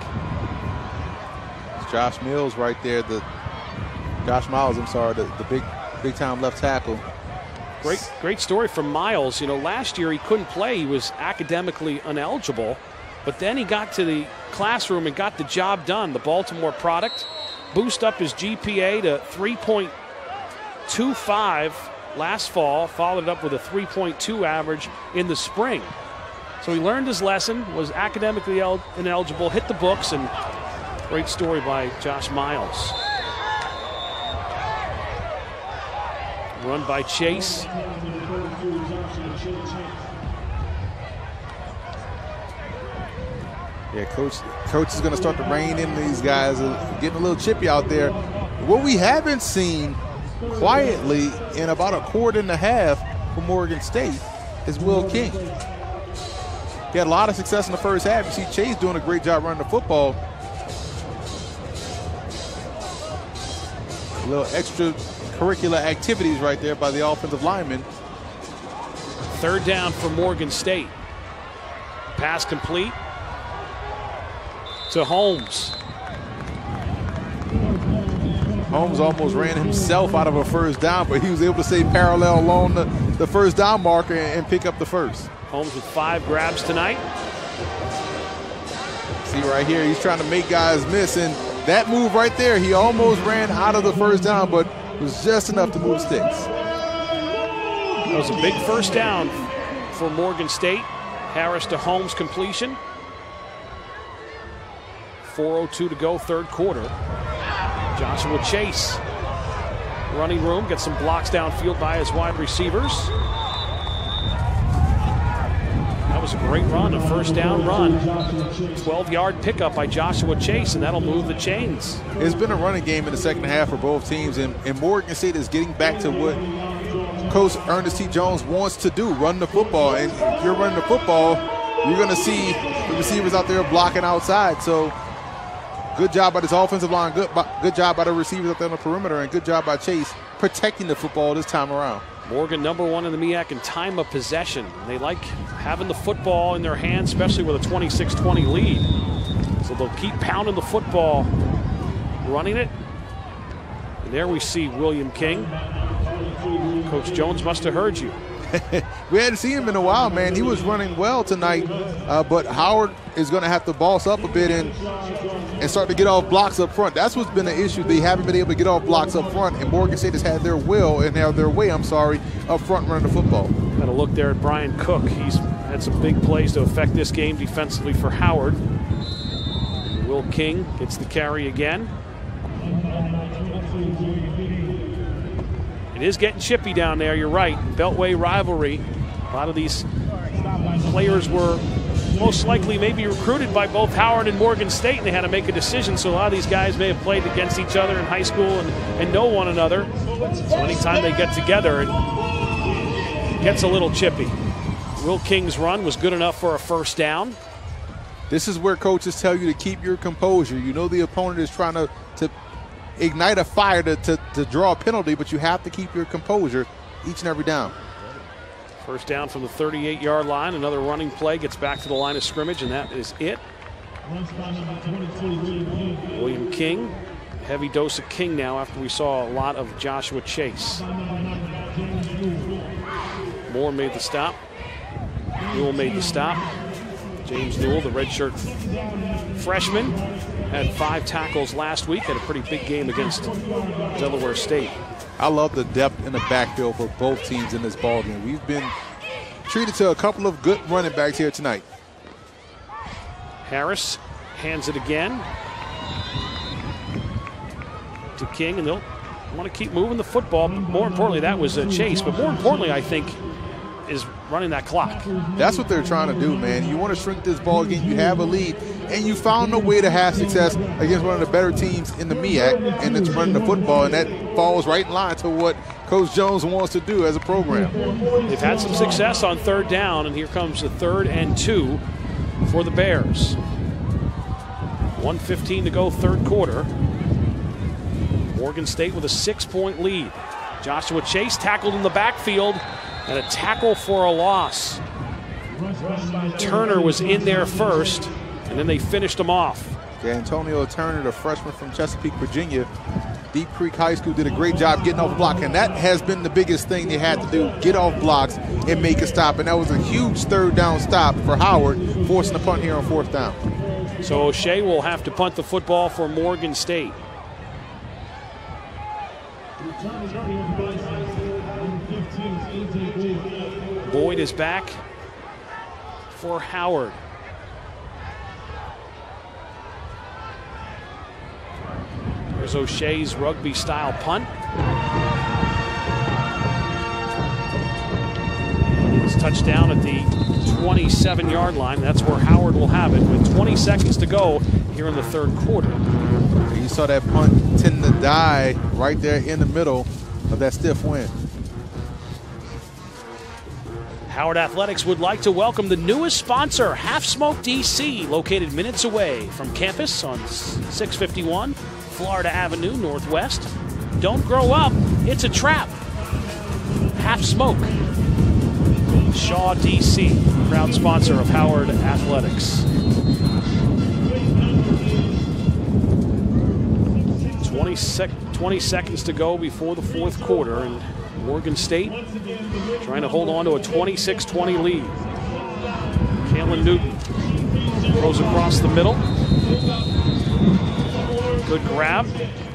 It's Josh Miles right there. Josh Miles, I'm sorry, the big time left tackle. Great story from Miles. You know, last year he couldn't play. He was academically ineligible. But then he got to the classroom and got the job done. The Baltimore product boost up his GPA to 3.25 last fall, followed it up with a 3.2 average in the spring. So he learned his lesson, was academically ineligible, hit the books, and great story by Josh Miles. Run by Chase. Yeah, coach is going to start to rein in these guys, getting a little chippy out there. What we haven't seen quietly in about a quarter and a half for Morgan State is Will King. He had a lot of success in the first half. You see Chase doing a great job running the football. A little extracurricular activities right there by the offensive lineman. Third down for Morgan State. Pass complete to Holmes. Holmes almost ran himself out of a first down, but he was able to stay parallel along the first down marker and pick up the first. Holmes with 5 grabs tonight. See right here, he's trying to make guys miss, and that move right there, he almost ran out of the first down, but it was just enough to move sticks. That was a big first down for Morgan State. Harris to Holmes completion. 4:02 to go, third quarter. Joshua Chase, running room, gets some blocks downfield by his wide receivers. That was a great run, a first down run. 12-yard pickup by Joshua Chase, and that'll move the chains. It's been a running game in the second half for both teams, and Morgan State is getting back to what Coach Ernest T. Jones wants to do, run the football. And if you're running the football, you're going to see the receivers out there blocking outside. So good job by this offensive line, good job by the receivers out there on the perimeter, and good job by Chase protecting the football this time around. Morgan #1 in the MEAC in time of possession. They like having the football in their hands, especially with a 26-20 lead. So they'll keep pounding the football, running it. And there we see William King. Coach Jones must have heard you. We hadn't seen him in a while, man. He was running well tonight, but Howard is going to have to boss up a bit and start to get off blocks up front. That's what's been the issue. They haven't been able to get off blocks up front, and Morgan State has had their way up front running the football. Got a look there at Brian Cook. He's had some big plays to affect this game defensively for Howard. Will King gets the carry again. It is getting chippy down there, you're right. Beltway rivalry. A lot of these players were most likely maybe recruited by both Howard and Morgan State, and they had to make a decision. So a lot of these guys may have played against each other in high school and know one another. So anytime they get together, it gets a little chippy. Will King's run was good enough for a first down. This is where coaches tell you to keep your composure. You know the opponent is trying to ignite a fire to draw a penalty, but you have to keep your composure each and every down. First down from the 38-yard line. Another running play gets back to the line of scrimmage, and that is it. William King, heavy dose of King now after we saw a lot of Joshua Chase. Moore made the stop. Newell made the stop. James Newell, the redshirt freshman, had 5 tackles last week. Had a pretty big game against Delaware State. I love the depth in the backfield for both teams in this ballgame. We've been treated to a couple of good running backs here tonight. Harris hands it again to King, and they'll want to keep moving the football. More importantly, that was a Chase, but more importantly, I think, is running that clock. That's what they're trying to do, man. You want to shrink this ball game. You have a lead, and you found a way to have success against one of the better teams in the MEAC, and it's running the football, and that falls right in line to what Coach Jones wants to do as a program. They've had some success on 3rd down, and here comes the 3rd and 2 for the Bears. 1:15 to go, 3rd quarter. Morgan State with a 6-point lead. Joshua Chase tackled in the backfield, and a tackle for a loss. Turner was in there first, and then they finished him off. Yeah, Antonio Turner, the freshman from Chesapeake, Virginia, Deep Creek High School, did a great job getting off the block, and that has been the biggest thing they had to do, get off blocks and make a stop, and that was a huge 3rd down stop for Howard, forcing a punt here on 4th down. So O'Shea will have to punt the football for Morgan State. Boyd is back for Howard. There's O'Shea's rugby-style punt. It's touchdown at the 27-yard line. That's where Howard will have it with 20 seconds to go here in the 3rd quarter. You saw that punt tend to die right there in the middle of that stiff wind. Howard Athletics would like to welcome the newest sponsor, Half Smoke DC, located minutes away from campus on 651 Florida Avenue Northwest. Don't grow up, it's a trap. Half Smoke. Shaw DC, proud sponsor of Howard Athletics. 20 seconds to go before the 4th quarter, and Morgan State trying to hold on to a 26-20 lead. Kalen Newton throws across the middle. Good grab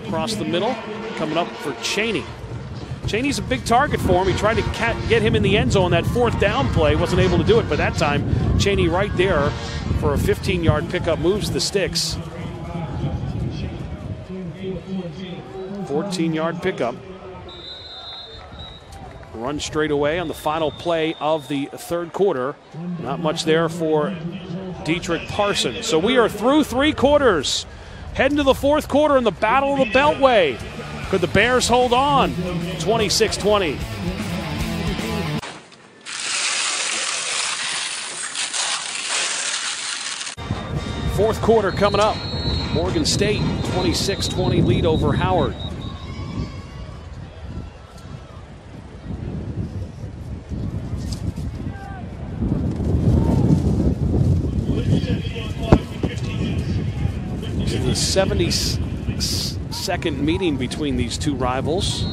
across the middle, coming up for Cheney. Cheney's a big target for him. He tried to get him in the end zone. That 4th down play, wasn't able to do it, but that time Cheney right there for a 15-yard pickup, moves the sticks. 14-yard pickup. Run straight away on the final play of the 3rd quarter. Not much there for Dietrich Parsons. So we are through 3 quarters. Heading to the 4th quarter in the Battle of the Beltway. Could the Bears hold on? 26-20. Fourth quarter coming up. Morgan State 26-20 lead over Howard. The 72nd meeting between these two rivals.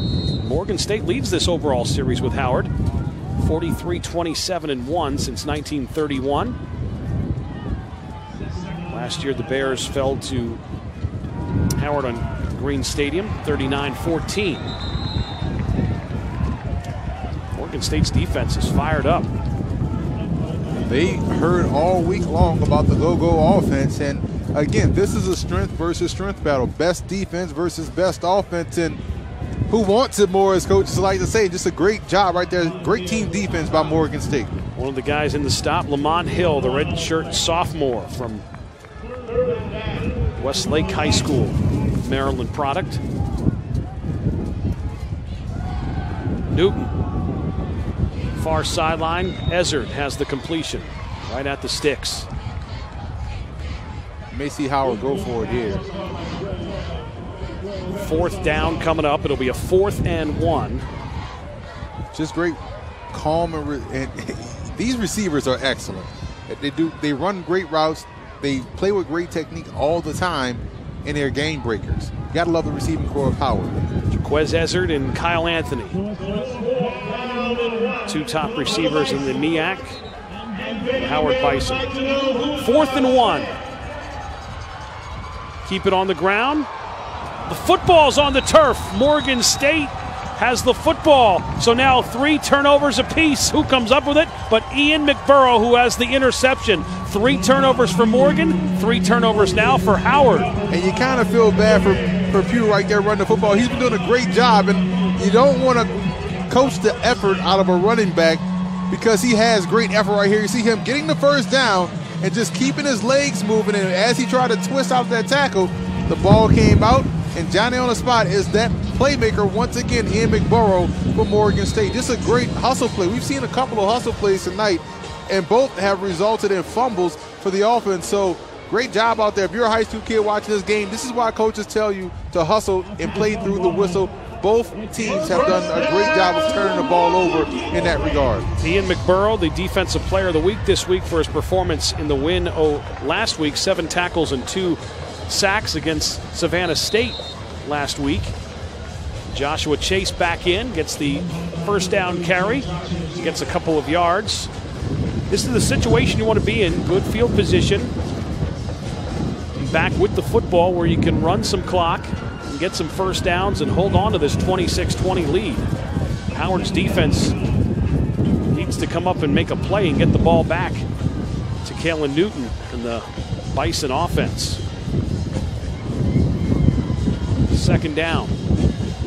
Morgan State leads this overall series with Howard. 43-27-1 since 1931. Last year the Bears fell to Howard on Green Stadium, 39-14. Morgan State's defense is fired up. They heard all week long about the go-go offense, and again, this is a strength versus strength battle. Best defense versus best offense, and who wants it more, as coaches like to say. Just a great job right there. Great team defense by Morgan State. One of the guys in the stop, Lamont Hill, the red shirt sophomore from Westlake High School, Maryland product. Newton, far sideline. Ezzard has the completion right at the sticks. May see Howard go for it here. Fourth down coming up. It'll be a 4th and 1. Just great, calm, and these receivers are excellent. They run great routes. They play with great technique all the time, and they're game breakers. You got to love the receiving core of Howard. Jaquez Ezzard and Kyle Anthony, two top receivers in the MEAC. Howard Bison. 4th and 1. Keep it on the ground. The football's on the turf. Morgan State has the football. So now 3 turnovers apiece. Who comes up with it? But Ian McBurrow, who has the interception. 3 turnovers for Morgan, 3 turnovers now for Howard. And you kind of feel bad for Pugh right there running the football. He's been doing a great job, and you don't want to coach the effort out of a running back because he has great effort right here. You see him getting the first down and just keeping his legs moving, and as he tried to twist out that tackle, the ball came out, and Johnny on the spot is that playmaker once again, Ian McBurrow for Morgan State. Just a great hustle play. We've seen a couple of hustle plays tonight, and both have resulted in fumbles for the offense. So great job out there. If you're a high school kid watching this game, this is why coaches tell you to hustle and play through the whistle. Both teams have done a great job of turning the ball over in that regard. Ian McBurrow, the Defensive Player of the Week this week for his performance in the win last week. 7 tackles and 2 sacks against Savannah State last week. Joshua Chase back in, gets the first down carry. He gets a couple of yards. This is the situation you want to be in. Good field position. Back with the football where you can run some clock and get some first downs and hold on to this 26-20 lead. Howard's defense needs to come up and make a play and get the ball back to Kalen Newton and the Bison offense. Second down.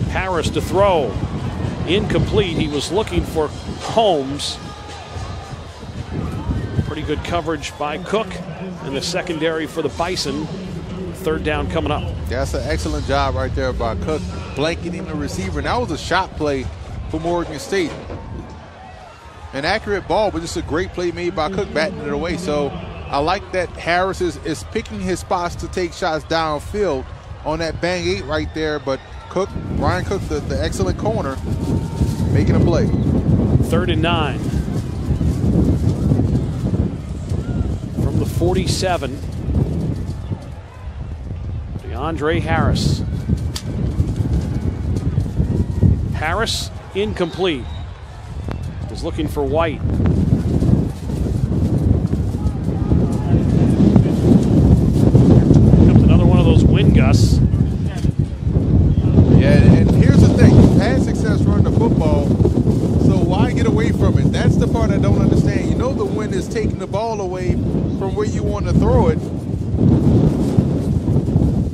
Harris to throw. Incomplete. He was looking for Holmes. Pretty good coverage by Cook in the secondary for the Bison. Third down coming up. That's an excellent job right there by Cook, blanketing the receiver. And that was a shot play for Morgan State. An accurate ball, but just a great play made by Cook, batting it away. So I like that Harris is picking his spots to take shots downfield on that bang 8 right there. But Cook, Brian Cook, the excellent corner, making a play. 3rd and 9. From the 47. DeAndre Harris. Harris incomplete. Was looking for White. Comes another one of those wind gusts. Yeah, and here's the thing. You've had success running the football, so why get away from it? That's the part I don't understand. You know the wind is taking the ball away from where you want to throw it.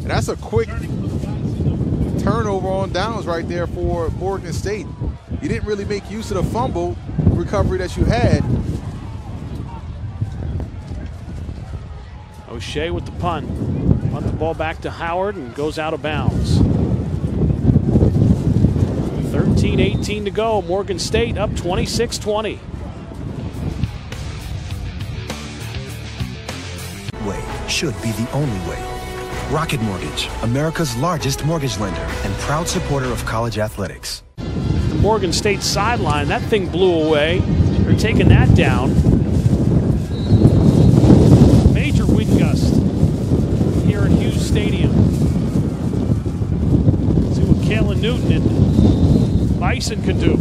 And that's a quick turnover on downs right there for Morgan State. You didn't really make use of the fumble recovery that you had. O'Shea with the punt. Punt the ball back to Howard and goes out of bounds. 13-18 to go. Morgan State up 26-20. Way should be the only way. Rocket Mortgage, America's largest mortgage lender and proud supporter of college athletics. The Morgan State sideline, that thing blew away. They're taking that down. Major wind gust here at Hughes Stadium. Let's see what Kalen Newton and Bison can do.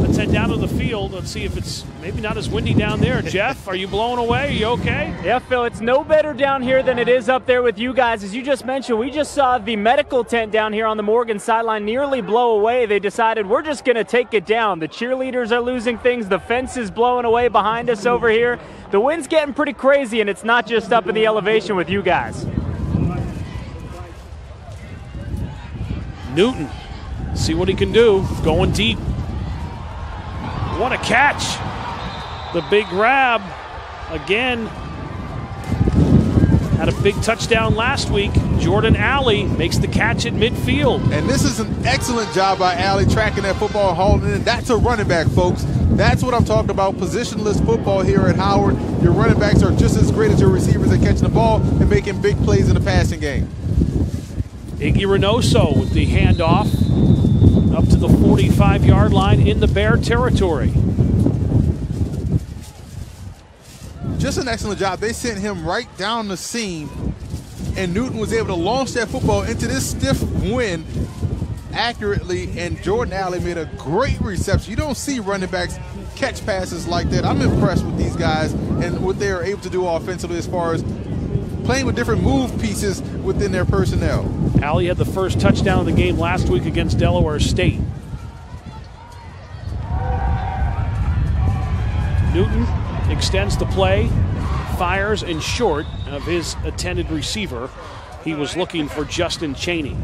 Let's head down to the field. Let's see if it's maybe not as windy down there. Jeff, are you blown away? Are you okay? Yeah, Phil, it's no better down here than it is up there with you guys. As you just mentioned, we just saw the medical tent down here on the Morgan sideline nearly blow away. They decided we're just going to take it down. The cheerleaders are losing things. The fence is blowing away behind us over here. The wind's getting pretty crazy, and it's not just up in the elevation with you guys. Newton, see what he can do. Going deep. What a catch. The big grab. Again, had a big touchdown last week. Jordan Alley makes the catch at midfield. And this is an excellent job by Alley tracking that football and hauling it in. That's a running back, folks. That's what I'm talking about, positionless football here at Howard. Your running backs are just as great as your receivers at catching the ball and making big plays in the passing game. Iggy Reynoso with the handoff up to the 45-yard line in the Bear territory. Just an excellent job. They sent him right down the seam, and Newton was able to launch that football into this stiff wind accurately, and Jordan Alley made a great reception. You don't see running backs catch passes like that. I'm impressed with these guys and what they are able to do offensively as far as playing with different move pieces within their personnel. Alley had the first touchdown of the game last week against Delaware State. Newton extends the play, fires in short of his intended receiver. He was looking for Justin Chaney.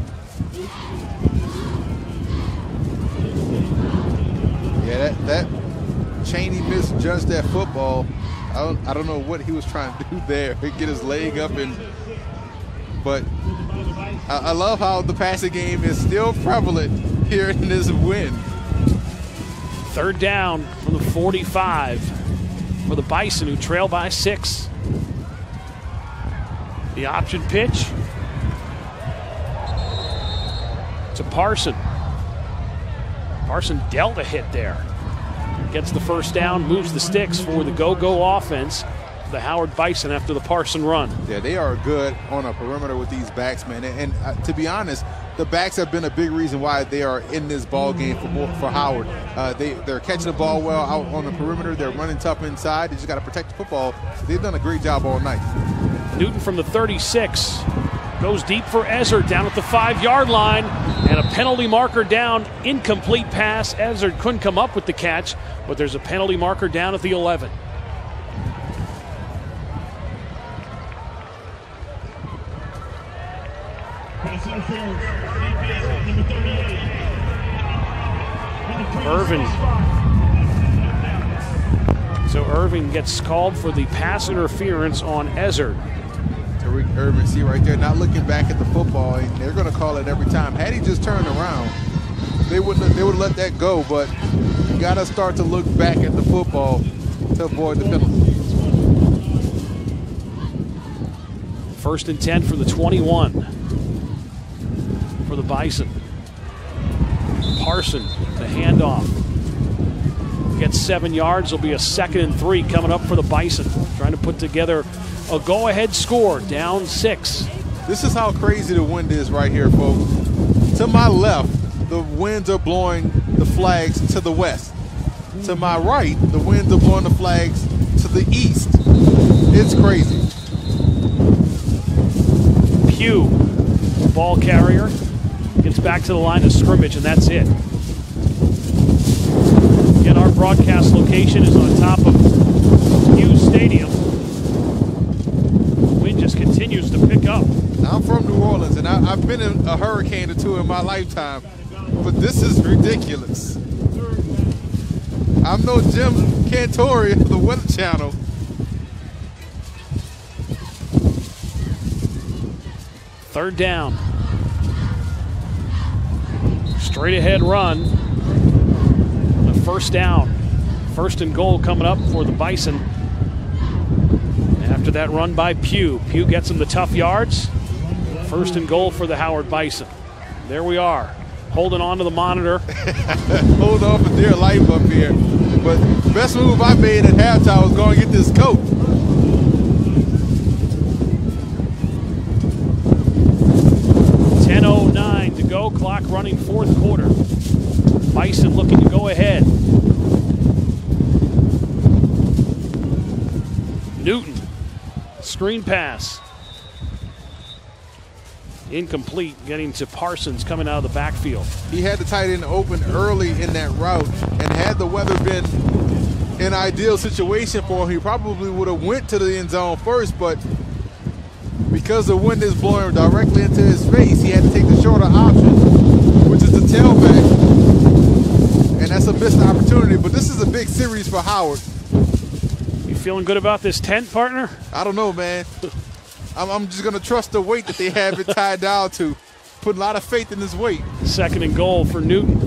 Yeah, that Chaney misjudged that football. I don't know what he was trying to do there. Get his leg up and But I love how the passing game is still prevalent here in this win. 3rd down from the 45 for the Bison, who trail by 6. The option pitch to Parson. Parson dealt a hit there. Gets the 1st down, moves the sticks for the go-go offense. The Howard Bison after the Parson run. Yeah, they are good on a perimeter with these backs, man. And to be honest, the backs have been a big reason why they are in this ball game for Howard. They're catching the ball well out on the perimeter. They're running tough inside. They just got to protect the football. They've done a great job all night. Newton from the 36 goes deep for Ezzard down at the 5-yard line, and a penalty marker down. Incomplete pass. Ezzard couldn't come up with the catch, but there's a penalty marker down at the 11. Irvin. So Irvin gets called for the pass interference on Ezzard. Tariq Irvin, see right there, not looking back at the football, and they're going to call it every time. Had he just turned around, they would let that go, but you got to start to look back at the football to avoid the penalty. 1st and 10 for the 21 for the Bison. Parson, the handoff. Gets 7 yards. There'll be a 2nd and 3 coming up for the Bison. Trying to put together a go-ahead score, down 6. This is how crazy the wind is right here, folks. To my left, the winds are blowing the flags to the west. To my right, the winds are blowing the flags to the east. It's crazy. Pugh, ball carrier, gets back to the line of scrimmage, and that's it. Again, our broadcast location is on top of Pugh Stadium. The wind just continues to pick up. Now, I'm from New Orleans, and I've been in a hurricane or two in my lifetime, but this is ridiculous. I'm no Jim Cantori of the Weather Channel. Third down. Straight ahead run. A 1st down. 1st and goal coming up for the Bison. After that run by Pugh. Pugh gets him the tough yards. 1st and goal for the Howard Bison. There we are. Holding on to the monitor. Hold on for dear life up here. But the best move I made at halftime was going to get this coat. .09 to go, clock running, 4th quarter. Bison looking to go ahead. Newton, screen pass. Incomplete, getting to Parsons coming out of the backfield. He had the tight end open early in that route, and had the weather been an ideal situation for him, he probably would have went to the end zone first, but because the wind is blowing directly into his face, he had to take the shorter option, which is the tailback, and that's a missed opportunity. But this is a big series for Howard. You feeling good about this tent, partner? I don't know, man. I'm just going to trust the weight that they have it tied down to. Put a lot of faith in this weight. 2nd and goal for Newton.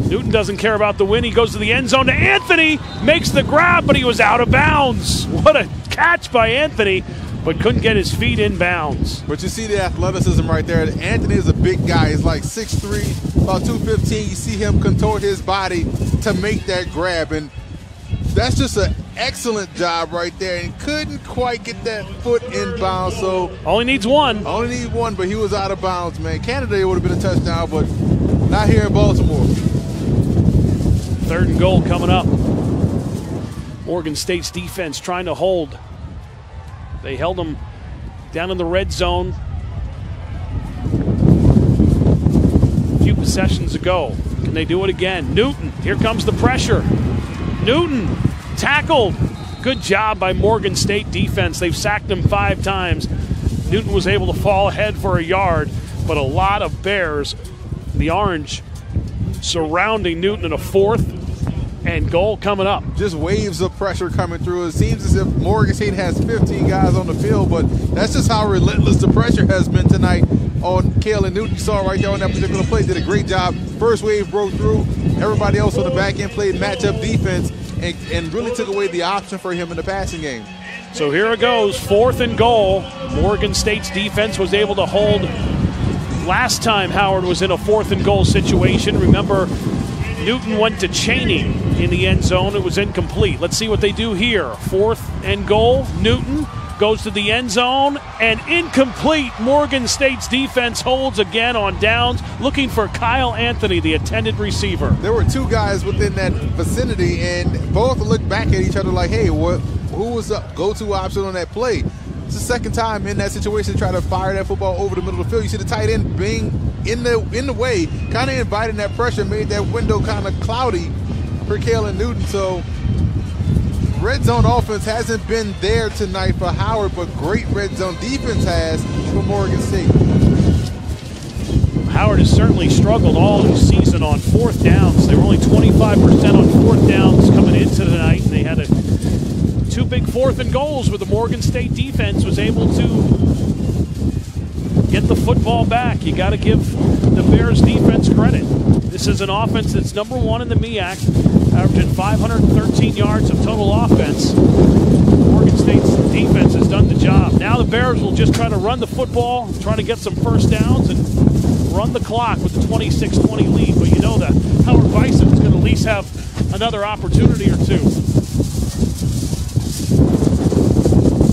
Newton doesn't care about the win. He goes to the end zone to Anthony. Makes the grab, but he was out of bounds. What a catch by Anthony, but couldn't get his feet in bounds. But you see the athleticism right there. Anthony is a big guy. He's like 6'3", about 215. You see him contort his body to make that grab, and that's just an excellent job right there, and couldn't quite get that foot in bounds. So only needs one. Only need one, but he was out of bounds, man. Canada, it would have been a touchdown, but not here in Baltimore. 3rd and goal coming up. Morgan State's defense trying to hold. They held them down in the red zone a few possessions ago. Can they do it again? Newton, here comes the pressure. Newton tackled. Good job by Morgan State defense. They've sacked him 5 times. Newton was able to fall ahead for a yard, but a lot of Bears, the orange, surrounding Newton in a 4th and goal coming up. Just waves of pressure coming through. It seems as if Morgan State has 15 guys on the field, but that's just how relentless the pressure has been tonight on Kalen Newton. You saw right there on that particular play, did a great job. First wave broke through. Everybody else on the back end played matchup defense and really took away the option for him in the passing game. So here it goes, 4th and goal. Morgan State's defense was able to hold last time Howard was in a 4th and goal situation. Remember, Newton went to Cheney in the end zone. It was incomplete. Let's see what they do here. 4th and goal. Newton goes to the end zone and incomplete. Morgan State's defense holds again on downs, looking for Kyle Anthony, the intended receiver. There were 2 guys within that vicinity, and both looked back at each other like, hey, who was the go-to option on that play? It's the second time in that situation to try to fire that football over the middle of the field. You see the tight end being in the way, kind of inviting that pressure, made that window kind of cloudy for Kalen Newton. So red zone offense hasn't been there tonight for Howard, but great red zone defense has for Morgan State. Howard has certainly struggled all this season on 4th downs. They were only 25% on 4th downs coming into tonight. They had 2 big 4th and goals where the Morgan State defense was able to get the football back. You got to give the Bears defense credit. This is an offense that's number 1 in the MEAC, averaging 513 yards of total offense. Morgan State's defense has done the job. Now the Bears will just try to run the football, try to get some first downs, and run the clock with the 26-20 lead. But you know that Howard Bison is going to at least have another opportunity or 2.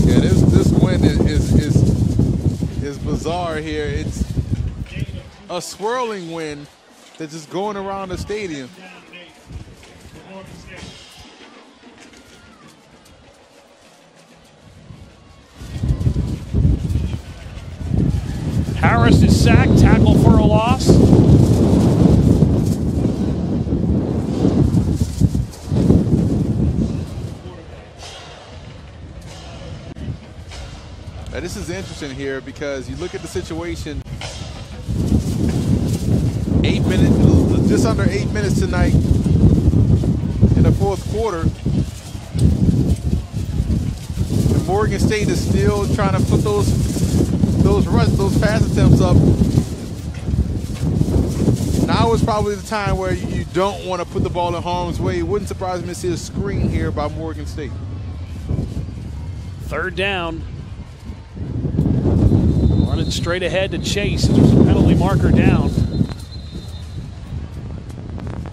Yeah, this win is bizarre here. It's a swirling wind that's just going around the stadium. Harris is sacked, tackle for a loss. Now, this is interesting here because you look at the situation. 8 minutes, just under 8 minutes tonight in the 4th quarter. And Morgan State is still trying to put those pass attempts up. Now is probably the time where you don't want to put the ball in harm's way. It wouldn't surprise me to see a screen here by Morgan State. 3rd down. Running straight ahead to Chase. There's a penalty marker down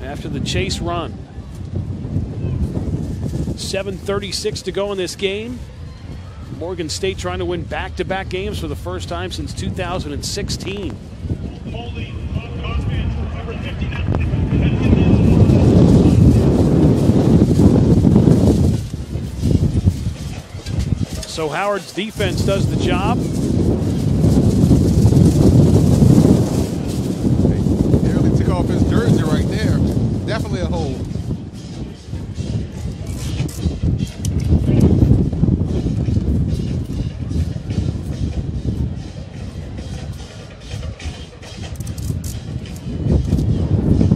after the Chase run. 7:36 to go in this game. Morgan State trying to win back-to-back games for the first time since 2016. So Howard's defense does the job. They nearly took off his jersey right there. Definitely a hold.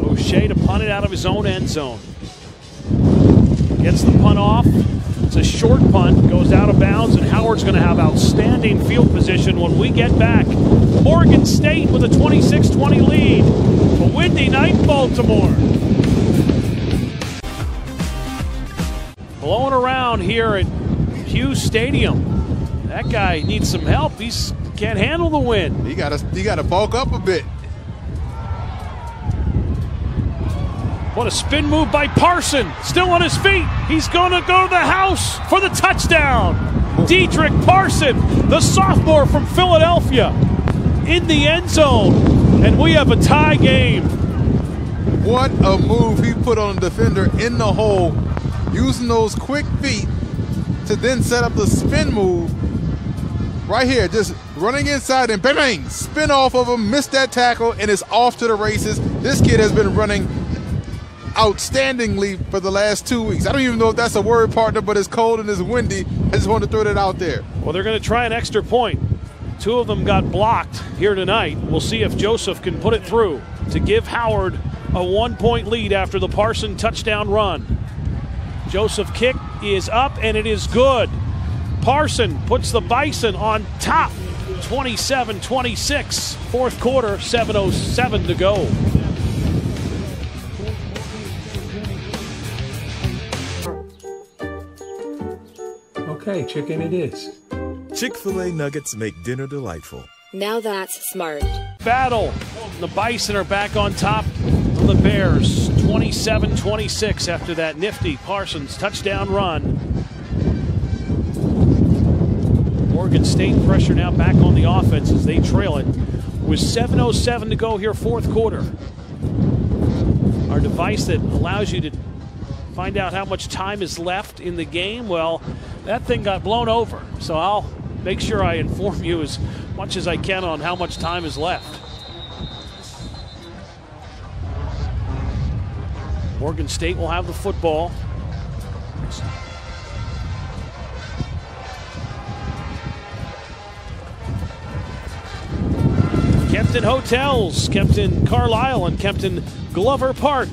O'Shea to punt it out of his own end zone. Gets the punt off. It's a short punt, goes out of bounds, and Howard's going to have outstanding field position when we get back. Morgan State with a 26-20 lead. A windy night in Baltimore. Blowing around here at Hughes Stadium. That guy needs some help. He can't handle the wind. He got to bulk up a bit. What a spin move by Parson. Still on his feet. He's going to go to the house for the touchdown. Dietrich Parson, the sophomore from Philadelphia, in the end zone. And we have a tie game. What a move he put on the defender in the hole, using those quick feet to then set up the spin move. Right here, just running inside and bang, bang, spin off of him, missed that tackle, and is off to the races. This kid has been running outstandingly for the last 2 weeks. I don't even know if that's a word, partner, but it's cold and it's windy. I just wanted to throw that out there. Well, they're going to try an extra point. 2 of them got blocked here tonight. We'll see if Joseph can put it through to give Howard a 1-point lead after the Parson touchdown run. Joseph kick is up, and it is good. Parson puts the Bison on top, 27-26. Fourth quarter, 7:07 to go. Okay, chicken it is. Chick-fil-A nuggets make dinner delightful. Now that's smart. Battle. The Bison are back on top of the Bears, 27-26 after that nifty Parsons touchdown run. Oregon State pressure now back on the offense as they trail it with 7:07 to go here, fourth quarter. Our device that allows you to find out how much time is left in the game, well, that thing got blown over. So I'll make sure I inform you as much as I can on how much time is left. Oregon State will have the football. Kempton Hotels, Kempton Carlisle, and Kempton Glover Park.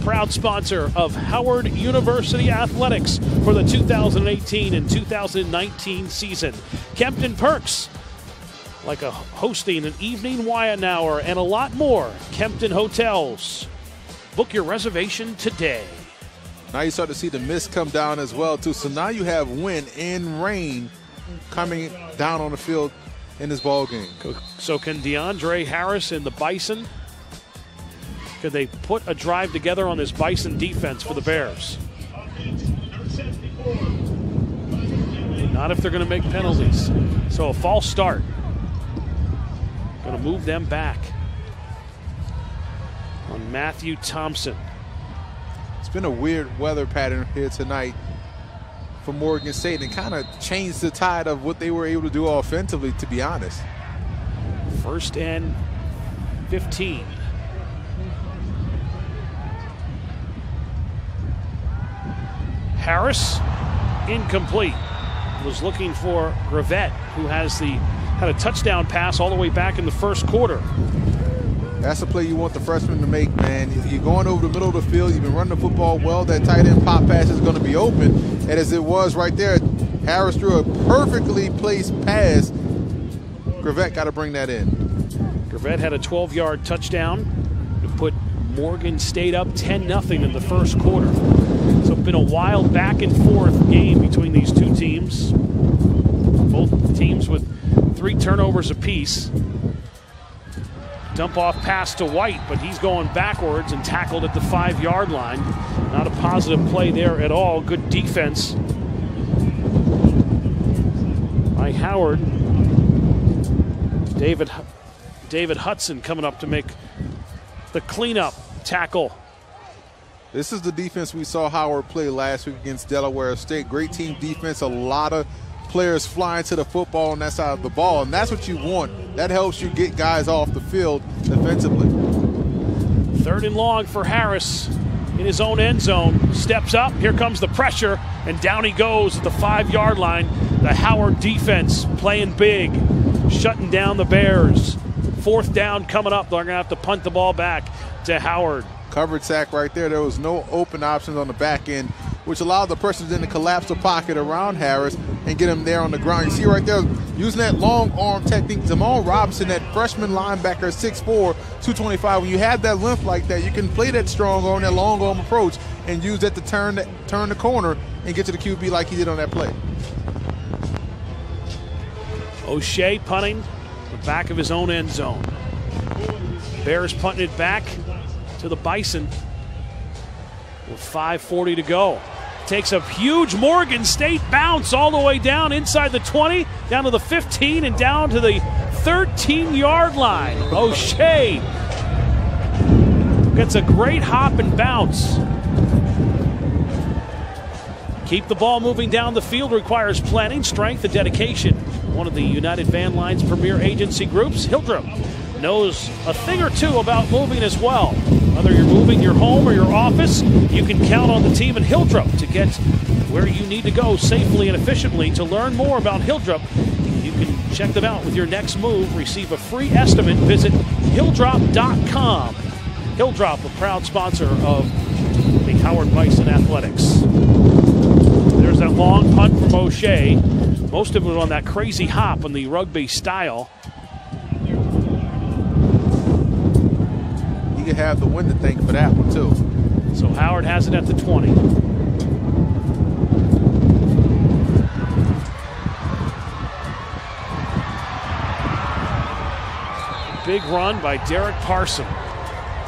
Proud sponsor of Howard University Athletics for the 2018 and 2019 season. Kempton Perks, like hosting an evening wine hour and a lot more. Kempton Hotels. Book your reservation today. Now you start to see the mist come down as well, too. So now you have wind and rain coming down on the field in this ball game. So can DeAndre Harris and the Bison, could they put a drive together on this Bison defense for the Bears? Not if they're going to make penalties. So a false start. Going to move them back on Matthew Thompson. It's been a weird weather pattern here tonight for Morgan State and kind of changed the tide of what they were able to do offensively, to be honest. 1st and 15. Harris, incomplete. Was looking for Gravett, who had a touchdown pass all the way back in the first quarter. That's the play you want the freshman to make, man. You're going over the middle of the field. You've been running the football well. That tight end pop pass is going to be open. And as it was right there, Harris threw a perfectly placed pass. Gravett got to bring that in. Gravett had a 12-yard touchdown to put Morgan State up 10-0 in the first quarter. So it's been a wild back and forth game between these two teams. Both teams with 3 turnovers apiece. Dump off pass to White, but he's going backwards and tackled at the 5-yard line. Not a positive play there at all. Good defense by Howard. David Hudson coming up to make the cleanup tackle. This is the defense we saw Howard play last week against Delaware State. Great team defense, a lot of players flying to the football on that side of the ball, and that's what you want. That helps you get guys off the field defensively. 3rd and long for Harris in his own end zone. Steps up, here comes the pressure, and down he goes at the 5-yard line. The Howard defense playing big, shutting down the Bears. 4th down coming up. They're going to have to punt the ball back to Howard. Covered sack right there. There was no open options on the back end, which allowed the person then to collapse the pocket around Harris and get him there on the ground. You see right there, using that long arm technique, Jamal Robinson, that freshman linebacker, 6'4", 225. When you have that length like that, you can play that strong arm, that long arm approach, and use that to turn the corner and get to the QB like he did on that play. O'Shea punting the back of his own end zone. Bears punting it back to the Bison with 5:40 to go. Takes a huge Morgan State bounce all the way down inside the 20, down to the 15, and down to the 13-yard line. O'Shea gets a great hop and bounce. Keep the ball moving down the field requires planning, strength, and dedication. One of the United Van Line's premier agency groups, Hildreth, knows a thing or two about moving as well. Whether you're moving your home or your office, you can count on the team at Hildreth to get where you need to go safely and efficiently. To learn more about Hildreth, you can check them out with your next move. Receive a free estimate. Visit hildreth.com. Hill Drop, a proud sponsor of the Howard Bison Athletics. There's that long punt from O'Shea. Most of it on that crazy hop on the rugby style. He could have the wind to thank for that one, too. So Howard has it at the 20. Big run by Derek Parson.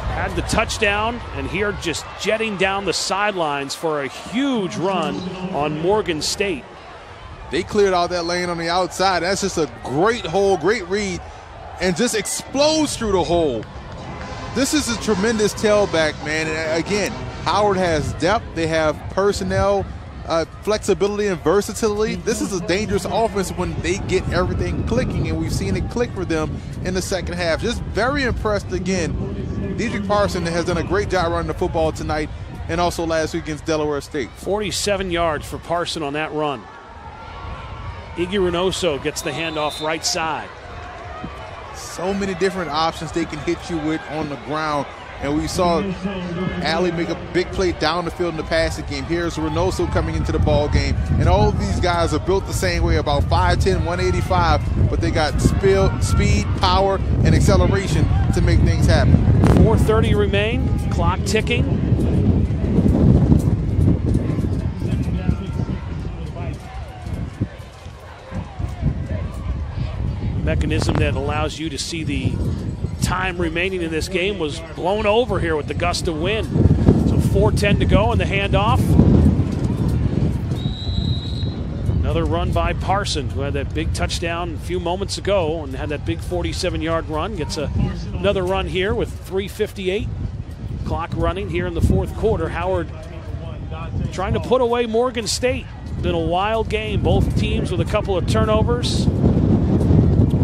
Had the touchdown, and here just jetting down the sidelines for a huge run on Morgan State. They cleared out that lane on the outside. That's just a great hole, great read, and just explodes through the hole. This is a tremendous tailback, man. And again, Howard has depth. They have personnel, flexibility, and versatility. This is a dangerous offense when they get everything clicking, and we've seen it click for them in the second half. Just very impressed again. Dedrick Parson has done a great job running the football tonight and also last week against Delaware State. 47 yards for Parson on that run. Iggy Reynoso gets the handoff right side. So many different options they can hit you with on the ground. And we saw Alley make a big play down the field in the passing game. Here's Reynoso coming into the ball game. And all of these guys are built the same way, about 5'10", 185, but they got speed, power, and acceleration to make things happen. 4:30 remain, clock ticking. Mechanism that allows you to see the time remaining in this game was blown over here with the gust of wind. So 4:10 to go in the handoff. Another run by Parson, who had that big touchdown a few moments ago and had that big 47-yard run. Gets another run here with 3:58. Clock running here in the fourth quarter. Howard trying to put away Morgan State. Been a wild game. Both teams with a couple of turnovers.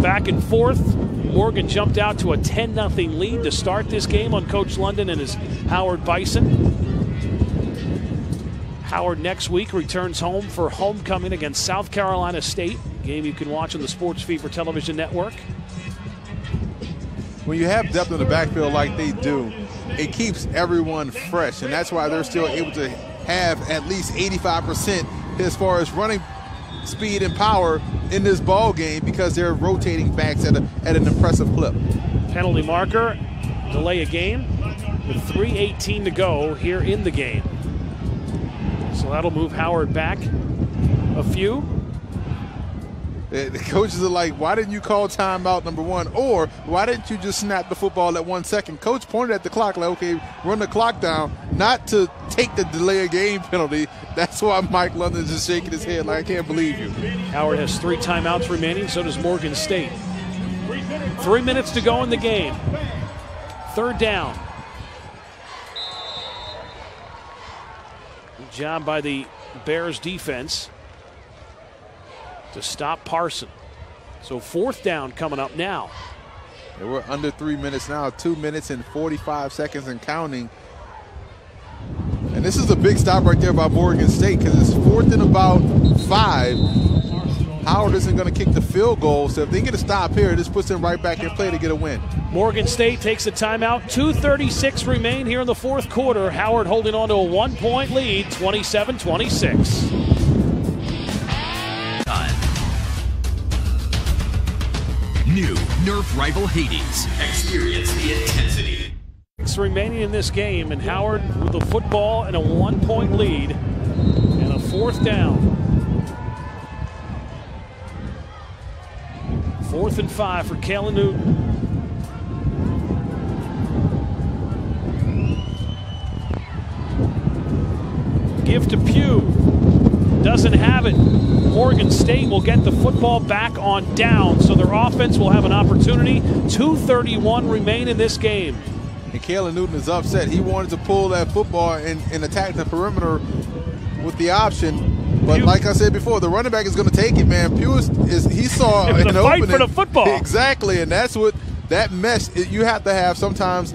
Back and forth. Morgan jumped out to a 10-0 lead to start this game on Coach London and his Howard Bison. Howard next week returns home for homecoming against South Carolina State, a game you can watch on the Sports Fever television network. When you have depth in the backfield like they do, it keeps everyone fresh, and that's why they're still able to have at least 85% as far as running speed and power in this ball game, because they're rotating backs at an impressive clip. Penalty marker, delay a game with 3:18 to go here in the game. So that'll move Howard back a few. The coaches are like, why didn't you call timeout, number one? Or why didn't you just snap the football at 1 second? Coach pointed at the clock like, okay, run the clock down, not to take the delay of game penalty. That's why Mike London's just shaking his head like, I can't believe you. Howard has 3 timeouts remaining, so does Morgan State. 3 minutes to go in the game. Third down. Good job by the Bears defense to stop Parson. So fourth down coming up now. Yeah, we're under 3 minutes now, 2 minutes and 45 seconds and counting. And this is a big stop right there by Morgan State, because it's 4th and about 5. Howard isn't going to kick the field goal, so if they get a stop here, this puts them right back in play to get a win. Morgan State takes a timeout. 2:36 remain here in the fourth quarter. Howard holding on to a 1-point lead, 27-26. New Nerf rival Hades. Experience the intensity. Remaining in this game, and Howard with the football and a 1-point lead and a fourth down. 4th and 5 for Kalen Newton. Give to Pugh. Doesn't have it. Morgan State will get the football back on down, so their offense will have an opportunity. 2:31 remain in this game. And Kalen Newton is upset. He wanted to pull that football and attack the perimeter with the option. But like I said before, the running back is going to take it, man. Pugh he saw an opening. Fight for the football. Exactly, and that's what that mesh, you have to have sometimes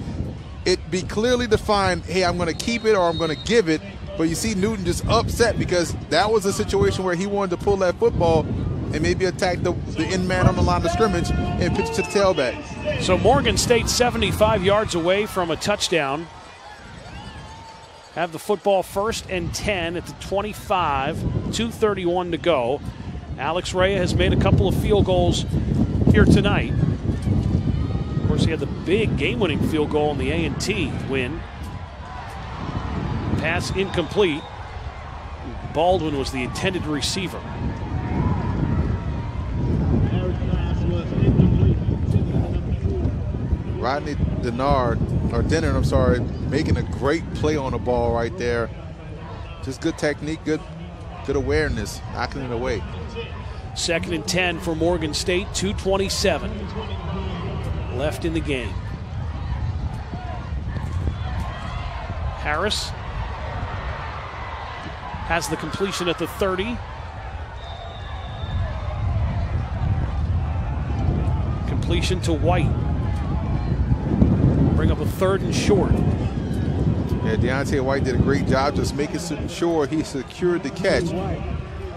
it be clearly defined, hey, I'm going to keep it or I'm going to give it. But you see Newton just upset because that was a situation where he wanted to pull that football and maybe attack the end man on the line of scrimmage and pitch to the tailback. So Morgan State 75 yards away from a touchdown. Have the football 1st and 10 at the 25, 2:31 to go. Alex Rea has made a couple of field goals here tonight. Of course, he had the big game-winning field goal in the A&T win. Pass incomplete. Baldwin was the intended receiver. Rodney Denard, making a great play on the ball right there. Just good technique, good awareness, knocking it away. 2nd and 10 for Morgan State, 2:27 left in the game. Harris has the completion at the 30. Completion to White. Bring up a 3rd and short. Yeah, Deontay White did a great job just making sure he secured the catch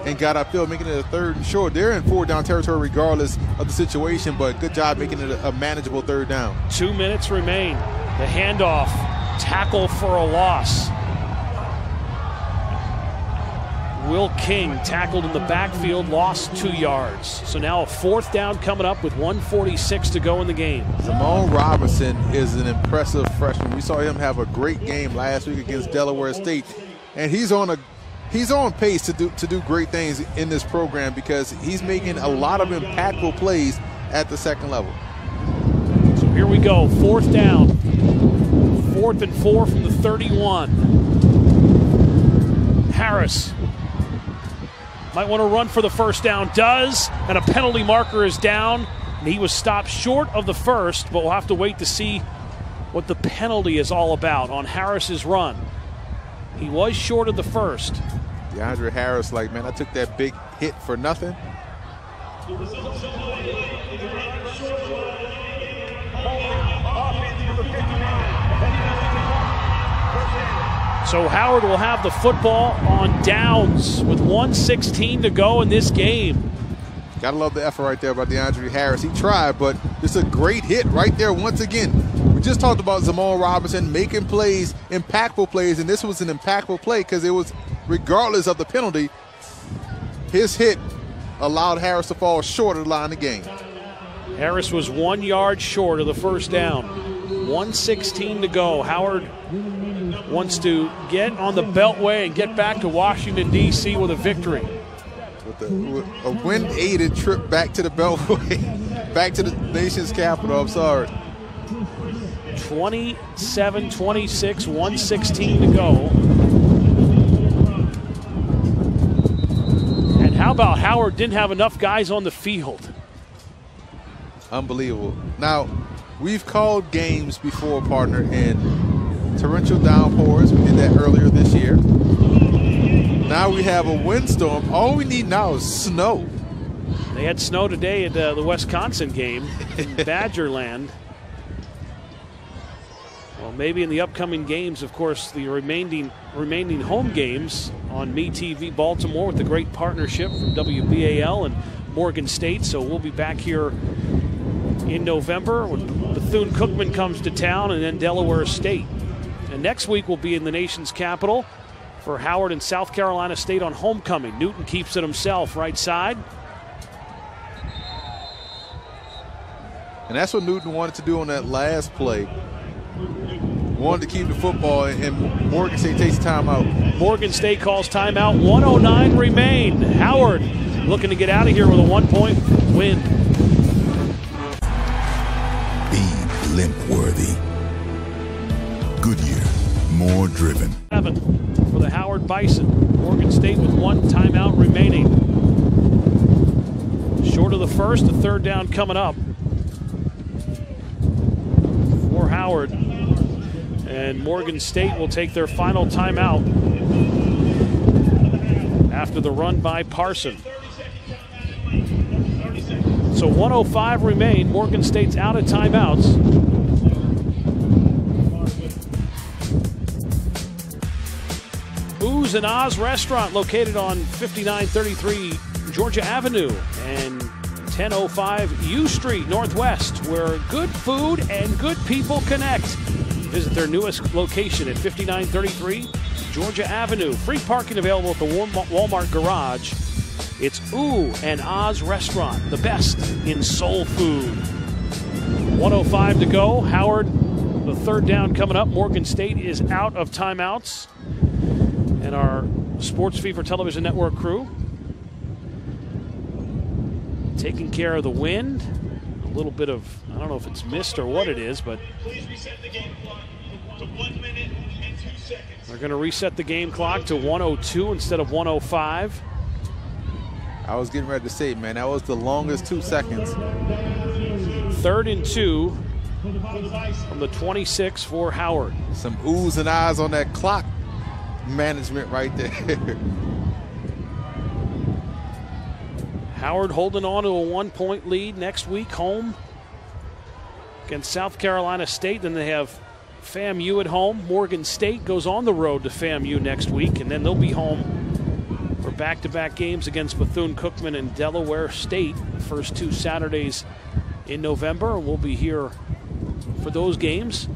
and got upfield, making it a 3rd and short. They're in 4th down territory regardless of the situation, but good job making it a manageable 3rd down. 2 minutes remain. The handoff, tackle for a loss. Will King tackled in the backfield, lost 2 yards. So now a 4th down coming up with 1:46 to go in the game. Zamone Robinson is an impressive freshman. We saw him have a great game last week against Delaware State, and he's on pace to do great things in this program because he's making a lot of impactful plays at the 2nd level. So here we go, 4th down. 4th and 4 from the 31. Harris might want to run for the 1st down, does, and a penalty marker is down. And he was stopped short of the 1st, but we'll have to wait to see what the penalty is all about on Harris's run. He was short of the 1st. DeAndre Harris, man, I took that big hit for nothing. So Howard will have the football on downs with 1:16 to go in this game. Gotta love the effort right there by DeAndre Harris. He tried, but it's a great hit right there once again. We just talked about Zamone Robinson making plays, impactful plays, and this was an impactful play because it was, regardless of the penalty, his hit allowed Harris to fall short of the line of the game. Harris was 1 yard short of the 1st down. 1:16 to go. Howard wants to get on the Beltway and get back to Washington, D.C. with a victory. With a wind-aided trip back to the Beltway, back to the nation's capital. I'm sorry. 27-26, 1:16 to go. And how about Howard didn't have enough guys on the field? Unbelievable. Now, we've called games before, partner, in torrential downpours. We did that earlier this year. Now we have a windstorm. All we need now is snow. They had snow today at the Wisconsin game in Badgerland. Well, maybe in the upcoming games, of course, the remaining home games on MeTV Baltimore with the great partnership from WBAL and Morgan State. So we'll be back here in November when Bethune-Cookman comes to town, and then Delaware State. And next week we'll be in the nation's capital for Howard and South Carolina State on homecoming. Newton keeps it himself, right side. And that's what Newton wanted to do on that last play. Wanted to keep the football, and Morgan State takes timeout. Morgan State calls timeout. 1:09 remain. Howard looking to get out of here with a 1-point win. Be limp-worthy. Goodyear, more driven. 7 for the Howard Bison. Morgan State with 1 timeout remaining. Short of the 1st, the 3rd down coming up for Howard. And Morgan State will take their final timeout after the run by Parson. So 1:05 remain. Morgan State's out of timeouts. Oohs and Ahs Restaurant, located on 5933 Georgia Avenue and 1005 U Street Northwest, where good food and good people connect. Visit their newest location at 5933 Georgia Avenue. Free parking available at the Walmart garage. It's Ooh and Oz Restaurant, the best in soul food. 1:05 to go. Howard, the third down coming up. Morgan State is out of timeouts. And our Sports Fever Television Network crew taking care of the wind. A little bit of, I don't know if it's mist or what it is, but they're going to reset the game clock to 1:02 instead of 1:05. I was getting ready to say, man, that was the longest 2 seconds. 3rd and 2 from the 26 for Howard. Some oohs and ahs on that clock management right there. Howard holding on to a 1-point lead next week, home against South Carolina State. Then they have FAMU at home. Morgan State goes on the road to FAMU next week, and then they'll be home for back-to-back games against Bethune-Cookman and Delaware State, the first 2 Saturdays in November, and we'll be here for those games.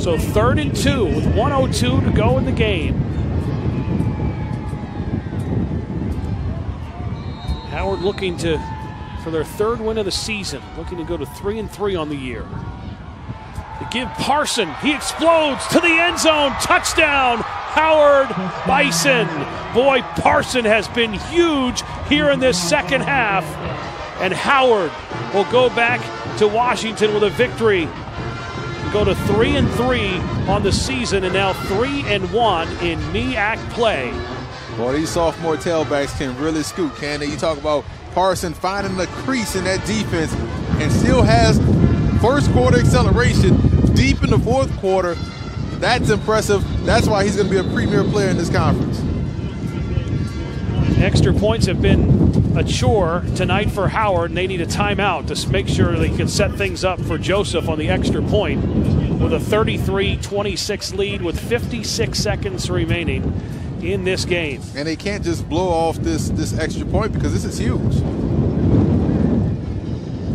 So 3rd and 2 with 1:02 to go in the game. Howard looking for their 3rd win of the season, looking to go to 3-3 on the year. To give Parson, he explodes to the end zone, touchdown, Howard Bison. Boy, Parson has been huge here in this second half, and Howard will go back to Washington with a victory. Go to 3-3 on the season, and now 3-1 in MEAC play. Boy, these sophomore tailbacks can really scoot, can they? You talk about Parson finding the crease in that defense and still has first quarter acceleration deep in the fourth quarter. That's impressive. That's why he's going to be a premier player in this conference. Extra points have been a chore tonight for Howard, and they need a timeout to make sure they can set things up for Joseph on the extra point with a 33-26 lead with 56 seconds remaining in this game. And they can't just blow off this extra point because this is huge.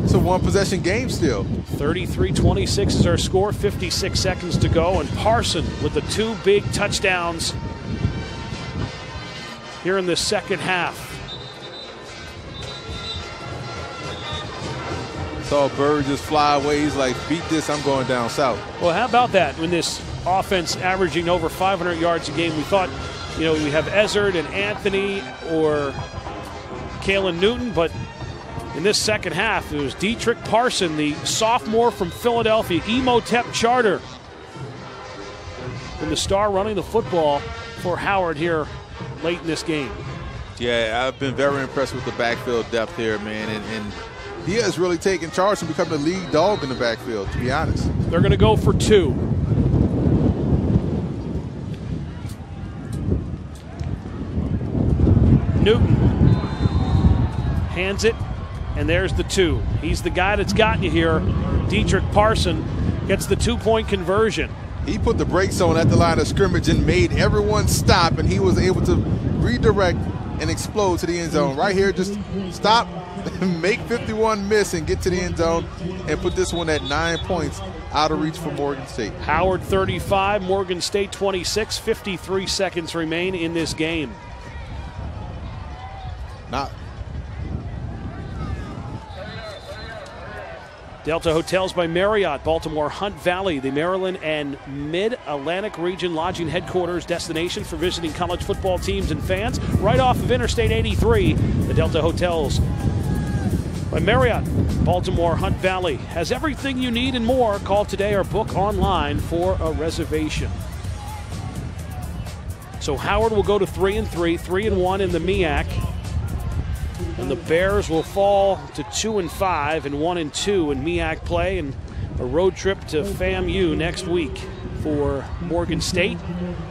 It's a one-possession game still. 33-26 is our score, 56 seconds to go, and Parson with the 2 big touchdowns here in the second half. Saw a bird just fly away. He's like, beat this, I'm going down south. Well, how about that? When this offense averaging over 500 yards a game, we thought, we have Ezzard and Anthony or Kalen Newton, but in this second half, it was Dietrich Parson, the sophomore from Philadelphia, Emotep Charter, and the star running the football for Howard here late in this game. Yeah, I've been very impressed with the backfield depth here, man, and he has really taken charge and become the lead dog in the backfield, to be honest. They're going to go for 2. Newton hands it, and there's the 2. He's the guy that's gotten you here. Dietrich Parson gets the 2-point conversion. He put the brakes on at the line of scrimmage and made everyone stop, and he was able to redirect and explode to the end zone. Right here, just stop, make 51 miss, and get to the end zone and put this one at 9 points out of reach for Morgan State. Howard 35, Morgan State 26, 53 seconds remain in this game. Not Delta Hotels by Marriott, Baltimore Hunt Valley, the Maryland and Mid-Atlantic region lodging headquarters destination for visiting college football teams and fans. Right off of Interstate 83, the Delta Hotels by Marriott, Baltimore Hunt Valley has everything you need and more. Call today or book online for a reservation. So Howard will go to 3-3, 3-1 in the MEAC. And the Bears will fall to 2-5 and 1-2 in MEAC play, and a road trip to FAMU next week for Morgan State.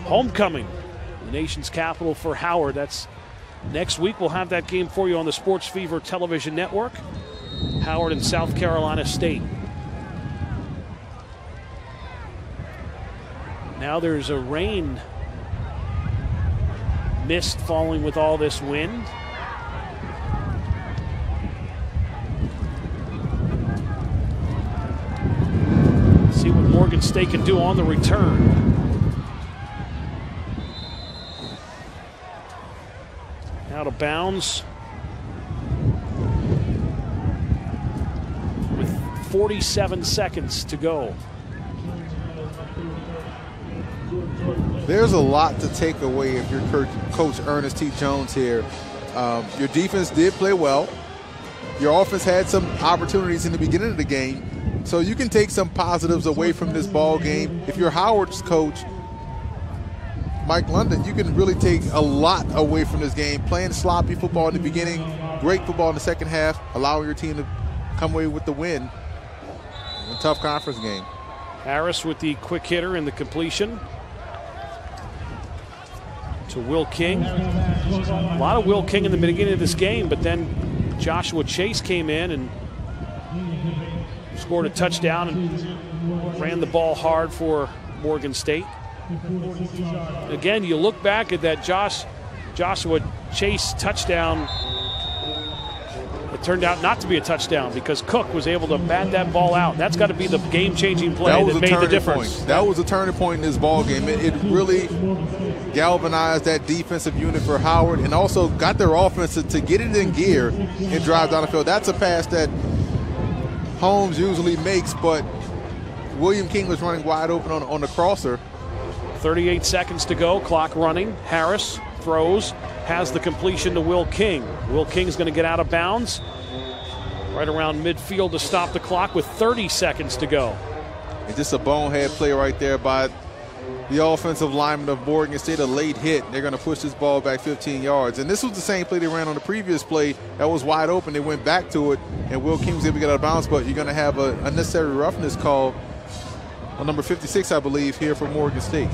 Homecoming, the nation's capital for Howard. That's next week. We'll have that game for you on the Sports Fever Television Network. Howard and South Carolina State. Now there's a rain mist falling with all this wind. See what Morgan State can do on the return. Out of bounds. With 47 seconds to go. There's a lot to take away if you're Coach Ernest T. Jones here. Your defense did play well. Your offense had some opportunities in the beginning of the game. So you can take some positives away from this ball game. If you're Howard's coach, Mike London, you can really take a lot away from this game. Playing sloppy football in the beginning, great football in the second half, allowing your team to come away with the win in a tough conference game. Harris with the quick hitter and the completion to Will King. A lot of Will King in the beginning of this game, but then Joshua Chase came in and scored a touchdown and ran the ball hard for Morgan State. Again, you look back at that Joshua Chase touchdown. It turned out not to be a touchdown because Cook was able to bat that ball out. That's got to be the game-changing play that made the difference. That was a turning point in this ball game. It really galvanized that defensive unit for Howard and also got their offense to get it in gear and drive down the field. That's a pass that Holmes usually makes, but William King was running wide open on the crosser. 38 seconds to go, clock running. Harris throws, has the completion to Will King. Will King's going to get out of bounds right around midfield to stop the clock with 30 seconds to go. And just a bonehead play right there by the offensive lineman of Morgan State, a late hit. They're going to push this ball back 15 yards. And this was the same play they ran on the previous play that was wide open. They went back to it, and Will King was able to get out of bounds, but you're going to have a unnecessary roughness call on number 56, I believe, here for Morgan State.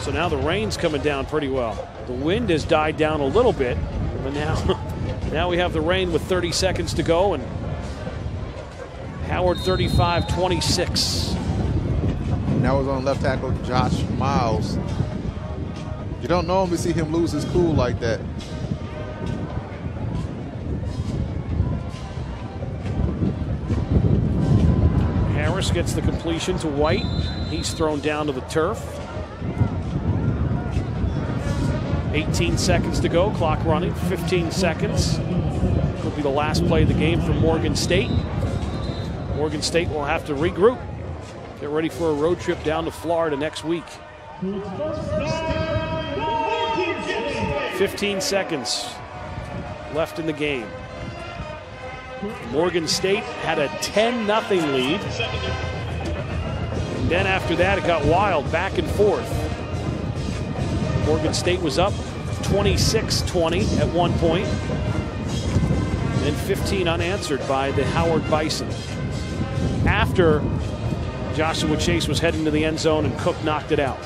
So now the rain's coming down pretty well. The wind has died down a little bit, but now we have the rain with 30 seconds to go, and Howard 35-26. That was on left tackle Josh Miles. You don't normally see him lose his cool like that. Harris gets the completion to White. He's thrown down to the turf. 18 seconds to go, clock running, 15 seconds. Could be the last play of the game for Morgan State. Morgan State will have to regroup. Get ready for a road trip down to Florida next week. 15 seconds left in the game. Morgan State had a 10-0 lead. And then after that, it got wild, back and forth. Morgan State was up 26-20 at one point. Then 15 unanswered by the Howard Bison. After Joshua Chase was heading to the end zone and Cook knocked it out.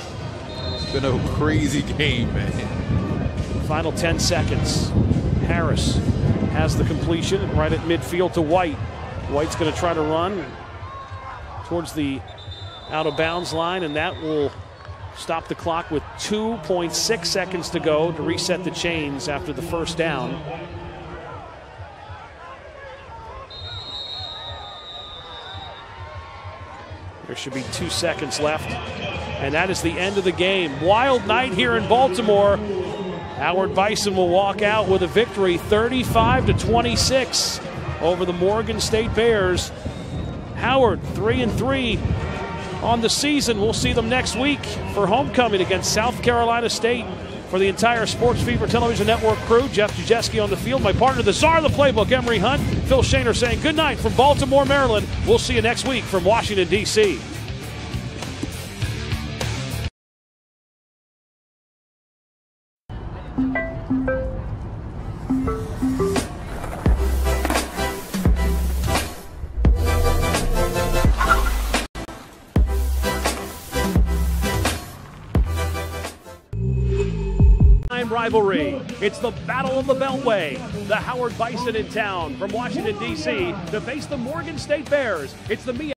It's been a crazy game, man. Final 10 seconds. Harris has the completion right at midfield to White. White's going to try to run towards the out-of-bounds line, and that will stop the clock with 2.6 seconds to go to reset the chains after the first down. There should be 2 seconds left, and that is the end of the game. Wild night here in Baltimore. Howard Bison will walk out with a victory, 35-26 over the Morgan State Bears. Howard 3-3 on the season. We'll see them next week for homecoming against South Carolina State. For the entire Sports Fever Television Network crew, Jeff Jajeski on the field, my partner, the czar of the playbook, Emery Hunt, Phil Shaner saying good night from Baltimore, Maryland. We'll see you next week from Washington, D.C. rivalry. It's the Battle of the Beltway. The Howard Bison in town from Washington, D.C. to face the Morgan State Bears. It's the MEAC